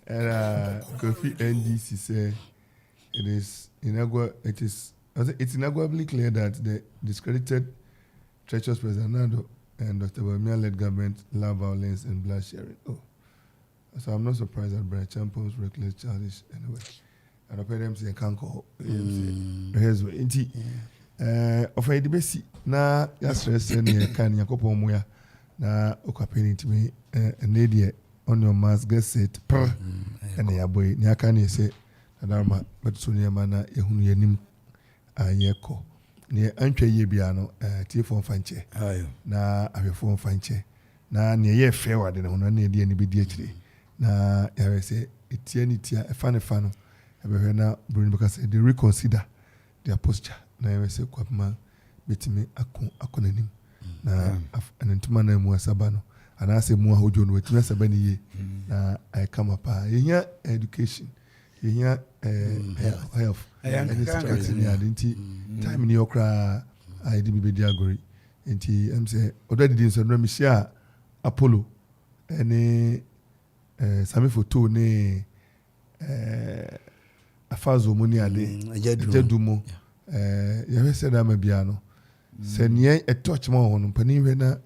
And Kofi NDC said it's inarguably clear that the discredited treacherous President and Dr. Barima-led government love violence and bloodshed. Oh, so I'm not surprised that Brian Champions reckless, childish anyway. And I pay them say can't call. Here's what inti. Of a debesi na stress any can yakopo moya na Akuapem intimi and on your mask get set and ya boy nya can say adama but so near mana ehunu yanim ayeko ne antwa ye bia no tie fon fanche na ahwefo fanche na ne ye fe wade ne hono na die ne bedi akire na ya say etie ni tia efa ne fa no na because they reconsider their posture na we say Akuapem betimi akonanim na anentuma na mu asaba no ana se mu ahojo no betimi asaba ni ye na I come up here education here health and structure ni adenti time ni okra I di be diagori enti am say already din so no me share Apollo ene sami photo ne afazo muni ade jedumo ya said am bia no se ne e touch mo hono pani we na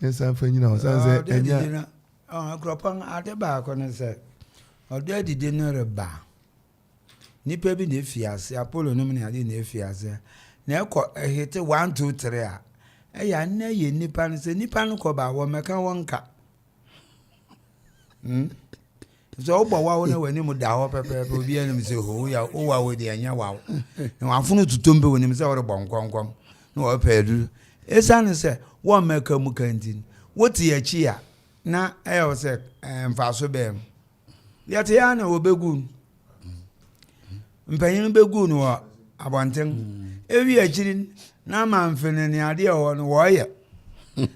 yensan fa nyina hosan se enya
Akropong ade ba ko ne se odo dide no reba nipa bi na fiase Apollo no ne ade na fiase na ekọ ehete 1 2 3 a eya na ye nipa no se nipa no ko ba wo meka wonka so obo wa wona wani mu da ho pepe obi enu se ho ya o wa we de anya wa na wafunu tutombe woni me se wo bonkonkon na wo pedu esane se wo meka mu kantin woti ya chi ya na eyo se mfaso be yate ya na obegu mpanyin begu no wa abonten ewi achirin na manfene ne ade ho no wo ye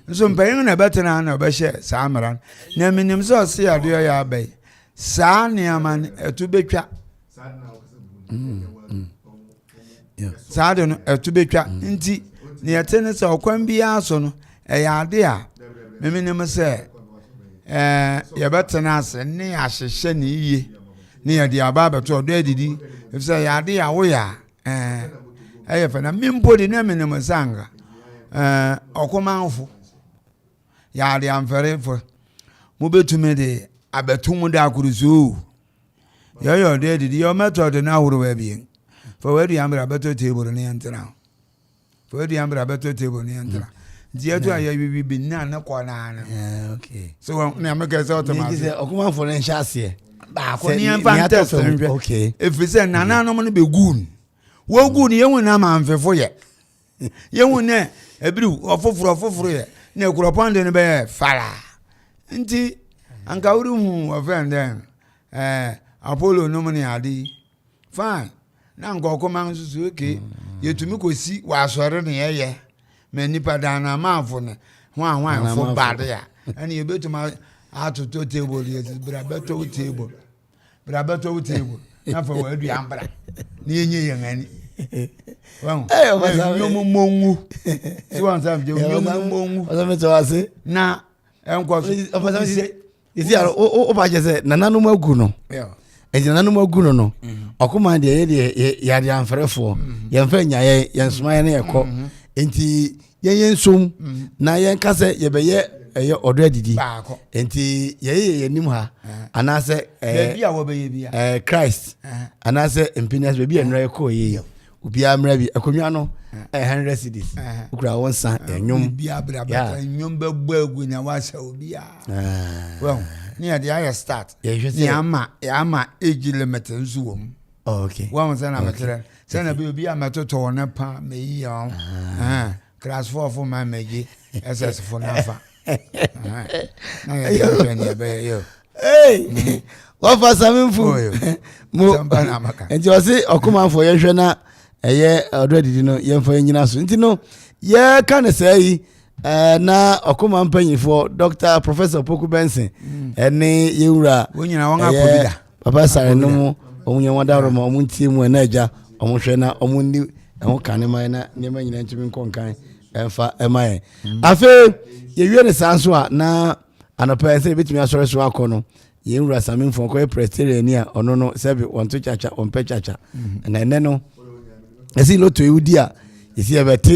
nso mpanyin na betena na obehye samran na minim so se ade ya abai saa niaman etu betwa saa de no etu betwa nti ne yetene se okwan bia so no eya ade a memenem se ye betena ase ne ahyehye ne yiye ne ye de aba beto odo adidi efse ya ade a wo ya eye fa na mimpo de ne menem sanga okomanfo ya ade amfere fo mo betume de abetum da akuruzu yo de your method na huru we bien for we do ambra beto table ne entra for we do ambra beto table ne entra die to aye bibi na ko na
okay
so me ameka say automatic
say Akumanfo ne nhyase
ba ko ne enfante
okay
if we say nana no be gun wo gun ye wona manfefo ye ne ebiru ofoforo ye na Akuropong de ne be fara nti anka uru offend then Apollo no money adi fine na nka Okoman susu okay yetumi kosi wa asore ne ye me nipa da na Amanfo ne hwan fo bade ya ani yebetuma atoto table ye brabeto table na fa wa adu ambra na yenye yen ani Mongu. See what I'm saying?
Mongu.
Na
you see, I just said, Nanano Moguno. And Nanano Moguno, no. Okoman de Yadian Ferefo, Yanfenia, Yan Smile, Enti Yan Sum, Nayan Kasa, Yabeye, already. Enti Ye Nimha, and I say, Christ, and I say, Impinas baby and Rayco ye. Ubia Mrabi, a Comiano, 100 cities. Ukra one son, and Yum Biabra, and Yumba Burgwin, and was well, near the higher start. Yama, age limit Zoom. Okay. One was an amateur. Send a baby amateur to one upon me young. Class 4 for my Maggie, SS for Nafa. Hey, what for some food? And you say, Okoman for your already, you know, young for engineers. You know, yeah, can I say, na Okoman penny for Dr. Professor Poku Benson, and Yura, when you know, Papa Sarah no more, on your one dollar, on team when Naja, on Shana, on Mundi, and Canamina, never in entering Conkai, and for MI. I feel you really sounds what now, and a person between us, Rakono. Yura Samin for Quay Presterian near or no, Sabi, one to Chacha, on Pechacha, and then no. I see lot to you, dear. You see about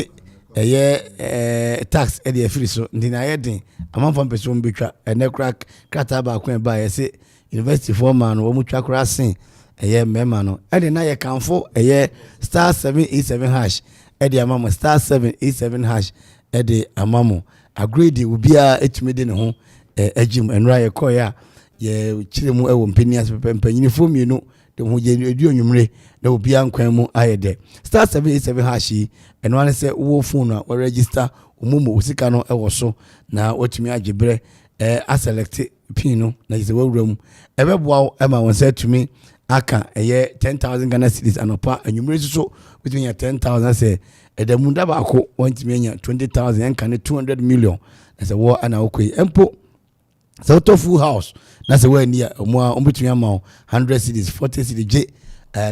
a year tax at the free so denied. A month from Person Bitra, and no crack, Cataba Queen by a say University foreman, or Mucha Crossing, a year memano. I deny account for a year star 787 hash, at the Amamo star 787 hash, at the Amamo. Agreed it will be a 8 million home, a Jim and Raya Koya. Ye chilemu e wompenias pepempe uniform you know the who ye edu onwumre na obi ankwan mu ayede star 787 hashi and one say wo phone na register umumo usika no e wo so na watumi agebre a select pin no na is we wura mu e beboa e ma won say to me aka ye 10,000 Ghana cedis anopa anwumre so between 10,000 say e da munda ba ko wantumi anya 20,000 enka ne 200 million na say wo ana okoi empo so to full house that's the way near more between 100 cities 40 cities j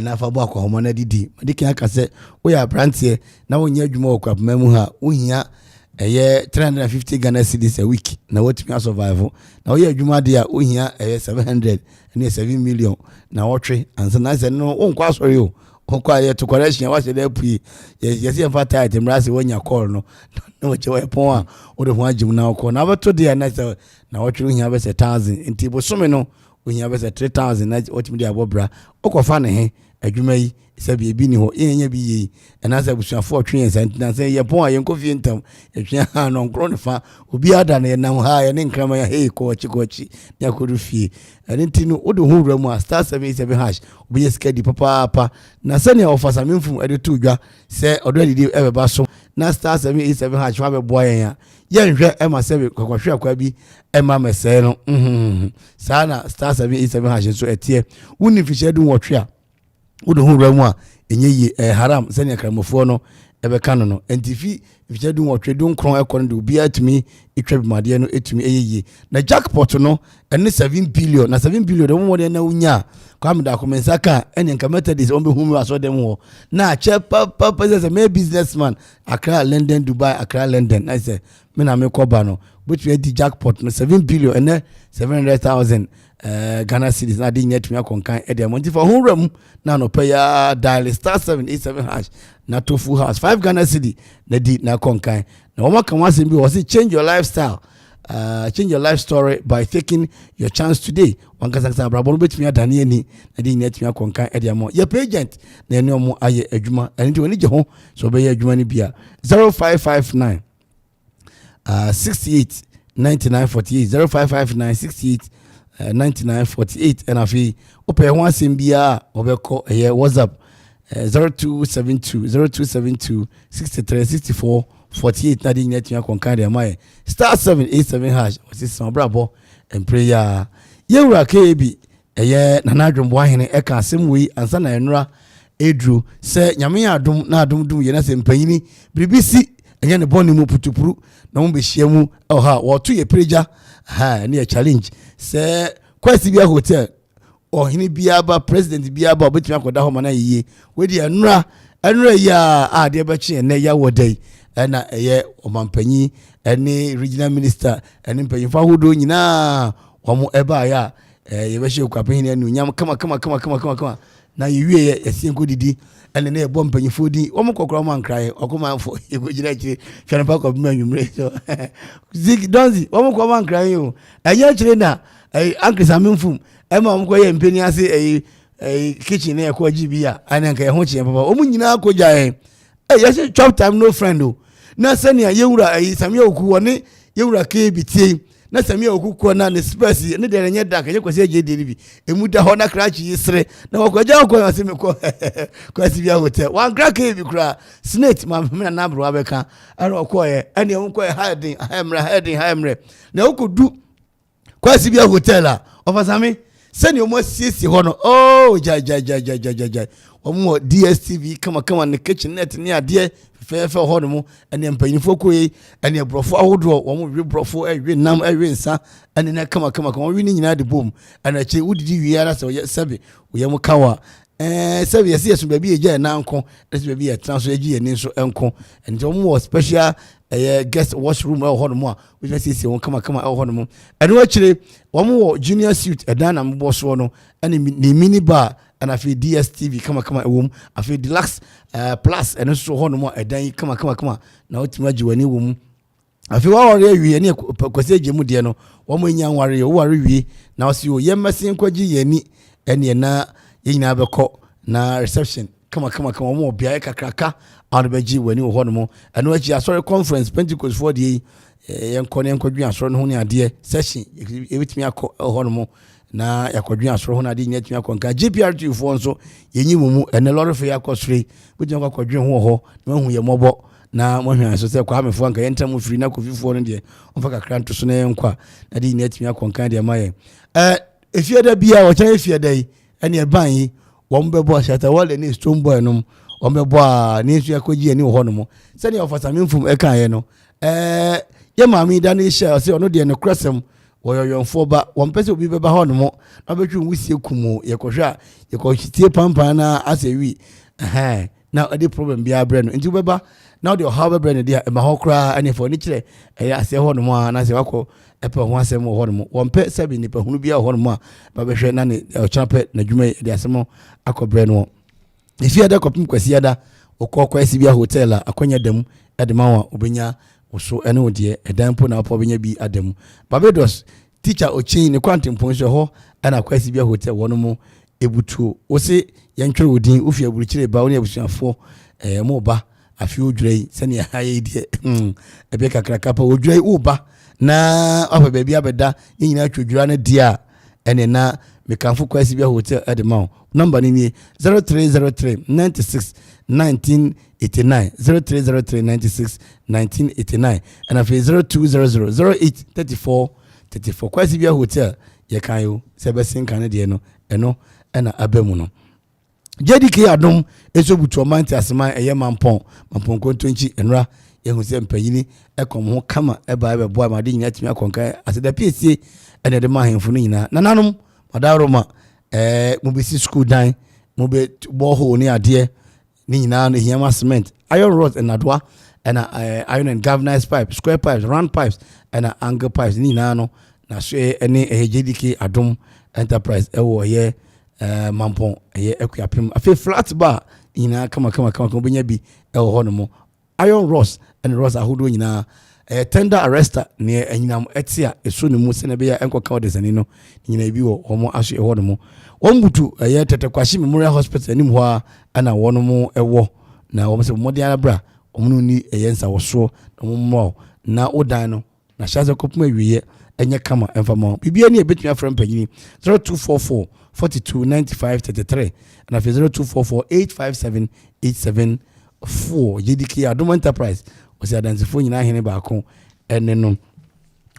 na fa bo akwa homo na didi dike aka say we are brand here na wonya adwuma Akuapem mu ha wohia 350 Ghana cedis a week na what me survive na we adwuma dia wohia 700 and 7 million na wotwe ansa na say no wonkwa sorry o okwa ye to correction wa se dey pui yes fa tight mrase wonya call no no che we pon a o de ho agim na okọ na beto dia na say na wotwe wohia be 1000 nti bo some no wohia be 3000 na wotimi dia bobra okofa ne he adwuma yi sabi ebi ni ho yenya bi yi na say busuafo otwe yen sant na say ye pon a yen kofi ntam etwe ha no nkro ne fa obi ada na nam ha ye ne nkrama ya hey kochi na kodu fie nti no o de ho wura mu a star 77 hash obi yeska di papa na say ne ofasa memfum ede to dwa say odo didi e ba so na star 787 hash wa be boy yen yen hwe e ma say kwakwahwe akwa bi e ma mesɛ no sana star 787 hash so etie woni fiche du wotwe a wodo hu ramu a enye yi haram sene kramofo no ebe kanu no entifi fiche du wotwe du nkron ekon de obi atumi etwa bimade no etumi eyeye na jackpot no ene 7 billion na 7 billion de mo de na unya kwa mda komensa ka ene nka methodist on be hu mi aso dem ho na che papa as a businessman Accra London Dubai Accra London I say me na me koba no which we di jackpot no 7 billion ene 700,000 Ghana cedis na di net me akonkan e dem nti for honram na no pay ya dial star 787 hash na to full house 5 Ghana cedi na di na konkan na wo maka wasen bi wo say change your lifestyle change your life story by taking your chance today one kasa brabo betimi adane ani na di net me akonkan e dem your agent na ene omo aye adwuma enti woni je ho so be ye adwuma ni bia 0559 68 9948 0559 68 9948 and afi open one simbia obeko WhatsApp 0272 63 64 48 na di net ya konkan de mai star 787 hash osisi brabo and prayer yewura KB nana adwombo ahene eka asem wi ansa na enura edru se nyame adom na adom ye na se mpanyini bribisi enye ne boni mu putupuru na mo be hyiamu ha wo to ye preja ha ne challenge se kwasi bia hotel ohini bia ba president bia ba obetumi akoda ho mana yiye we dia nura enre ya de be chi ne ya wodai na eye omampanyi ene regional minister ene mpanyimfa hodo nyina omo eba ya ye be hye Akuapem anu nyam kama na yewie ye sienko didi ene na ebo mpanyimfo di omo kokoro man krae Okomanfo ye go gina chi hwene pa ko bema nwumre so zik donzi omo ko man krae o eye kire na ankris amemfum ema omo ko ye mpani ase kitchen na ko gibia ane nka ye ho chi papa omo nyina akoja ye chop time no friend o na sania yewura samia oku woni yewura ke bitie na samia oku ko na ne space ne de nye da ka je kwase je de bi emu da ho na krachi yisre na wakwaja ko aseme ko kwase hotel wan kra ke bi kra snake ma me na bro abeka ara ko ye ane emu ko hiding hamre na okudu kwase bia hotel a ofasame sani omo sisi ho no ja omo DSTV kama ne kitchen net ni ade fefe ho no mo ene mpanyinfo koyi ene brofo ahodo omo wi brofo nam nsa ene na kama wi ni nyina de bom ene che udidi wi ara se sebe wo yem kawa sebe yesu baby eja na nko ese baby e transfer eji eni so enko ene omo special guest washroom ho no mo a we just see won kama ho no mo ene wa kire omo junior suite edan na mbo so no ene ni mini bar and afi DSTV kama ewom afi deluxe plus eno so ho no mo edan kama na otima jiwani wom afi wa wore awie ne kwase gemu de no wo mo nya nware wo ware wie na osi o yemmasin kwaji yani ene na yina beko na reception kama mo bia kakraka arbeji wani ho no mo eno achi asori conference Pentecost for the yenkone nkwadwi asori no ho ne ade session ebitimi akọ ho no mo na yakwadwi asoro ho na de nyatimi akonka GPRT fo nso yenyi mumu ene lorry fe yakosre bujin akwadwi ho na hu ye mobo na mo hwan so se kwa amefo anka yentam firi na kofifo no de onfa kakra nto so na yenkwa na de nyatimi akonka de maye efieda bia wo chan efieda yi ene ban yi wo mbebo shata wale ni stone boy no wo mbebo a ni nsu yakoji ani ho no mo se ne ofasamemfum eka ye no ye maami da ne share se ono de ne krasem woyonfo ba wompese obi beba ho no mo na betwe wusie kumu yekohwa yekohitie pampa na asewi na ade problem bia bre no nti beba na de ho bre no dia ma ho kra ani fo ni kire ase ho no mo na se wako epe ho asem ho no mo wompe sebi ni pe hunu bia ho no mo ba behwe na ne ochape na dwuma de asem akobre no ifi ada kopim kwasi ada okokwa esi bia hotel akonya dam edema wa obenya so ene odie edan po na po benya bi adamu Barbados teacher ochin ne kwantempo nso ho ana kwasi bia hotel wono mo ebutuo wo se yentwere odin ofi aburuchire ba woni abusuafo mo ba afi odwrei sene ya haye die ebe kakra kapa odwrei uba na afa ba bia beda nyina twodwura na dia ene na mekanfo kwasi bia hotel edema number ni 0303 96 1989 0303 96 1989 and after 0200 08 34 34 kwasi bia hotel ye kan yo se besin kan de no eno na abemu no JDK adom esobutu omanti asema eye mampon kontonchi enra ye hu se mpanyini ekom ho kama eba ebe boa ma de nyina timi akonka aseda piesie ene de mahemfo no nyina nananom madaroma mobisi school dan mobe borehole ni ade ni nyina no hiama cement iron rods and adwa and iron and galvanized pipes square pipes round pipes and angle pipes ni nyina no na so any JDK adom enterprise ewo ye mampon ye Akuapem afi flat bar nyina kama benya bi ewo ho no mo iron rods and rods ahodo nyina tender arrester ne anyinam etia eso ne mu se ne be ya enkoka odesani no nyina bi wo homo aso ewo no mo wombutu tetekwashi Memorial Hospital anim ho a ana wono mo ewo na wo se modi arabra omunu ni yensa woso no mo na odan no na shaze kopum awiye enye kama enfama bibia ni ebetumi afra mpanyini 0244 429533 and 0244 857 874 JDK Adom Enterprise osi adansifo nyina hene baako ene no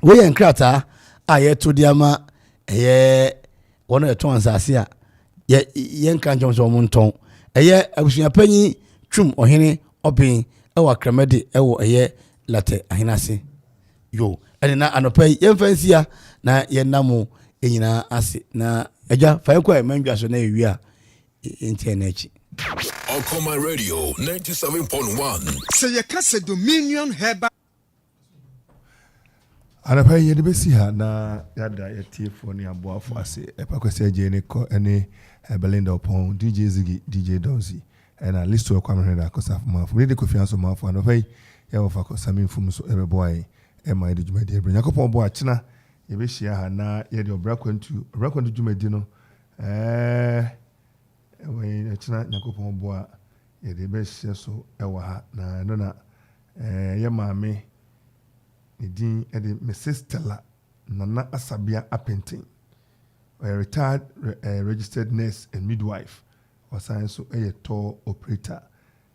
wo ye nkrata a ye to diama wono eto ansase a ye nka njonso mo nton abusua panyi twum ohene obin ewa kramede ewo late ahenase yo ene na anopai ye mfansia na ye namo enyina ase na eja fa ekwa mandwa so na ewi a internet
Okoman Radio 97.1.
Say you can say Dominion Heba.
Anapa yɛde bɛsi ha na yɛada yɛtiefo ne aboafo ase ɛpakwasi agye ne kɔ ɛne Belinda Opon DJ Ziggy DJ Donzi ɛna listo Okoman Radio akɔsa mafo ne de Kofi Ansong Baffuor anapa yi yɛwɔ fa kɔ sami mfum so ɛbɛboa yɛ ɛma yɛde dwumadi ɛbrɛ Yakopɔn bo akyena yɛbɛhyia ha na yɛde obrakwantu dwumadi no ɛwɔ akyena Yakopɔn bo a yɛde bɛhyɛ so ɛwɔ ha na no na yɛ maame Nidin edi Mrs. Stella Nana Asabia Appenting, a retired registered nurse and midwife, or science so a tour operator,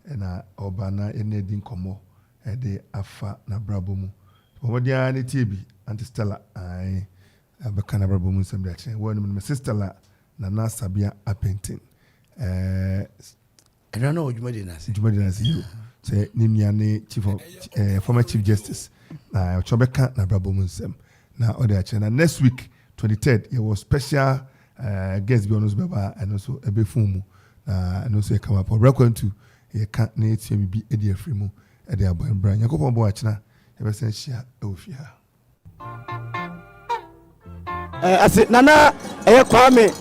and a Obana Enedin Komo, a de Afa na Brabomu. Pomodia ni TB, Auntie Stella, I have a kind of Brabomu some direction. One Mrs. Stella Nana Asabia Appenting. I
don't know what you made in us.
You say Nimiani, chief of former Chief Justice. Na Chobeka na Brabo Munsem na other channel next week 23rd it was special guest be onus beba and also ebefumu and also come up welcome to you can't need to be edi afrimu e dey abo embra Yakopɔn bo achina e be sen hia e ofia
ase nana eye Kwame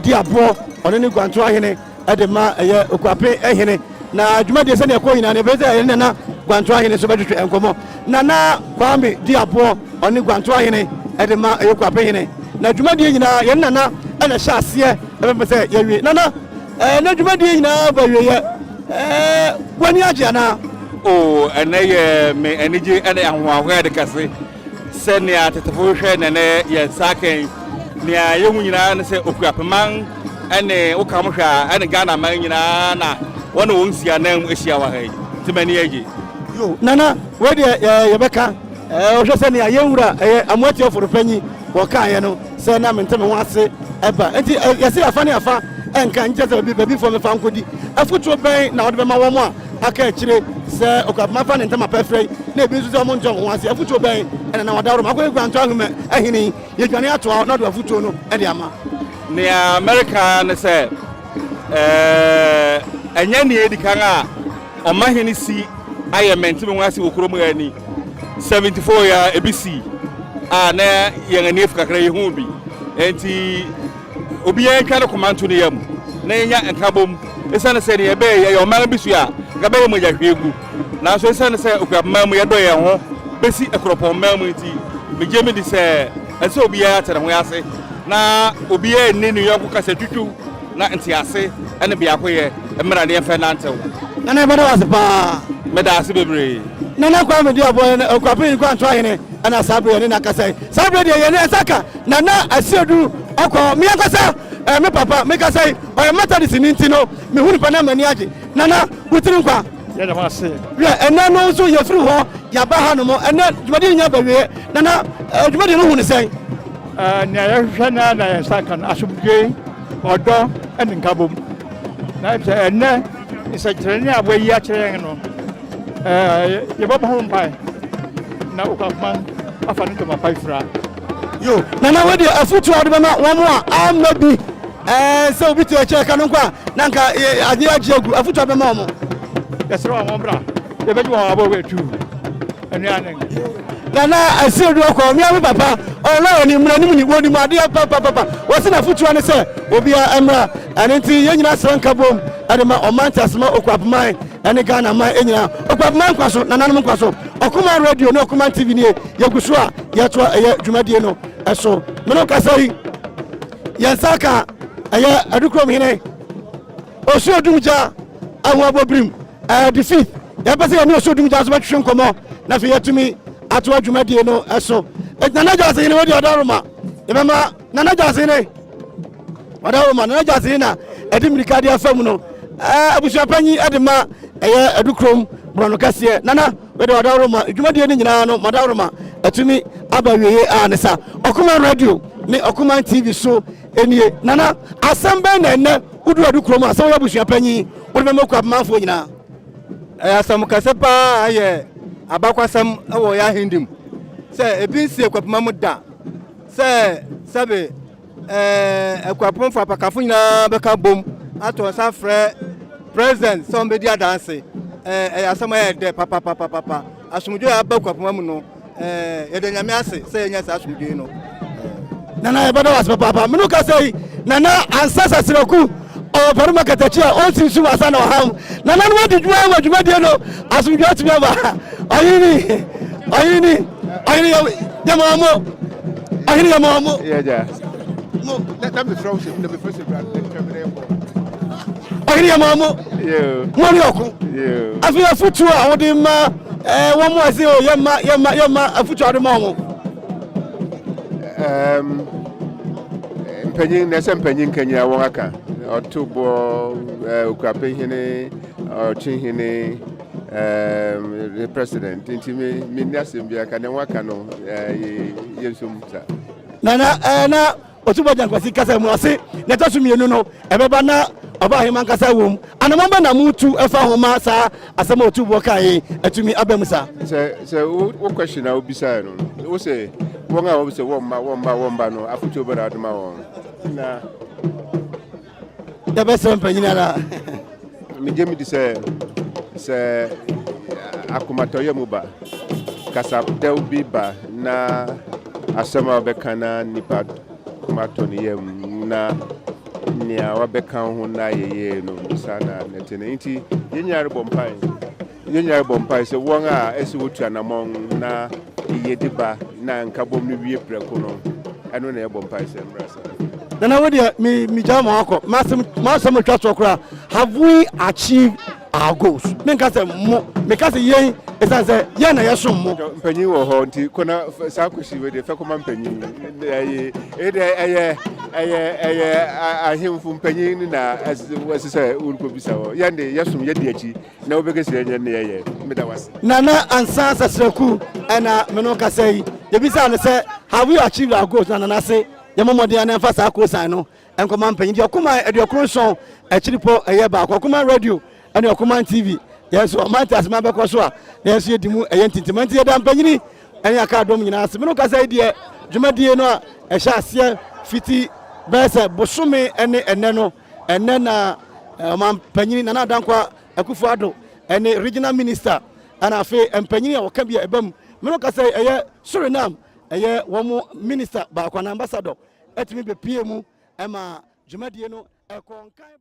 di abo ono ni Gwanto ahene e de ma eye Okuape ehene na dwuma de se na ekɔ hina na be se nana Gwanto ahene so betwe enkomo Nana Kwame di abo oni Gwanto ahene edema Akuape hene na dwumadi nyina ye nana na hya ase e be se ye wi nana na dwumadi nyina ba wi ye wani agye na
o ene ye me eniji ene ahwa de kase se ne atetefo hwe ne ye saken ne ye hu nyina ne se Akuape man ene wo kam hwa ene Ghana man nyina na wona won sia na ehia wa hai timani age
nana we de yebeka o hwe se ne ayewura amwati oforopanyi wo kan ye no se na mente me ho ase eba enti yesi afa ne afa enka nje se baby for me fa nkodi afutuo ben na wode be ma wo mo aka akire se Okuape ma fa ne ntama pefrei na ebi nso se mo njo ho ase afutuo ben ena na wadaro ma ko Gwanto ahome ahini ye dwane ato na do afutuo no e de ama
ne America ne se enya ne edikan a omahini si I am meant to be Okromani 74 year ABC. Na young and if Kakray Humbi. And Obia can command to the yam. Naya and Kabum, a son said, a bay, your man Bisia, Gabay Mayaku. Now, so son said, Mamma Doya, Bessie Akropong-Akuapem, Mijami say, and so be at and we are say, now Obia in New York Cassatutu, not in Tiase, and the Biaque, and Maradia Fernando.
And I was a bar.
Medasi bebre
nana Kwame di abo Okuape Gwanto ahene ana sabre na kasa sabre de ye na saka nana asiodu akọ mi akasa me papa me kasa o mata dis ni ntino me hunu pa na mani age nana wutiri nkwa
ye da ma se
ye ena no so ye firi ho ya ba ha no mo ena dwumadi nya ba we nana dwumadi no hunu sen
na ye hwe na ye saka na asubwe odo en nkabom na se ene isa treni abo yi a kire no ye baba home pie na Okuape afani to my pie fra
yo nana we dey afutu ade be ma wo mo a amabi se obi to che ka no kwa na nka ade agye agu afutu ade ma mo
yesro wo bra ye beji wo abo we tu enu anen
nana asiedu akọ mi ami papa ona oni mra ni wo ni ade papa wo se na afutu ane se obi a emra anenti ye nyina sranka bom ade ma omantas ma Okuape man ene Ghana man enyina Okuape man kwaso nananom kwaso Okoman Radio na Okoman TV ni yeguso a yeto eye dwumadie no eso meno kasai yensaka eye adukrom hene osodumja awu abobrim the fifth ya pese ya ni osodumja so betwe nkomo na fe yetumi ato adwumadie no eso nana jase ni wodi odaroma ebema nana jase ni odaroma nana jase na edimirika dia fam no abusuapanyi adema eye adukrom brono kase nana wede odaroma dwumadie ni nyina no madaroma atumi abaweye anesa Okoman Radio ni Okoman TV so enie nana asembe na ene udu adukrom asem abusuapanyi wode me Okuape Amanfo nyina
asem kase pa aye abakwasem ewo ya hindim se ebi nsi Okuape mamuda se sabe Akuffo apakafo nyina beka bom ato sa frɛ president somebody dance asama de papa asumdwe abakwapoma mu no yede nyame ase say nya sa asumdwe no
nana ebada was papa me no ka say nana ansasa siraku o Barima katachi o sinsu wasa na ham nana no wadi dwuma de no asumdwe atumi aba ayini yamamo ayini yamamo
yeah let me throw him the first
ayini yamamo mo ni oku afi afutu a wodi ma wo mo ase o yema afutu ade ma wo
mpanyin na mpanyin kanya won aka otubo Twumhene Twumhene the president inti me niasem bia ka ne waka no yensum sa
na otubo jankwasi kasa mu ase na tosumienu no ebeba na oba hima kasa wom anamamba na mutu efa homa sa asema otubo kai atumi abamusa
se wo question na obisa no wo say won a wo say womba no afutu obara aduma won na
the best mpanyin na
me gemi di say akumatoye muba kasa del biba na asema bekana nipa kumatoni yem na nia wabeka ho na yeye no sana netene nti yenyare bompai se won a esi wotu anamon na yediba na nkabom no wie preko no eno na bompai se mrasa
Nana we me jama akọ masem twa kra have we achieved our goals me ka say yen esa say yen na yesom mo
mpanyin wo ho nti kona sa kwashi we de fe koma mpanyin ahemfu mpanyin na asese urko bisa wo yande yesom yedi achi na obekesi yen ne yeye meda wase
nana ansa sasraku na me no ka say ye bisa ne say have we achieved our goals nana say yamomode ana fa sa ko san no enkoma mpanyin di okuma edokronson achiripo eye ba okuma radio ene Okoman TV yes o mantas ma be ko so a yes yedimu eye ntintimanti ye da mpanyini ene aka dom nyina ase me no ka say die dwumadie no a ehya ase fiti bese bosome ene no ene na mampanyini na adankwa Akuffo ado ene regional minister ana afi mpanyini a woka bia ebam me no ka say eye Suriname eye wo minister ba kwa ambassador etimi be pie mu ema dwumadie no ekonkan